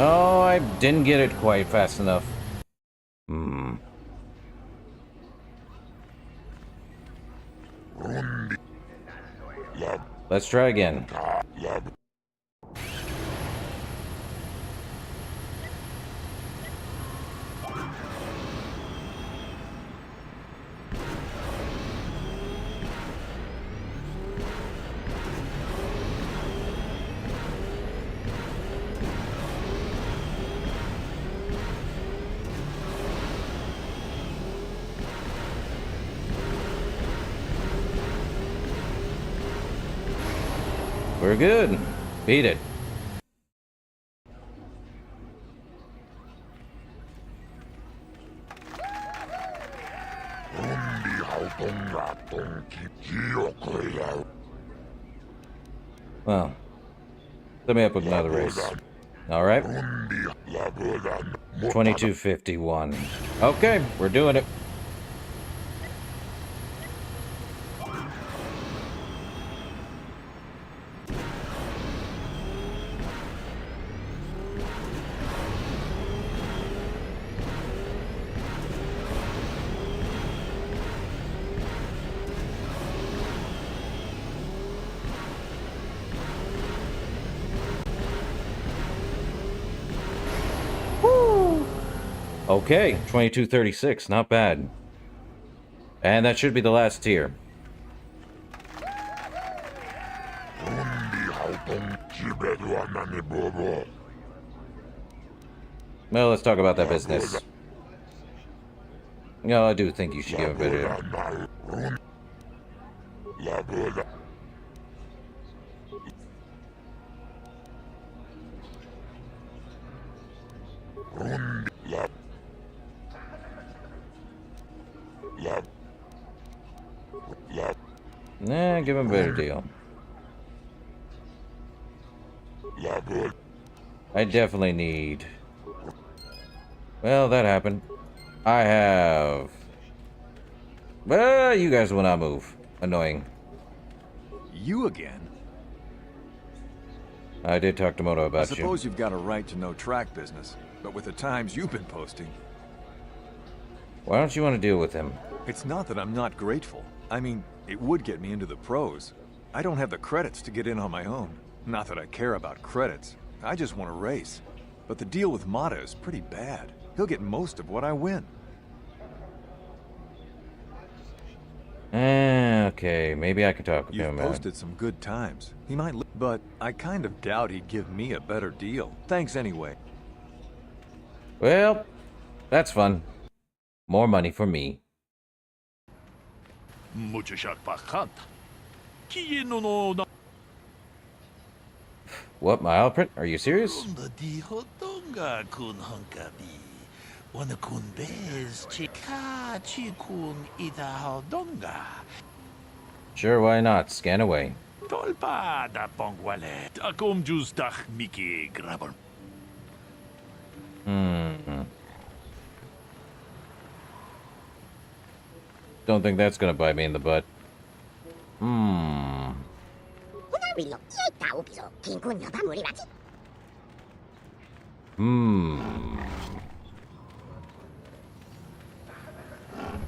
Oh, I didn't get it quite fast enough. Let's try again. We're good. Beat it. Well, let me up with another race. Alright. 2251. Okay, we're doing it. Okay, 2236, not bad. And that should be the last tier. Well, let's talk about that business. No, I do think you should give a bit of... Nah, give him a better deal. I definitely need... Well, that happened. I have... Well, you guys will not move. Annoying. You again? I did talk to Moto about I suppose you've got a right to know track business, but with the times you've been posting... Why don't you want to deal with him? It's not that I'm not grateful. I mean, it would get me into the pros. I don't have the credits to get in on my own. Not that I care about credits. I just want to race. But the deal with Mata is pretty bad. He'll get most of what I win. Okay, maybe I can talk with him. You've posted some good times. He might, but I kind of doubt he'd give me a better deal. Thanks anyway. Well, that's fun. More money for me. What, my outfit? Are you serious? Wanakun bez chika chikun itahaldonga. Sure, why not? Scan away. Tolpa da pongwalet. Akum justach miki grabber. Don't think that's gonna bite me in the butt.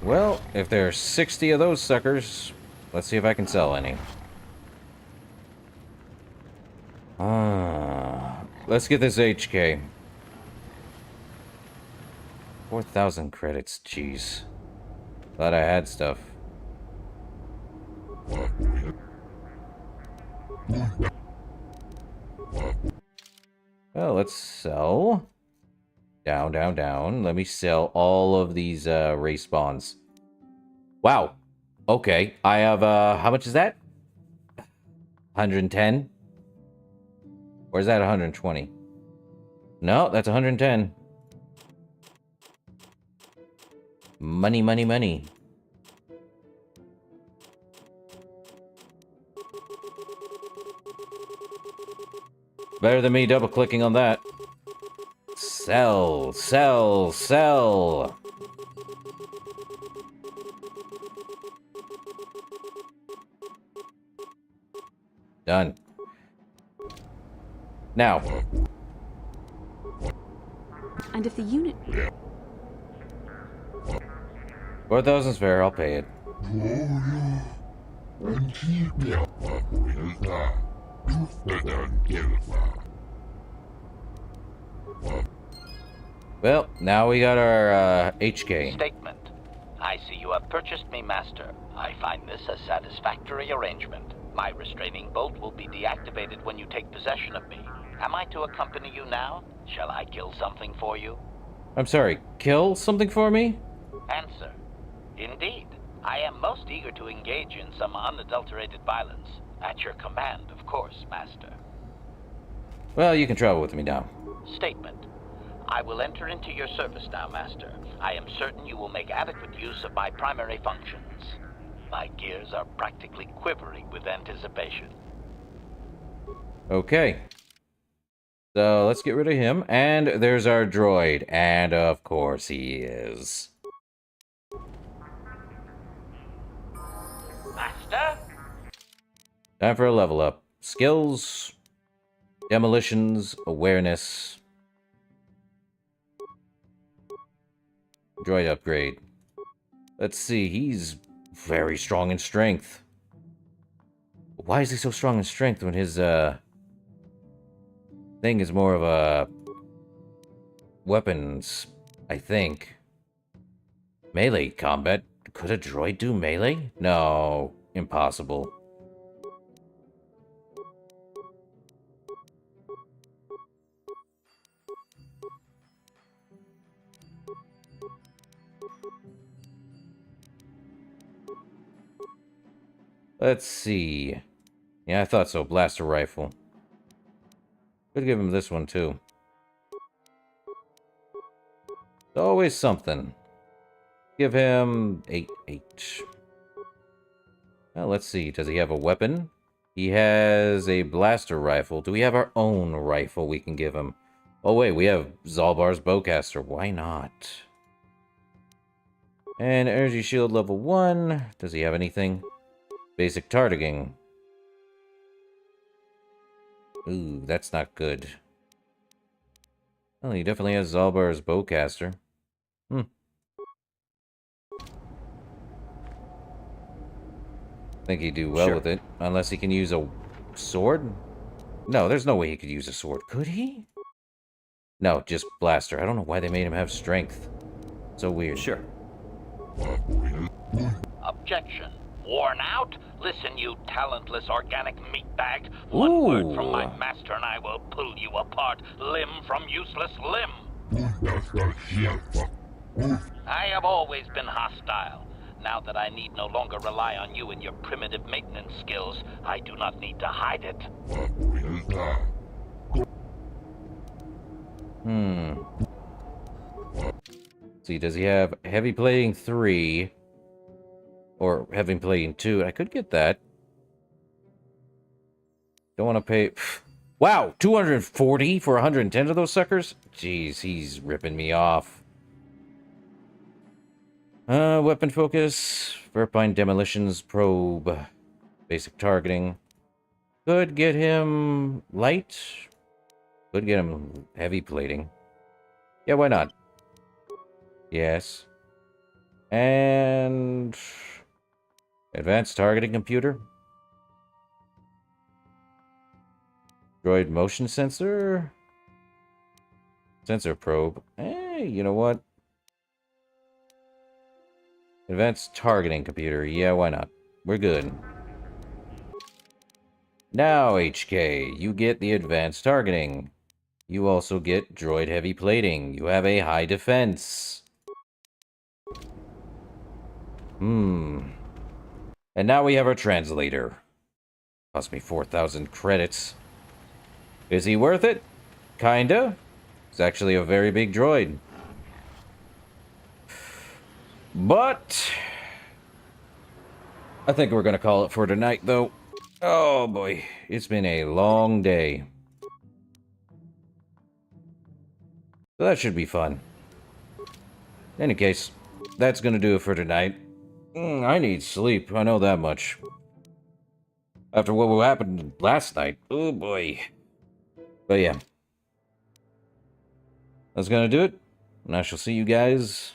Well, if there are 60 of those suckers, let's see if I can sell any. Let's get this HK. 4,000 credits, jeez. Glad I had stuff. Well, let's sell. Down, down, down. Let me sell all of these race bonds. Wow. Okay. I have, how much is that? 110? Or is that 120? No, that's 110. Money, money, money. Better than me double-clicking on that. Sell, sell, sell. Done. Now. And if the unit... 4,000's fair, I'll pay it. Well, now we got our HK. Statement. I see you have purchased me, Master. I find this a satisfactory arrangement. My restraining bolt will be deactivated when you take possession of me. Am I to accompany you now? Shall I kill something for you? I'm sorry, kill something for me? Answer. Indeed. I am most eager to engage in some unadulterated violence. At your command, of course, Master. Well, you can travel with me now. Statement. I will enter into your service now, Master. I am certain you will make adequate use of my primary functions. My gears are practically quivering with anticipation. Okay. So, let's get rid of him. And there's our droid. And, of course, he is. Master? Time for a level up. Skills. Demolitions. Awareness. Droid upgrade. Let's see, he's very strong in strength. Why is he so strong in strength when his, thing is more of a... weapons, I think. Melee combat? Could a droid do melee? No, impossible. Let's see. Yeah, I thought so. Blaster rifle. Could give him this one, too. Always something. Give him 8. Well, let's see. Does he have a weapon? He has a blaster rifle. Do we have our own rifle we can give him? Oh, wait. We have Zalbar's bowcaster. Why not? And energy shield level 1. Does he have anything? Basic targeting. Ooh, that's not good. Well, he definitely has Zalbar's bowcaster. I think he'd do well with it. Unless he can use a sword? No, there's no way he could use a sword. Could he? No, just blaster. I don't know why they made him have strength. So weird. Sure. Objection. Worn out? Listen, you talentless organic meatbag. One word from my master and I will pull you apart, limb from useless limb. I have always been hostile. Now that I need no longer rely on you and your primitive maintenance skills, I do not need to hide it. see, does he have heavy plating 3? Or heavy plating 2? I could get that. Don't want to pay... Wow, 240 for 110 of those suckers? Jeez, he's ripping me off. Weapon focus, Verpine demolitions, probe, basic targeting. Could get him light. Could get him heavy plating. Yeah, why not? Yes. And advanced targeting computer. Droid motion sensor. Sensor probe. Hey, you know what? Advanced targeting computer. Yeah, why not? We're good. Now, HK, you get the advanced targeting. You also get droid heavy plating. You have a high defense. And now we have our translator. Cost me 4,000 credits. Is he worth it? Kinda. He's actually a very big droid. But I think we're gonna call it for tonight, though. Oh boy, it's been a long day. So that should be fun. In any case, that's gonna do it for tonight. I need sleep, I know that much. After what happened last night, oh boy. But yeah. That's gonna do it, and I shall see you guys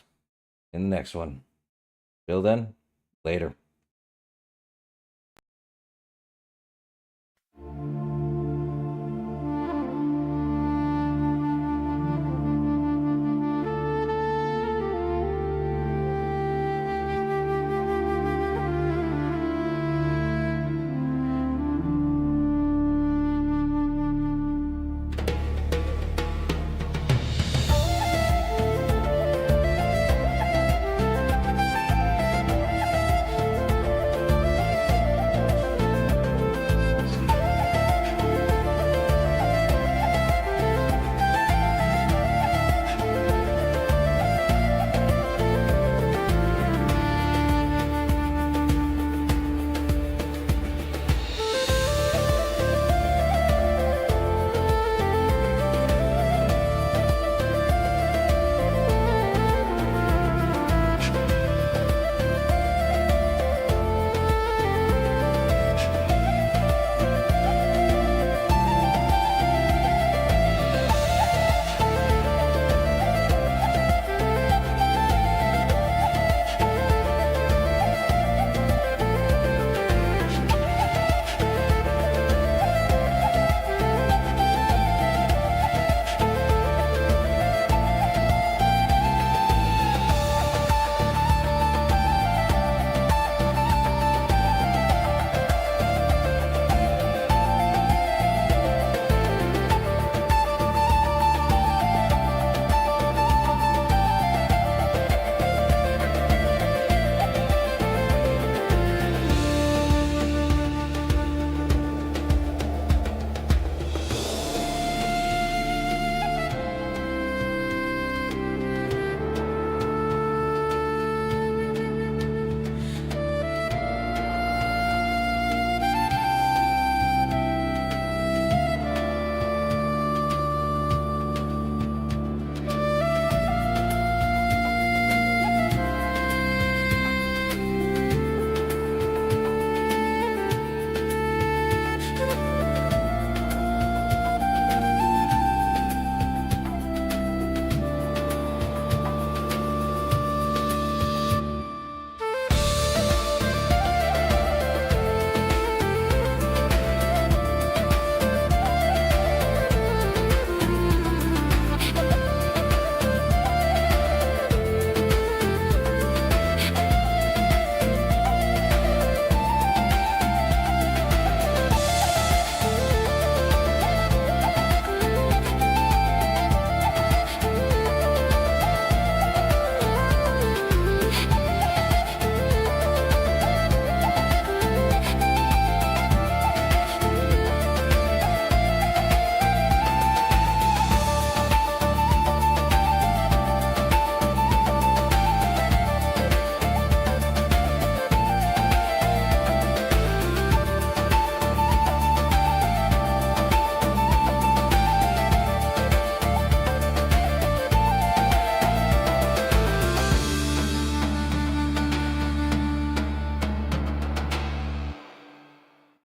in the next one. Till then, later.